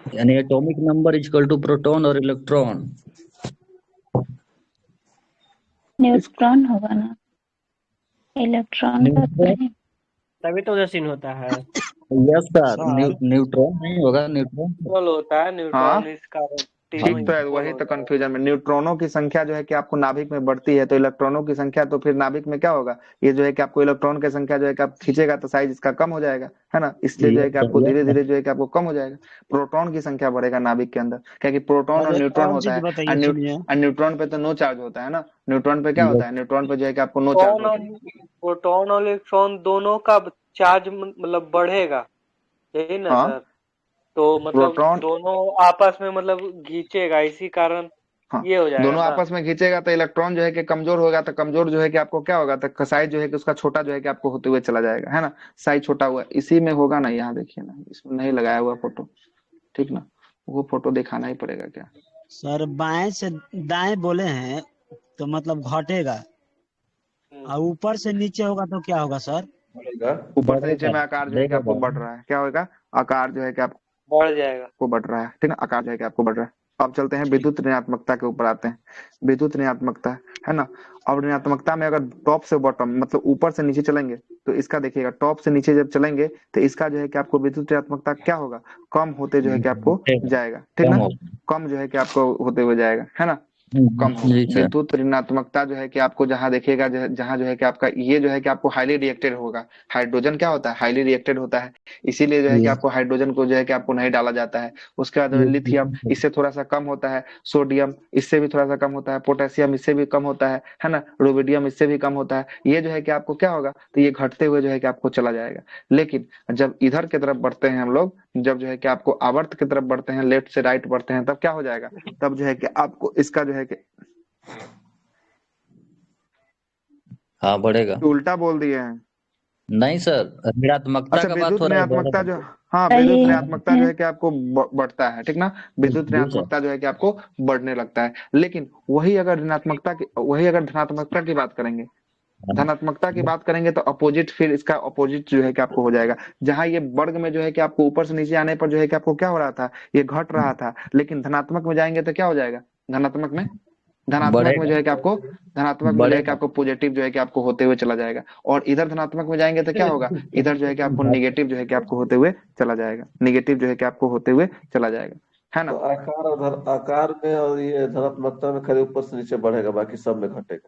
यानी atomic number equal to proton और इलेक्ट्रॉन। न्यूट्रॉन होगा ना, इलेक्ट्रॉन का तो नहीं। तभी तो उधर सीन होता है। यस सर, न्यूट्रॉन नहीं होगा, न्यूट्रॉन इक्वल होता है न्यूट्रॉन, हाँ, इस कारण तीनों ठीक तो है, इक्वल वही तो होता है। कंफ्यूजन में, न्यूट्रॉनों की संख्या जो है कि आपको नाभिक में बढ़ती है तो इलेक्ट्रॉनों की संख्या, तो फिर नाभिक में क्या होगा, ये जो है कि आपको इलेक्ट्रॉन की संख्या जो है कि आप खींचेगा तो साइज इसका कम हो जाएगा, है ना, इसलिए जो है कि आपको धीरे धीरे जो है कि आपको कम हो जाएगा। प्रोटॉन की संख्या बढ़ेगा नाभिक के अंदर, क्योंकि प्रोटॉन और और एक न्यूट्रॉन और होता चीज है, बताइए, सुनिए। और न्यूट्रॉन पे तो नो चार्ज होता है ना, न्यूट्रॉन पे क्या होता है, न्यूट्रॉन पे जो है कि आपको नो चार्ज होता है। प्रोटॉन और इलेक्ट्रॉन दोनों का चार्ज मतलब बढ़ेगा, यही ना हाँ, सर, तो मतलब प्रोटॉन, दोनों आपस में मतलब खींचेगा, इसी कारण हाँ, ये हो जाएगा दोनों ना। आपस में खींचेगा तो इलेक्ट्रॉन जो है कि कमजोर होगा, तो कमजोर जो है कि आपको क्या होगा, तो साइज जो है कि उसका छोटा जो है कि आपको होते हुए चला जाएगा, है ना, साइज छोटा हुआ इसी में होगा ना, यहाँ देखिए ना, इसमें नहीं लगाया हुआ फोटो, ठीक ना, वो फोटो दिखाना ही पड़ेगा क्या। सर बाएं से दाएं बोले हैं तो मतलब घटेगा, और ऊपर से नीचे होगा तो क्या होगा सर? ऊपर से नीचे में आकार जो है कि आपको बढ़ रहा है, क्या होगा, आकार जो है कि आपको बढ़ जाएगा, बढ़ रहा है, ठीक ना, आकार जो है कि आपको बढ़ रहा है। अब चलते हैं विद्युत ऋणात्मकता के ऊपर आते हैं। विद्युत ऋणात्मकता, है ना, अब ऋणात्मकता में अगर टॉप से बॉटम मतलब ऊपर से नीचे चलेंगे तो इसका देखिएगा, टॉप से नीचे जब चलेंगे तो इसका जो है कि आपको विद्युत ऋणात्मकता क्या होगा, कम होते जो है कि आपको जाएगा, ठीक ना, कम जो है कि आपको होते हुए जाएगा, है ना, कम होगा। विद्युत ऋणात्मकता जो है कि आपको जहां देखिएगा, जहां जो है कि आपका ये जो है कि आपको हाईली रिएक्टेड होगा, हाइड्रोजन क्या होता है, हाईली रिएक्टेड होता है, इसीलिए जो है कि आपको हाइड्रोजन को जो है कि आपको नहीं डाला जाता है। उसके बाद में लिथियम, इससे थोड़ा सा कम होता है, सोडियम इससे भी थोड़ा सा कम होता है, पोटेशियम इससे भी कम होता है ना, रुबिडियम इससे भी कम होता है। ये जो है कि आपको क्या होगा, तो ये घटते हुए जो है कि आपको चला जाएगा। लेकिन जब इधर की तरफ बढ़ते हैं हम लोग, जब जो है कि आपको आवर्त की तरफ बढ़ते हैं, लेफ्ट से राइट बढ़ते हैं, तब क्या हो जाएगा, तब जो है कि आपको इसका जो है कि हाँ बढ़ेगा, उल्टा बोल दिए हैं, नहीं सर, ऋणात्मकता अच्छा, का बात विद्युत हो रहा है ऋणात्मकता जो, बढ़ेगा। हाँ सही विद्युत है। ऋणात्मकता जो है कि आपको बढ़ता है, ठीक ना। विद्युत जी सर। ऋणात्मकता जो है कि आपको बढ़ने लगता है। लेकिन वही अगर धनात्मकता की बात करेंगे, धनात्मकता की बात करेंगे तो अपोजिट, फिर इसका अपोजिट जो है कि आपको हो जाएगा। जहां ये वर्ग में जो है कि आपको ऊपर से नीचे आने पर जो है कि आपको क्या हो रहा था, ये घट रहा था, लेकिन धनात्मक में जाएंगे तो क्या हो जाएगा, धनात्मक में जो बढ़ेगा है कि आपको, धनात्मक में जो है कि बढ़ेगा। आपको पॉजिटिव जो है कि आपको होते हुए चला जाएगा। और इधर धनात्मक में जाएंगे तो क्या होगा, इधर जो है कि आपको निगेटिव जो है कि आपको होते हुए चला जाएगा, निगेटिव जो है कि आपको होते हुए चला जाएगा, है ना। तो आकार में और ये धनात्मकता में खाली ऊपर से नीचे बढ़ेगा, बाकी सब में घटेगा।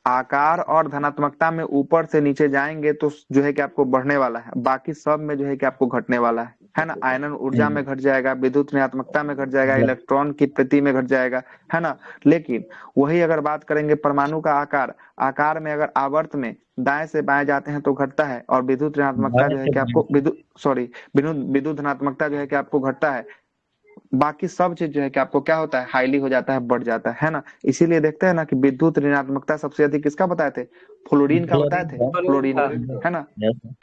आकार और धनात्मकता में ऊपर से नीचे जाएंगे तो जो है कि आपको बढ़ने वाला है, बाकी सब में जो है कि आपको घटने वाला है ना। आयनन ऊर्जा में घट जाएगा, विद्युत ऋणात्मकता में घट जाएगा, इलेक्ट्रॉन की प्रति में घट जाएगा, है ना। लेकिन वही अगर बात करेंगे परमाणु का आकार में अगर आवर्त में दाएं से बाएं जाते हैं तो घटता है, और विद्युत ऋणात्मकता जो है कि आपको विद्युत धनात्मकता जो है कि आपको घटता है। बाकी सब चीज जो है कि आपको क्या होता है, हाईली हो जाता है, बढ़ जाता है ना। इसीलिए देखते हैं ना कि विद्युत ऋणात्मकता सबसे अधिक किसका बताए थे, फ्लोरीन का बताए थे, फ्लोरीन का, है ना।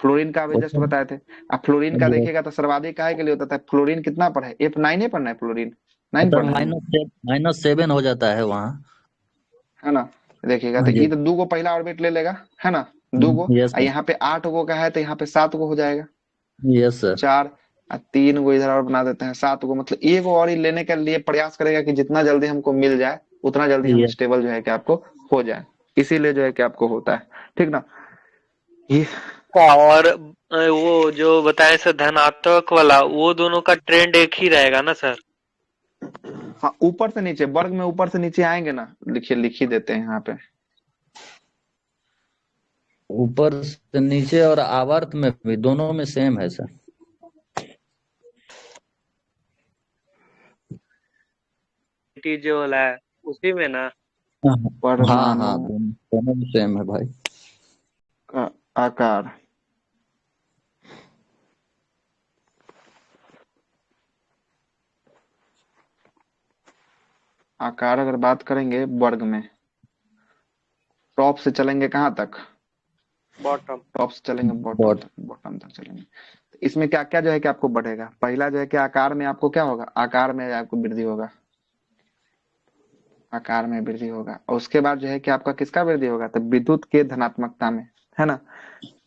फ्लोरीन का भी जस्ट बताए थे। अब फ्लोरीन का देखिएगा तो सर्वाधिक काहे के लिए होता था, फ्लोरीन कितना पर है, F9 पढ़ना है, फ्लोरीन 9 सर पढ़ना है, -7 हो जाता है वहाँ। है ना। देखिएगा हाँ तो जी। ये तो 2 को पहला ऑर्बिट ले लेगा, है ना, 2 को। Yes sir. यहाँ पे 8 गो का है तो यहाँ पे 7 गो हो जाएगा, यस सर। 4 और 3 गो इधर और बना देते हैं, 7 गो, मतलब एक और ही लेने के लिए प्रयास करेगा कि जितना जल्दी हमको मिल जाए उतना जल्दी हम यस स्टेबल जो है कि आपको हो जाए। इसीलिए जो है कि आपको होता है, ठीक ना। ये और वो जो बताए सर धनात्मक वाला, वो दोनों का ट्रेंड एक ही रहेगा ना सर। हाँ, ऊपर से नीचे, वर्ग में ऊपर से नीचे आएंगे ना, लिख ही देते हैं यहाँ पे। ऊपर से नीचे और आवर्त में भी दोनों में सेम है सर। जो वाला है उसी में ना। हाँ परमाणु हाँ, दोनों में सेम है भाई। का आकार, आकार अगर बात करेंगे वर्ग में, टॉप से चलेंगे कहाँ तक, बॉटम। टॉप से चलेंगे बॉटम तक चलेंगे। तो इसमें क्या क्या जो है कि आपको बढ़ेगा, पहला जो है कि आकार में आपको क्या होगा, आकार में आपको वृद्धि होगा, आकार में वृद्धि होगा। और उसके बाद जो है कि आपका किसका वृद्धि होगा, तो विद्युत के धनात्मकता में, है ना,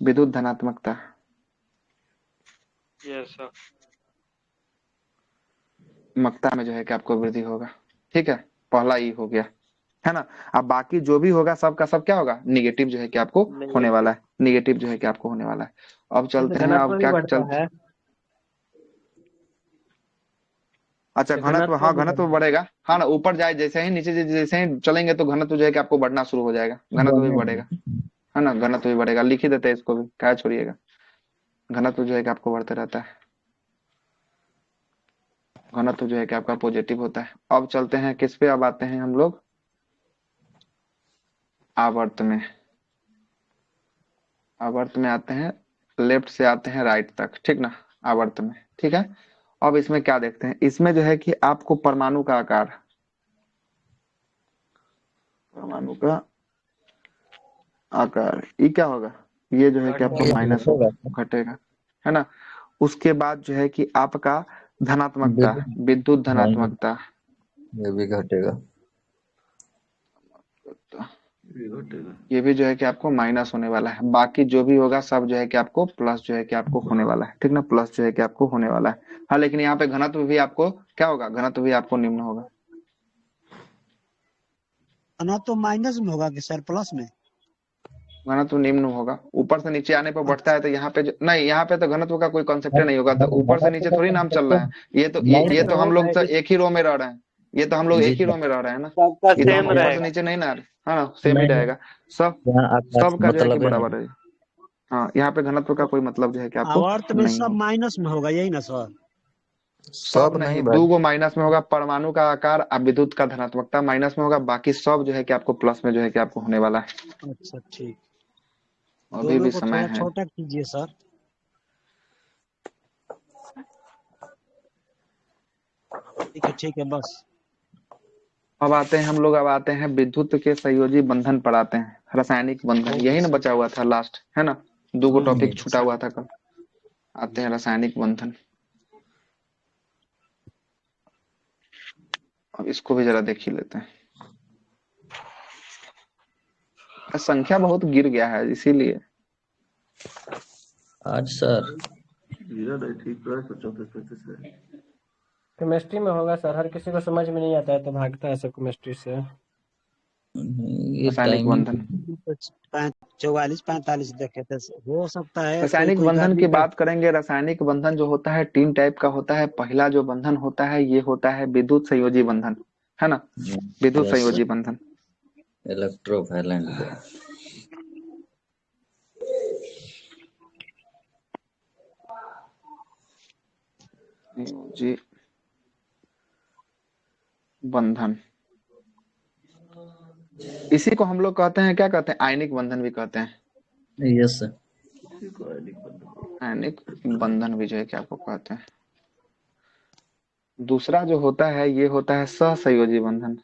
विद्युत धनात्मकता यस सर। मकता में जो है कि आपको वृद्धि होगा, ठीक है। पहला ई हो गया, है ना। अब बाकी जो भी होगा सबका सब क्या होगा, निगेटिव जो है कि आपको होने वाला है, निगेटिव जो है कि आपको होने वाला है। अब चलते हैं, अब क्या चलते, अच्छा घनत्व, हाँ घनत्व बढ़ेगा, हाँ ना, ऊपर जाए जैसे ही नीचे जैसे ही चलेंगे तो घनत्व जो है कि आपको बढ़ना शुरू हो जाएगा, घनत्व भी बढ़ेगा, है ना, घनत्व भी बढ़ेगा। लिख ही देते हैं इसको भी, क्या छोड़िएगा, घनत्व जो है कि आपको बढ़ते रहता है, घनत्व जो है कि आपका पॉजिटिव होता है। अब चलते हैं किस पे, अब आते हैं हम लोग आवर्त में, आवर्त में आते हैं, लेफ्ट से आते हैं राइट तक, ठीक ना, आवर्त में, ठीक है। अब इसमें क्या देखते हैं, इसमें जो है कि आपको परमाणु का आकार, परमाणु का आकार, ये क्या होगा, ये जो है कि आपको माइनस होगा, घटेगा, है ना। उसके बाद जो है कि आपका धनात्मकता, विद्युत धनात्मकता, ये भी घटेगा, ये भी जो है कि आपको माइनस होने वाला है। बाकी जो भी होगा सब जो है कि आपको प्लस जो है कि आपको होने वाला है, ठीक ना, प्लस जो है कि आपको होने वाला है। हाँ, लेकिन यहाँ पे घनत्व भी आपको क्या होगा, घनत्व भी आपको निम्न होगा। घनत्व माइनस में होगा कि सर प्लस में, घनत्व निम्न होगा, ऊपर से नीचे आने पर बढ़ता है, तो यहाँ पे नहीं, यहाँ पे तो घनत्व का कोई कॉन्सेप्ट नहीं होगा, तो ऊपर से नीचे थोड़ी नाम चल रहा है। ये तो हम लोग तो एक ही रो में रह रहे हैं, ये तो हम लोग एक ही रो में रह रहे हैं ना, ये तो हम ऊपर से नीचे नहीं ना, हाँ ना, सेम ही रहेगा, सबका जो है कि बराबर है। हाँ, यहाँ पे घनत्व का कोई मतलब जो है कि आपको आवर्त में नहीं सब होगा। माइनस में होगा, यही ना सर, सब नहीं, 2 गो माइनस में होगा, परमाणु का आकार और विद्युत का धनात्मकता माइनस में होगा, बाकी सब जो है कि आपको प्लस में जो है कि आपको होने वाला है। अच्छा ठीक, अभी भी समय है, छोटा कीजिए सर। ठीक है बस। अब आते हैं हम लोग, अब आते हैं विद्युत के संयोजी बंधन पर आते हैं, रासायनिक बंधन, यही ना बचा हुआ था लास्ट, है ना। 2 टॉपिक छूटा हुआ था कल। आते हैं रासायनिक बंधन। अब इसको भी जरा देख ही लेते हैं। संख्या बहुत गिर गया है इसीलिए। आज सर केमिस्ट्री में होगा सर, हर किसी को समझ में नहीं आता है तो भागता है सब केमिस्ट्री से। ये रासायनिक बंधन 44-45 देखे थे, हो सकता है रासायनिक बंधन की बात करेंगे। रासायनिक बंधन जो होता है 3 टाइप का होता है। पहला जो बंधन होता है ये होता है विद्युत संयोजी बंधन, है ना। विद्युत संयोजी बंधन इलेक्ट्रोवैलेंट जी बंधन, इसी को हम लोग कहते हैं, क्या कहते हैं, आयनिक बंधन भी कहते हैं। यस सर, आयनिक बंधन भी जो है क्या आपको कहते हैं। दूसरा जो होता है ये होता है सहसंयोजी बंधन।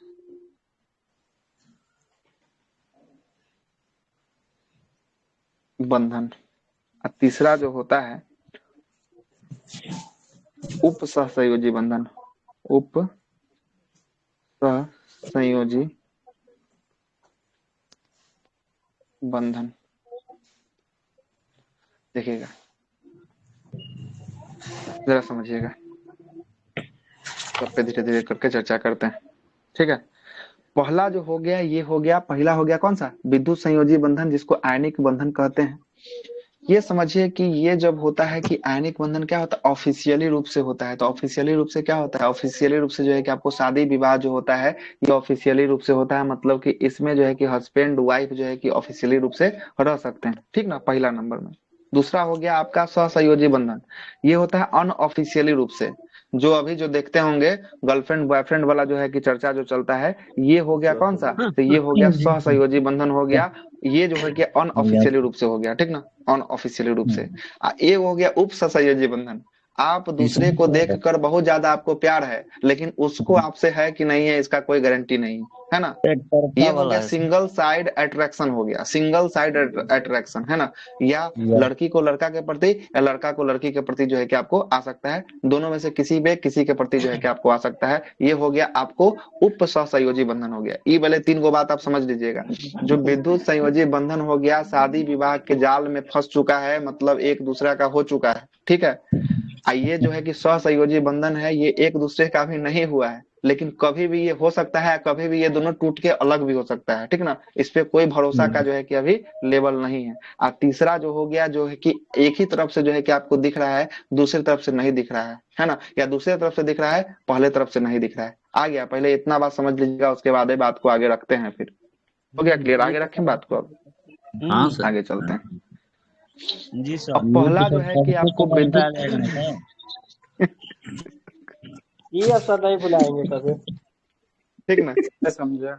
और तीसरा जो होता है उप सहसंयोजी बंधन। उप सहसंयोजी बंधन। देखिएगा जरा समझिएगा, सब पे धीरे धीरे करके चर्चा करते हैं, ठीक है। पहला जो हो गया ये हो गया, पहला हो गया कौन सा, विद्युत संयोजी बंधन, जिसको आयनिक बंधन कहते हैं। ये समझिए कि ये जब होता है कि आयनिक बंधन क्या होता है, ऑफिशियली रूप से होता है। तो ऑफिशियली रूप से क्या होता है, ऑफिशियली रूप से जो है कि आपको शादी विवाह जो होता है ये ऑफिशियली रूप से होता है। मतलब कि इसमें जो है कि हस्बैंड वाइफ जो है कि ऑफिशियली रूप से रह सकते हैं, ठीक ना, पहला नंबर में। दूसरा हो गया आपका सहसंयोजी बंधन, ये होता है अनऑफिशियली रूप से। जो अभी जो देखते होंगे गर्लफ्रेंड बॉयफ्रेंड वाला जो है कि चर्चा जो चलता है, ये हो गया कौन सा, तो ये हो गया सहसंयोजी बंधन हो गया। ये जो है कि अनऑफिशियली रूप से हो गया, ठीक ना, अनऑफिशियली रूप से। ये हो गया उप सहसंयोजी बंधन। आप दूसरे को देखकर बहुत ज्यादा आपको प्यार है, लेकिन उसको आपसे है कि नहीं है इसका कोई गारंटी नहीं है ना। ये हो गया सिंगल साइड अट्रैक्शन, हो गया सिंगल साइड अट्रैक्शन, है ना। या लड़की को लड़का के प्रति या लड़का को लड़की के प्रति जो है कि आपको आ सकता है, दोनों में से किसी भी किसी के प्रति जो है कि आपको आ सकता है। ये हो गया आपको उप सहसंयोजी बंधन हो गया। ये वाले 3 गो बात आप समझ लीजिएगा। जो विद्युत संयोजी बंधन हो गया, शादी विवाह के जाल में फंस चुका है, मतलब एक दूसरे का हो चुका है, ठीक है। ये जो है कि सहसंयोजी बंधन है, ये एक दूसरे का भी नहीं हुआ है, लेकिन कभी भी ये हो सकता है, कभी भी ये दोनों टूट के अलग भी हो सकता है, ठीक ना। इस पे कोई भरोसा का जो है कि अभी लेवल नहीं है। और तीसरा जो हो गया जो है कि एक ही तरफ से जो है कि आपको दिख रहा है, दूसरी तरफ से नहीं दिख रहा है ना, या दूसरी तरफ से दिख रहा है, पहले तरफ से नहीं दिख रहा है। आ गया, पहले इतना बात समझ लीजिएगा, उसके बाद बात को आगे रखते हैं। फिर हो गया क्लियर, आगे रखें बात को, अब आगे चलते हैं जी सर। अब पहला जो है कि आपको विद्युत ये अब सर नहीं बुलाएंगे कभी, ठीक ना, समझे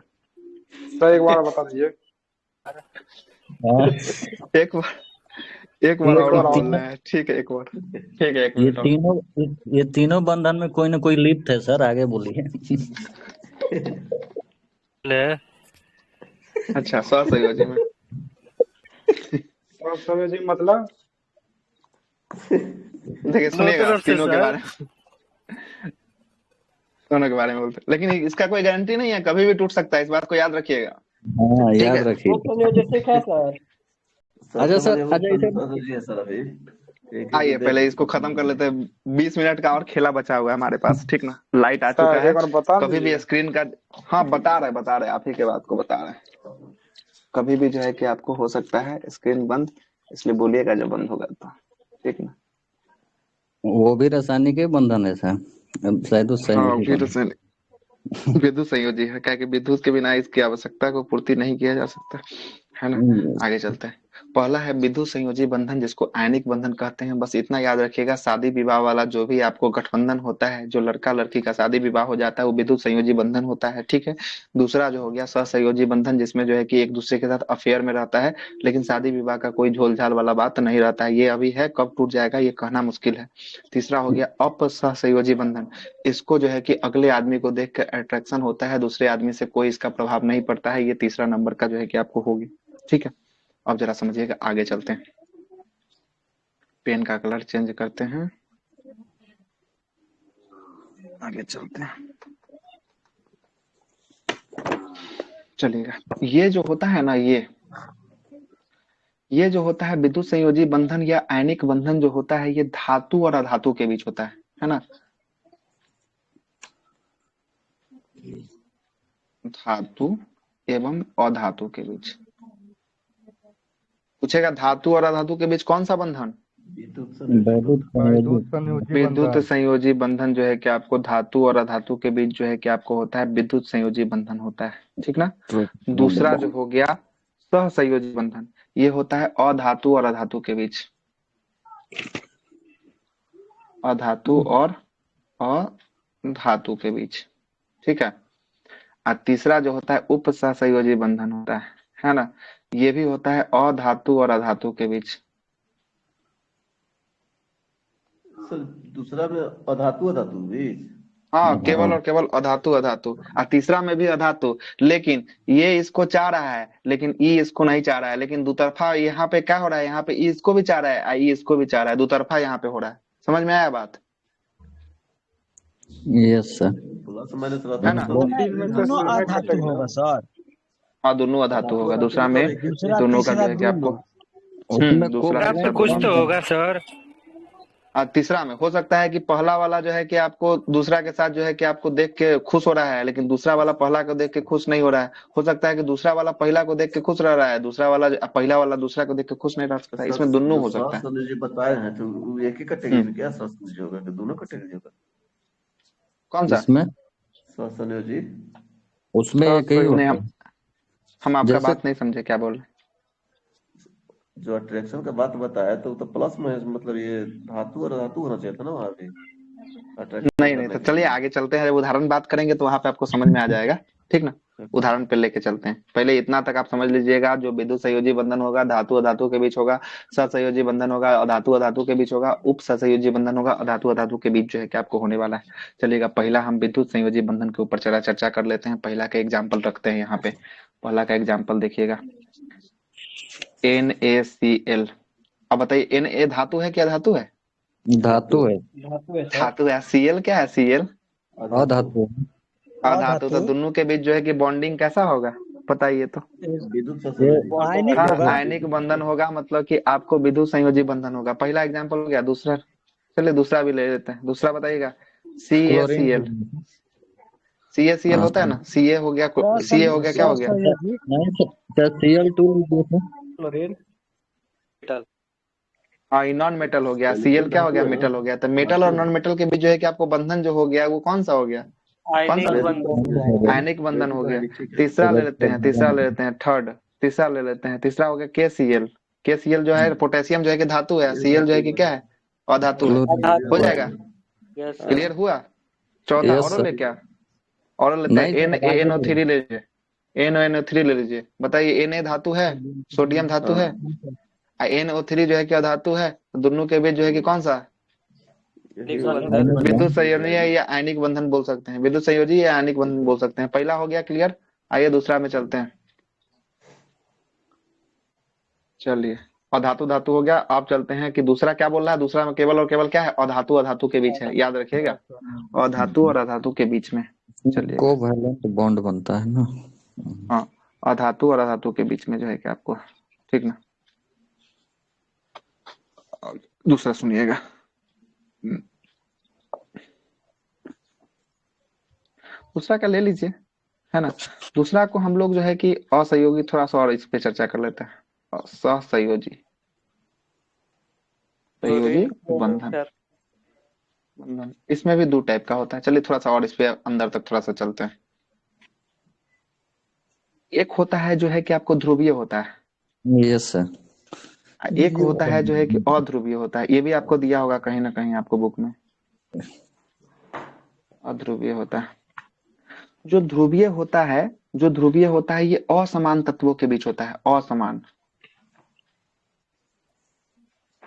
तो एक बार बता दीजिए। एक बार और बोलना है, ठीक है, एक बार, ठीक है, एक ये तीनों बंधन में कोई ना कोई लिप्त है सर, आगे बोलिए। अच्छा, सहसंयोजी में सहसंयोजी मतलब देखिए सुनिएगा, तीनों के बारे में, दोनों के बारे में बोलते, लेकिन इसका कोई गारंटी नहीं है, कभी भी टूट सकता है, इस बात को याद रखिएगा। हाँ, याद रखिए। अच्छा सर, आइए पहले इसको खत्म कर लेते हैं, 20 मिनट का और खेला बचा हुआ है हमारे पास, ठीक ना। लाइट आ चुका है, कभी भी स्क्रीन का, हाँ बता रहे आप ही के बात को बता रहे, कभी भी जो है कि आपको हो सकता है स्क्रीन बंद, इसलिए बोलिएगा जब बंद होगा तो, ठीक ना। वो भी रासायनिक बंधन है सर, विद्युत संयोजी है, क्या कि विद्युत के बिना इसकी आवश्यकता को पूर्ति नहीं किया जा सकता, है ना। आगे चलते हैं। पहला है विद्युत संयोजी बंधन, जिसको आयनिक बंधन कहते हैं। बस इतना याद रखिएगा, शादी विवाह वाला जो भी आपको गठबंधन होता है, जो लड़का लड़की का शादी विवाह हो जाता है, वो विद्युत संयोजी बंधन होता है, ठीक है। दूसरा जो हो गया सहसंयोजी बंधन, जिसमें जो है कि एक दूसरे के साथ अफेयर में रहता है, लेकिन शादी विवाह का कोई झोल झाल वाला बात नहीं रहता है। ये अभी है, कब टूट जाएगा ये कहना मुश्किल है। तीसरा हो गया अपसहसंयोजी बंधन, इसको जो है कि अगले आदमी को देख कर अट्रैक्शन होता है, दूसरे आदमी से कोई इसका प्रभाव नहीं पड़ता है। ये तीसरा नंबर का जो है कि आपको होगी, ठीक है। अब जरा समझिएगा, आगे चलते हैं। पेन का कलर चेंज करते हैं, आगे चलते हैं। चलिएगा, ये जो होता है ना, ये जो होता है विद्युत संयोजी बंधन या आयनिक बंधन जो होता है, ये धातु और अधातु के बीच होता है ना। धातु एवं अधातु के बीच पूछेगा, धातु और अधातु के बीच कौन सा बंधन? विद्युत संयोजी बंधन जो है कि आपको धातु और अधातु के बीच जो है कि आपको होता है विद्युत संयोजी बंधन होता है, ठीक ना। दूसरा जो हो गया सहसंयोजी बंधन, ये होता है अधातु और अधातु के बीच, अधातु और अधातु के बीच, ठीक है। और तीसरा जो होता है उप सहसंयोजी बंधन होता है ना, ये भी होता है अधातु और अधातु के बीच। सर दूसरा में अधातु अधातु बीच, हाँ, केवल और केवल अधातु अधातु, और तीसरा में भी अधातु, लेकिन ये इसको चाह रहा है लेकिन ई इसको नहीं चाह रहा है, लेकिन दुतरफा यहाँ पे क्या हो रहा है, यहाँ पे ई इसको भी चाह रहा है, ई इसको भी चाह रहा है, दुतरफा यहाँ पे हो रहा है। समझ में आया बात? Yes sir. प्लस माइनस है ना। दोनों अधातु होगा सर। हाँ, दोनों अधातु होगा, दूसरा में दोनों का जो है कि आपको दूसरा कुछ तो होगा सर। तीसरा में हो सकता है कि पहला वाला जो है कि आपको दूसरा के साथ जो है कि आपको देख के खुश हो रहा है, लेकिन दूसरा वाला पहला को देख के खुश नहीं हो रहा है। हो सकता है कि दूसरा वाला पहला को देख के खुश रह रहा है, दूसरा वाला पहला वाला दूसरा को देख के खुश नहीं रह सकता। इसमें दोनों हो सकता है। जी बताए हैं तो एक ही कैटेगरी में क्या सहसंयोजी होगा कि दोनों कैटेगरी होगा? कौन सा? इसमें सहसंयोजी उसमें एक ही होता है। हम आपका बात नहीं समझे, क्या बोल रहे? जो अट्रैक्शन का बात बताया तो प्लस में मतलब ये धातु और धातु होना चाहिए था ना वहाँ पे। नहीं, तो चलिए आगे चलते हैं, उदाहरण बात करेंगे तो वहां पे आपको समझ में आ जाएगा, ठीक ना। उदाहरण पे लेके चलते हैं। पहले इतना तक आप समझ लीजिएगा, जो विद्युत संयोजी बंधन होगा धातु अधातु के बीच होगा, सहसंयोजी बंधन होगा अधातु अधातु के बीच होगा, उप सहसंयोजी बंधन होगा अधातु अधातु के बीच जो है कि आपको होने वाला है। चलिएगा, पहला हम विद्युत संयोजी बंधन के ऊपर चर्चा कर लेते हैं। पहला का एग्जाम्पल रखते हैं यहाँ पे। पहला का एग्जाम्पल देखिएगा, NaCl। अब बताइए, Na धातु है क्या धातु है? धातु है। धातु है। Cl क्या है? Cl अधातु। अधातु। तो दोनों के बीच जो है कि बॉन्डिंग कैसा होगा बताइए तो? आयनिक बंधन होगा, मतलब कि आपको विद्युत संयोजी बंधन होगा। पहला एग्जाम्पल हो गया। दूसरा, चलिए दूसरा भी ले लेते हैं। दूसरा बताइएगा, CaCl। CaCl होता है ना, Ca हो गया, Ca हो गया, क्या हो गया? क्लोरीन हाँ, नॉन मेटल हो गया। Cl क्या हो गया? मेटल हो गया। तो मेटल और नॉन मेटल के बीच जो है कि आपको बंधन जो हो गया वो कौन सा हो गया? आयनिक बंधन हो गया। तीसरा ले लेते हैं, थर्ड। तीसरा ले लेते हैं, तीसरा हो गया KCl। KCl जो है पोटेशियम जो है कि धातु है, Cl जो है कि क्या है? अधातु है। हो जाएगा, क्लियर हुआ? चौथा और ले क्या? और लेते हैं NaNO3 ले लीजिए, NaNO3 ले लीजिए। बताइए, Na धातु है, सोडियम धातु है, NO3 जो है कि अधातु है। दोनों के बीच जो है कि कौन सा? विद्युत संयोजी या आयनिक बंधन बोल सकते हैं। विद्युत संयोजी या आयनिक बंधन बोल सकते हैं। पहला हो गया क्लियर। आइए दूसरा में चलते हैं। चलिए, अधातु धातु हो गया। आप चलते हैं कि दूसरा क्या बोल रहा है। दूसरा में केवल और केवल क्या है? अधातु अधातु के बीच है, याद रखिएगा, अधातु और अधातु के बीच में। चलिए, कोवैलेंट बॉन्ड बनता है ना। हाँ, अधातु और अधातु के बीच में जो है कि आपको, ठीक ना। दूसरा सुनिएगा, दूसरा का ले लीजिए, है ना। दूसरा को हम लोग जो है कि असहयोगी थोड़ा सा और इस पे चर्चा कर लेते हैं। सहसंयोजी संयोजी बंधन। इसमें भी दो टाइप का होता है। चलिए थोड़ा सा और इस पे अंदर तक थोड़ा सा चलते हैं। एक होता है जो है कि आपको ध्रुवीय होता है। Yes sir. एक होता है जो है कि अध्रुवीय होता है। ये भी आपको दिया होगा कहीं ना कहीं आपको बुक में। अध्रुवीय होता है। जो ध्रुवीय होता है, ये असमान तत्वों के बीच होता है।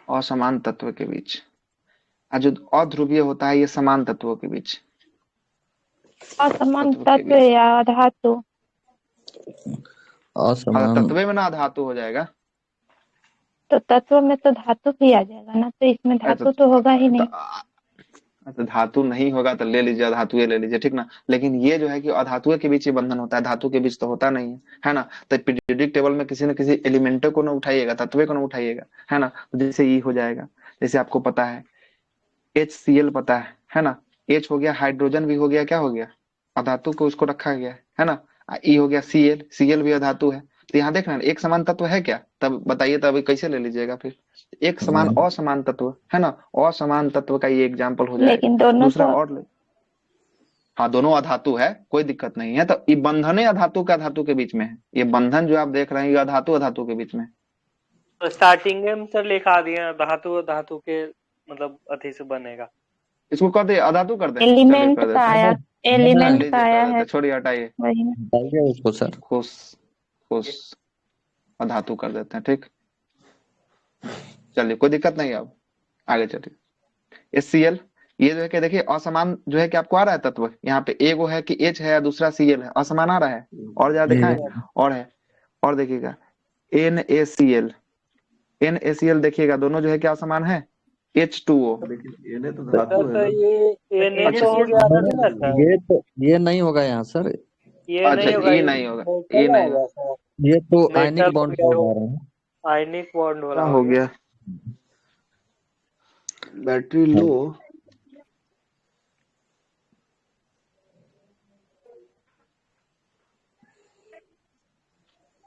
असमान तत्व के बीच। और जो अध्रुवीय होता है, ये समान तत्वों के बीच। असमान तत्व या धातु? असमान तत्व में ना धातु हो जाएगा। तो तत्व में तो धातु भी आ जाएगा ना, तो इसमें धातु तो होगा ही नहीं। तो धातु नहीं होगा तो ले लीजिए, अधातु ले लीजिए, ठीक ना। लेकिन ये जो है कि अधातु के बीच ही बंधन होता है, धातु के बीच तो होता नहीं है ना। तो पीरियोडिक टेबल में किसी न किसी एलिमेंटो को ना उठाइएगा, तत्व को ना उठाइएगा, है ना। तो जैसे ई हो जाएगा, जैसे आपको पता है HCl पता है ना। H हो गया, हाइड्रोजन भी हो गया, क्या हो गया, अधातु को उसको रखा गया है ना। ई हो गया Cl भी अधातु है। तो यहाँ देख रहे हैं एक समान तत्व है क्या, तब बताइए, तब कैसे ले लीजिएगा फिर। एक समान असमान तत्व है ना, असमान तत्व का ये एग्जाम्पल हो जाएगा। लेकिन दोनों दूसरा तो और हाँ, दोनों अधातु है, कोई दिक्कत नहीं है। तो ये बंधन अधातु का धातु के बीच में है, ये बंधन जो आप देख रहे हैं ये अधातु अधातु के बीच में है। तो स्टार्टिंग में सर लिखा दिया धातु धातु के मतलब अति से बनेगा, इसको कर दे अधातु कर दे, एलिमेंट का आया, एलिमेंट का आया है, छोड़िए हटाइए, वही ना। उसको सर खुश अधातु कर देते हैं, ठीक। चलिए कोई दिक्कत नहीं है, अब आगे चलिए। HCl ये जो है कि देखिए असमान जो है कि आपको आ रहा है तत्व, यहाँ पे एगो है कि H है, दूसरा Cl है, असमान आ रहा है। और ज्यादा दिखाएं, और है, और देखिएगा NaCl देखिएगा, दोनों जो है कि असमान है। H2O लेकिन तो धातु है ना। ये तो हो गया ना सर, ये नहीं होगा यहाँ सर, ये अच्छा नहीं होगा, ये नहीं होगा, ये नहीं होगा, ये तो आयनिक बॉन्ड हो रहा है, आयनिक बॉन्ड वाला हो गया। बैटरी लो,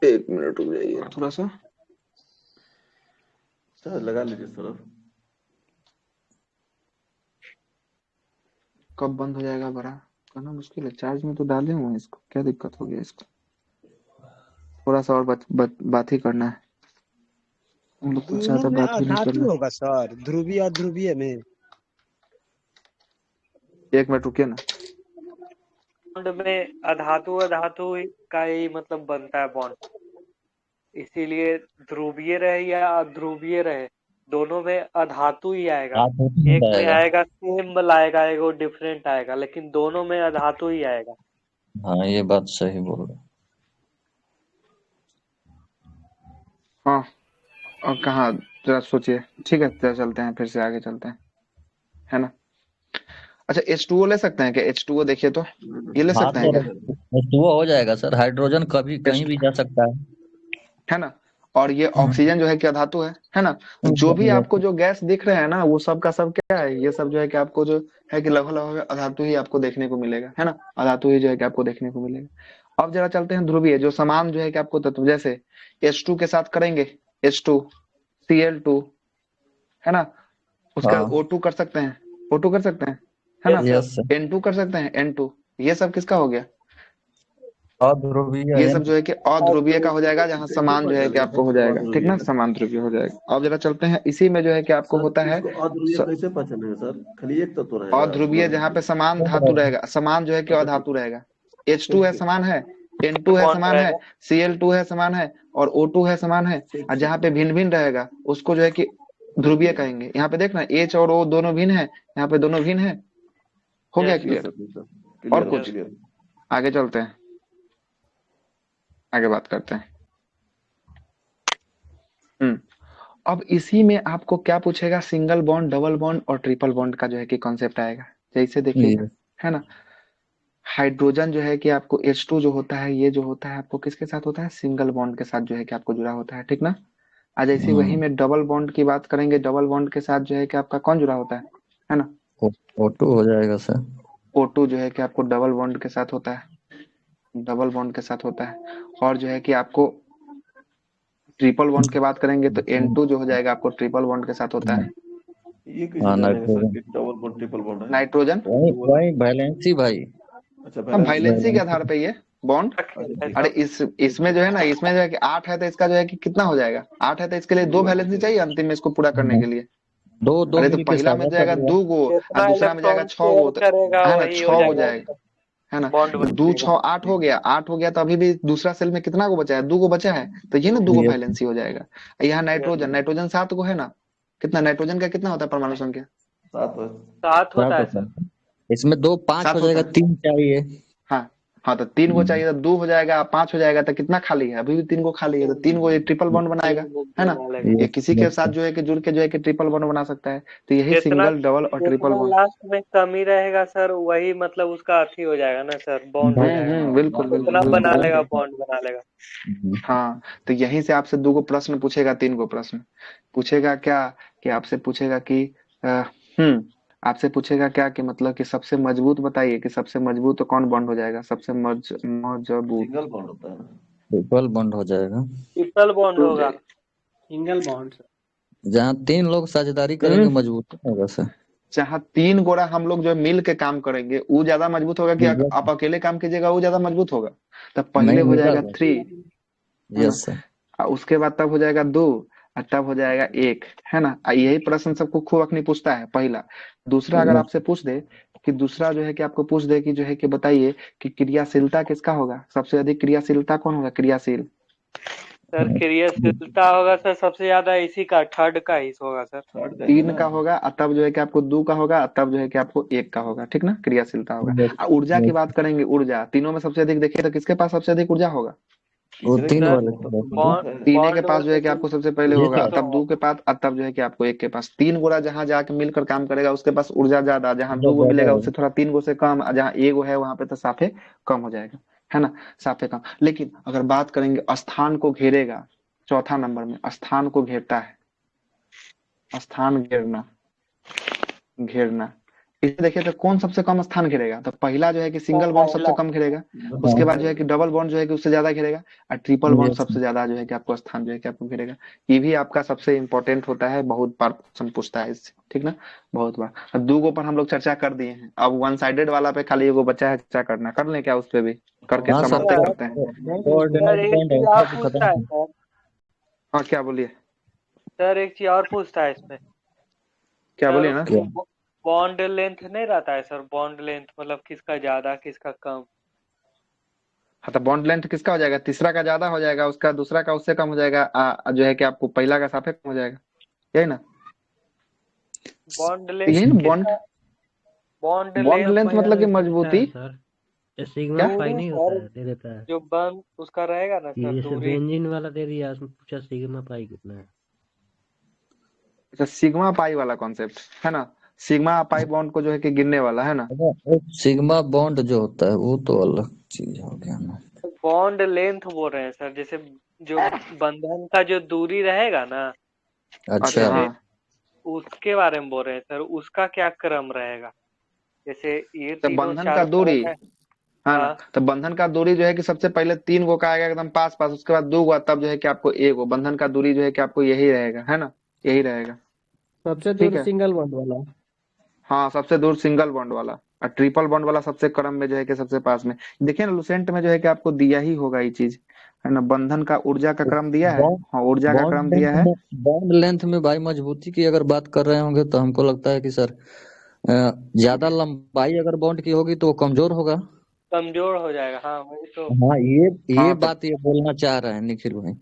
एक मिनट रुक जाइए थोड़ा सा, सर लगा लीजिए सर। कब बंद हो जाएगा बड़ा करना मुश्किल है, चार्ज में तो डाले हुए हैं इसको, क्या दिक्कत हो गया इसको। थोड़ा सा और बात ही करना है, हम लोग कुछ ज्यादा बात ही नहीं करना होगा सर, ध्रुवीय और ध्रुवीय में। एक मिनट रुकिए ना। बॉन्ड में अधातु अधातु का ही मतलब बनता है बॉन्ड, इसीलिए ध्रुवीय रहे या अध्रुवीय रहे दोनों में अधातु ही आएगा। एक में आएगा सेम लाएगा, एगो डिफरेंट आएगा, लेकिन दोनों में अधातु ही आएगा। हाँ ये बात सही बोल रहे। हाँ और कहाँ, जरा सोचिए, ठीक है जरा चलते हैं, फिर से आगे चलते हैं, है ना। अच्छा H2O ले सकते हैं क्या, H2O देखिए तो, ये ले सकते हैं क्या। H2O हो जाएगा सर, हाइड्रोजन कभी कहीं भी जा सकता है ना। और ये ऑक्सीजन जो है कि अधातु है ना। जो भी आपको जो गैस दिख रहे हैं ना, वो सब का सब क्या है, ये सब जो है कि आपको जो है कि लगभग अधातु ही आपको देखने को मिलेगा, है ना। अधातु ही जो है कि आपको देखने को मिलेगा। अब जरा चलते हैं ध्रुवीय, जो समान जो है कि आपको तत्व, जैसे H2 के साथ करेंगे H2 Cl2, है ना। उसका O2 कर सकते हैं, O2 कर सकते हैं, है ना। N2 कर सकते हैं, N2, ये सब किसका हो गया, अध्रुवीय, ये सब जो है कि अध्रुवीय का हो जाएगा, जहाँ समान जो है कि आपको हो जाएगा, ठीक ना, समान ध्रुवीय हो जाएगा। अब जरा चलते हैं, इसी में जो है कि आपको होता है अध्रुवीय कैसे पहचानेंगे सर, खाली एक तत्व रहेगा अध्रुवीय, जहाँ पे समान धातु रहेगा, समान जो है कि अधातु रहेगा। H2 है समान है, N2 है समान है, Cl2 है समान है, और O2 है समान है। और जहाँ पे भिन्न भिन्न रहेगा उसको जो है कि ध्रुवीय कहेंगे। यहाँ पे देखना H और O दोनों भिन्न है, यहाँ पे दोनों भिन्न है। हो गया क्लियर। और कुछ आगे चलते हैं, आगे बात करते हैं। अब इसी में आपको क्या पूछेगा, सिंगल बॉन्ड, डबल बॉन्ड और ट्रिपल बॉन्ड का जो है कि कॉन्सेप्ट आएगा। जैसे देखिएगा, है ना, हाइड्रोजन जो है कि आपको H2 जो होता है, ये जो होता है आपको किसके साथ होता है, सिंगल बॉन्ड के साथ जो है कि आपको जुड़ा होता है, ठीक ना। आज ऐसे वही में डबल बॉन्ड की बात करेंगे, डबल बॉन्ड के साथ जो है कि आपका कौन जुड़ा होता है ना, O2 हो जाएगा सर। O2 जो है कि आपको डबल बॉन्ड के साथ होता है, डबल बॉन्ड के साथ होता है। और जो है कि आपको ट्रिपल बॉन्ड की बात करेंगे तो N2 जो हो जाएगा आपको ट्रिपल बॉन्ड के साथ होता है। ये किस डबल बॉन्ड ट्रिपल बॉन्ड है, नाइट्रोजन वही वैलेंसी भाई। अच्छा वैलेंसी के आधार पे ये बॉन्ड। अरे इसमें जो है ना, इसमें जो है कि 8 है तो इसका जो है कि कितना हो जाएगा, 8 है तो इसके लिए 2 वैलेंसी चाहिए अंतिम में इसको पूरा करने के लिए। दो अरे तो पहला में जाएगा 2 गो और दूसरा में जाएगा 6 गो, है ना, 6 हो जाएगा, है ना। 2 6 8 हो गया, 8 हो गया तो अभी भी दूसरा सेल में कितना गो बचा है, 2 गो बचा है, तो ये ना 2 गो वैलेंसी हो जाएगा। यहाँ नाइट्रोजन 7 गो है ना, कितना नाइट्रोजन का कितना होता है परमाणु संख्या, 7 होता है सर। इसमें 2 5 हो जाएगा, 3 चाहिए। हाँ हाँ तो 3 गो चाहिए तो 2 हो जाएगा, 5 हो जाएगा, तो कितना खाली है? अभी भी 3 गो खाली है, तो 3 गो ये ट्रिपल बॉन्ड बनाएगा, है ना? बना लेगा। ये किसी के साथ जो है कि जुड़ के जो है कि ट्रिपल बॉन्ड बना सकता है। तो यही जितना सिंगल, डबल और ट्रिपल जितना बॉन्ड। लास्ट में कमी रहेगा सर, वही मतलब उसका अथी हो जाएगा ना सर, बॉन्ड हो जाएगा। बिल्कुल बिल्कुल उतना बना बिल्कुल। लेगा, बॉन्ड बना लेगा। हाँ तो यहीं से आपसे 2 गो प्रश्न पूछेगा, 3 गो प्रश्न पूछेगा क्या, कि आपसे पूछेगा कि अ, हम्म आपसे पूछेगा क्या कि मतलब कि सबसे मजबूत बताइए, कि सबसे मजबूत तो कौन बॉन्ड हो जाएगा, सबसे मजबूत। सिंगल बॉन्ड होता है ना। ट्रिपल बॉन्ड हो जाएगा, ट्रिपल बॉन्ड टूट होगा। जाएगा। Single bond sir. जहाँ 3 लोग साझेदारी करेंगे हम्म मजबूत होगा सर। जहाँ 3 गोरा हम लोग जो मिल के काम करेंगे वो ज्यादा मजबूत होगा, कि आप अकेले काम कीजिएगा वो ज्यादा मजबूत होगा? तब पहले नहीं हो मिला जाएगा सर। 3, है ना? Yes sir. और उसके बाद तब हो जाएगा 2, और तब हो जाएगा 1, है ना? यही प्रश्न सबको खूब अखनी पूछता है पहला। दूसरा अगर आपसे पूछ दे, कि दूसरा जो है कि आपको पूछ दे कि जो है कि बताइए कि क्रियाशीलता किसका होगा, सबसे अधिक क्रियाशीलता कौन होगा, क्रियाशील? सर क्रियाशीलता होगा सर सबसे ज्यादा इसी का, थर्ड का ही होगा सर। थर्ड का ही है 3 ना। का होगा, और तब जो है कि आपको 2 का होगा, और तब जो है कि आपको 1 का होगा, ठीक ना? क्रियाशीलता होगा। और ऊर्जा की बात करेंगे, ऊर्जा तीनों में सबसे अधिक देखिए तो किसके पास सबसे अधिक ऊर्जा होगा? वो तीसरे के 3 पास वाले होता के तो पास होगा। बहुत बॉन्ड है। तीने के बॉन्ड पास में जो है तो कि आपको सबसे पहले जी होगा, सर। तब 2 के पास, और तब जो है कि आपको 1 के पास। 3 गोरा जहां जाके मिलकर काम करेगा उसके पास ऊर्जा ज्यादा, जहां 2 गो ज्यादा मिलेगा होगा। उससे थोड़ा 3 गो से कम, और जहां 1 गो है वहां पे तो साफे कम हो जाएगा, है ना? साफे कम। लेकिन अगर बात करेंगे स्थान को घेरेगा, चौथा नंबर में स्थान को घेरता है, स्थान घेरना, घेरना, इसे देखिए तो कौन सबसे कम स्थान घेरेगा? तो पहला जो है कि सर सिंगल बॉन्ड सबसे पहला। कम घेरेगा, उसके बाद जो है हाँ। कि डबल बॉन्ड जो है कि उससे ज्यादा घेरेगा, और ट्रिपल बॉन्ड यस सबसे ज्यादा जो है कि आपको स्थान जो है कि आपको घेरेगा। ये भी आपका सबसे इंपॉर्टेंट होता है, बहुत बार क्वेश्चन पूछता है इससे, ठीक ना? बहुत बार। अब 2 गो पर हम लोग चर्चा कर दिए हैं, अब वन साइडेड वाला पे खाली एगो बचा है चर्चा करना, कर लें क्या उस पे भी, करके हाँ सर। समाप्ति करते हैं। सर कोऑर्डिनेट एक बॉन्ड चीज है और उसका भी पूछता है खत्म। सर। हाँ क्या बोलिए, सर एक चीज और पूछता है इसमें। क्या सर बोलिए ना? क्या? बॉन्ड लेंथ नहीं रहता है सर, बॉन्ड लेंथ मतलब किसका ज्यादा किसका कम। हाँ तो बॉन्ड लेंथ किसका हो जाएगा? तीसरा का ज्यादा हो जाएगा, उसका दूसरा का उससे कम हो जाएगा, जो है कि आपको पहला का साफे कम हो जाएगा, यही ना? बॉन्ड तो लेंथ यही ना बॉन्ड, किसका, बॉन्ड बॉन्ड लेंथ। लेंथ मतलब कि मजबूती। सर ये सिग्मा क्या? पाई दूरी नहीं सर, होता है, दे देता है। जो बंद उसका रहेगा ना ये सर, जैसे दूरी। बेंजीन वाला दे दिया, उसमें पूछा सिग्मा पाई कितना है। अच्छा सिग्मा पाई वाला कॉन्सेप्ट है ना, सिग्मा पाई बॉन्ड को जो है कि गिनने वाला, है ना? सिग्मा बॉन्ड जो होता है वो तो अलग चीज हो गया ना। बॉन्ड लेंथ बोल रहे हैं सर, जैसे जो बंधन का जो दूरी रहेगा ना, अच्छा। अच्छा जैसे हाँ। उसके बारे में बोल रहे हैं सर, उसका क्या क्रम रहेगा। जैसे ये तो तीनों बंधन का चारों दूरी, तरफ है। है ना? हाँ। तो बंधन का दूरी जो है कि सबसे पहले 3 गो का आएगा एकदम पास पास, उसके बाद 2 गो, तब जो है कि आपको 1 गो। बंधन का दूरी जो है कि आपको यही रहेगा, है ना? यही रहेगा, सबसे ठीक दूर है? सिंगल बॉन्ड वाला। हाँ सबसे दूर सिंगल बॉन्ड वाला, और ट्रिपल बॉन्ड वाला सबसे क्रम में जो है कि सबसे पास में। देखिए ना लुसेंट में जो है कि आपको दिया ही होगा ये चीज, है ना? बंधन का ऊर्जा का क्रम दिया है, बॉन्ड हाँ ऊर्जा का क्रम बॉन्ड दिया लेंथ है। में बॉन्ड लेंथ में भाई मजबूती की अगर बात कर रहे होंगे तो हमको लगता है कि सर ज्यादा लंबाई अगर बॉन्ड की होगी तो वो कमजोर होगा। कमजोर हो जाएगा, हाँ वही तो। हाँ ये हाँ तो बात ये बोलना चाह रहे हैं निखिल भाई।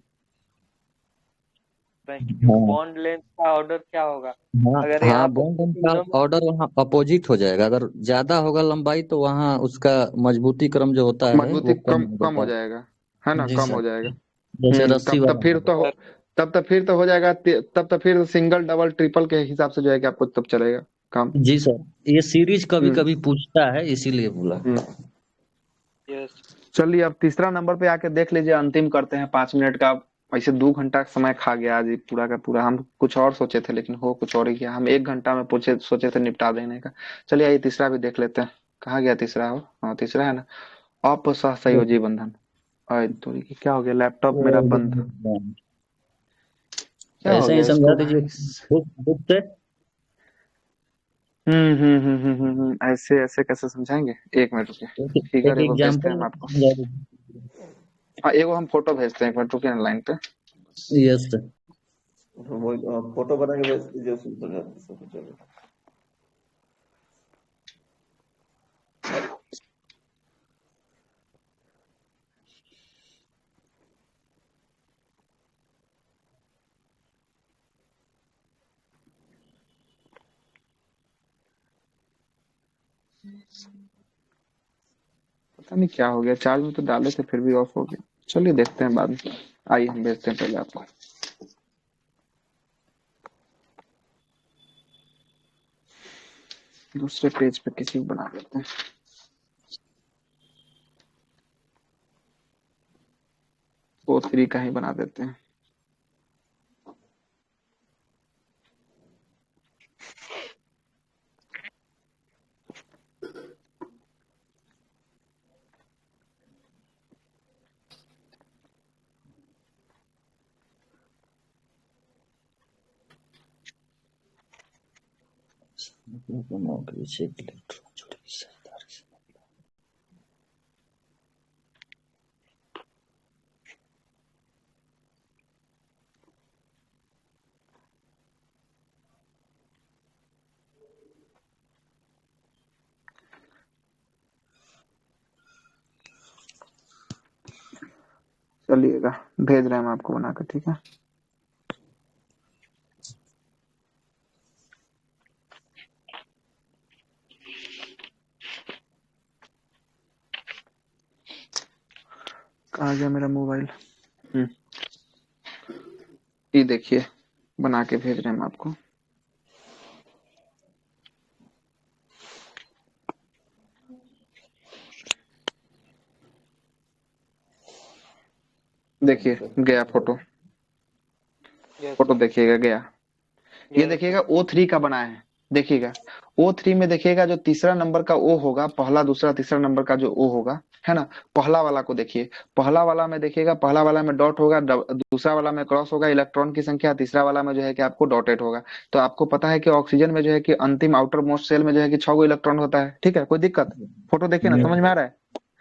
जो हाँ बॉन्ड लेंथ का ऑर्डर क्या होगा। हाँ अगर हाँ, यहाँ पे बॉन्ड लेंथ का तीनों में, ऑर्डर वहाँ अपोजिट हो जाएगा, अगर ज्यादा होगा लंबाई तो वहाँ उसका मजबूती क्रम जो होता है मजबूती वो कम कम हो कम जाता हो जाएगा, है है। ना? जी कम सर। हो जाएगा। जैसे रस्सी तब वाला हो गया। सर तब फिर तो हो जाएगा, तब तो फिर सिंगल डबल ट्रिपल के हिसाब से जो है कि आपको तब चलेगा काम। जी सर, ये सीरीज कभी हम्म कभी पूछता है इसीलिए बोला। हम्म यस। चलिए अब तीसरा नंबर पे आके देख लीजिए, अंतिम करते हैं 5 मिनट का। वैसे 2 घंटा समय खा गया आज ये पूरा का पूरा, हम कुछ और सोचे थे लेकिन हो कुछ और ही गया। हम 1 घंटा में पूछे सोचे थे निपटा देने का। चलिए ये तीसरा भी देख लेते हैं, कहाँ गया तीसरा? हो हाँ तीसरा है ना, अपसहसंयोजी बंधन। अरे थोड़ी क्या हो गया, लैपटॉप मेरा बंद, क्या हो ऐसे ही गया समझा इसको दीजिए भाई? बुक से। ऐसे ऐसे कैसे समझाएंगे? 1 मिनट रुकिए, फिगर एक एगो भेजते हैं एग्जाम्पल हम आपको। समझा दीजिए। हाँ एगो हम फोटो भेजते हैं, 1 मिनट रुकिए ना लाइन पे। Yes sir. वो फोटो बना के भेज दीजिए, सिंपल है, सब चलेगा। पता नहीं क्या हो गया, चार्ज में तो डाले थे फिर भी ऑफ हो गया। चलिए देखते हैं बाद में। आइए हम भेजते हैं पहले आपको। दूसरे पेज पे किसी को बना देते हैं। O3 का ही बना देते हैं। चलिएगा, भेज रहे हैं हम आपको बनाकर, ठीक है। कहाँ गया मेरा मोबाइल? ये देखिए, बना के भेज रहे हैं हम आपको। देखिए गया फोटो, फोटो देखिएगा गया। ये देखिएगा O3 का बना है। देखिएगा O3 में देखिएगा जो तीसरा नंबर का O होगा, पहला दूसरा तीसरा नंबर का जो O होगा, है ना, पहला वाला को देखिए। पहला वाला में देखिएगा, पहला वाला में डॉट होगा, दूसरा वाला में क्रॉस होगा, इलेक्ट्रॉन की संख्या, तीसरा वाला में जो है कि आपको डॉटेड होगा। तो आपको पता है कि ऑक्सीजन में जो है कि अंतिम आउटर मोस्ट सेल में जो है कि 6 गो इलेक्ट्रॉन होता है, ठीक है। कोई दिक्कत? फोटो देखिए ना, समझ में आ रहा है?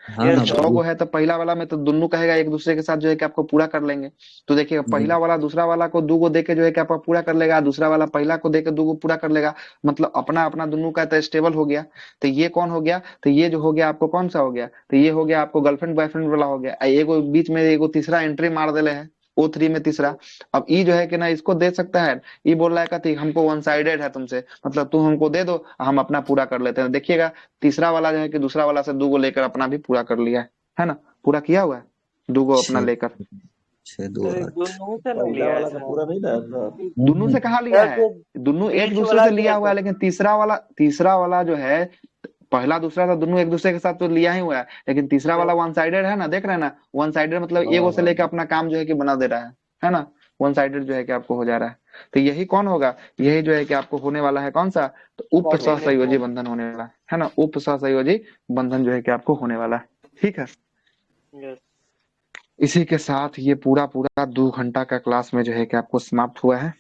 हाँ ना 6 गो है तो पहला वाला में तो दोनों कहेगा एक दूसरे के साथ जो है कि आपको पूरा कर लेंगे। तो देखिए पहला वाला दूसरा वाला को 2 गो देके जो है कि आपका पूरा कर लेगा, दूसरा वाला पहला को देके 2 गो पूरा कर लेगा। मतलब अपना अपना दोनों का तो स्टेबल हो गया। तो ये कौन हो गया? तो ये जो हो गया आपको कौन सा हो गया? तो ये हो गया आपको गर्लफ्रेंड बॉयफ्रेंड वाला हो गया। एगो बीच में एगो तीसरा एंट्री मार देले है O3 में तीसरा। अब ई जो है कि ना इसको दे सकता है, ई बोल रहा है कि हमको वन साइडेड है तुमसे, मतलब तुम हमको दे दो, हम अपना पूरा कर लेते हैं। देखिएगा तीसरा वाला जो है कि दूसरा वाला से 2 गो लेकर अपना भी पूरा कर लिया है ना, पूरा किया हुआ है 2 गो अपना लेकर। 6 2 8 दोनों से नहीं पहला लिया वाला है का पूरा नहीं लाया था। दोनों से कहाँ लिया है? दोनों एक बीच दूसरे वाला से लिया हुआ है, लेकिन तीसरा वाला जो है, पहला दूसरा तो दोनों एक दूसरे के साथ तो लिया ही हुआ है, लेकिन तीसरा वाला वन साइडेड है ना, देख रहे हैं ना, वन साइडेड मतलब एगो से लेकर अपना काम जो है कि बना दे रहा है ना, वन साइडेड जो है कि आपको हो जा रहा है। तो यही कौन होगा? यही जो है कि आपको होने वाला है कौन सा? तो उप सहसंयोजी बंधन होने वाला है ना, उप सहसंयोजी बंधन जो है कि आपको होने वाला है, ठीक है। इसी के साथ ये पूरा 2 घंटा का क्लास में जो है कि आपको समाप्त हुआ है।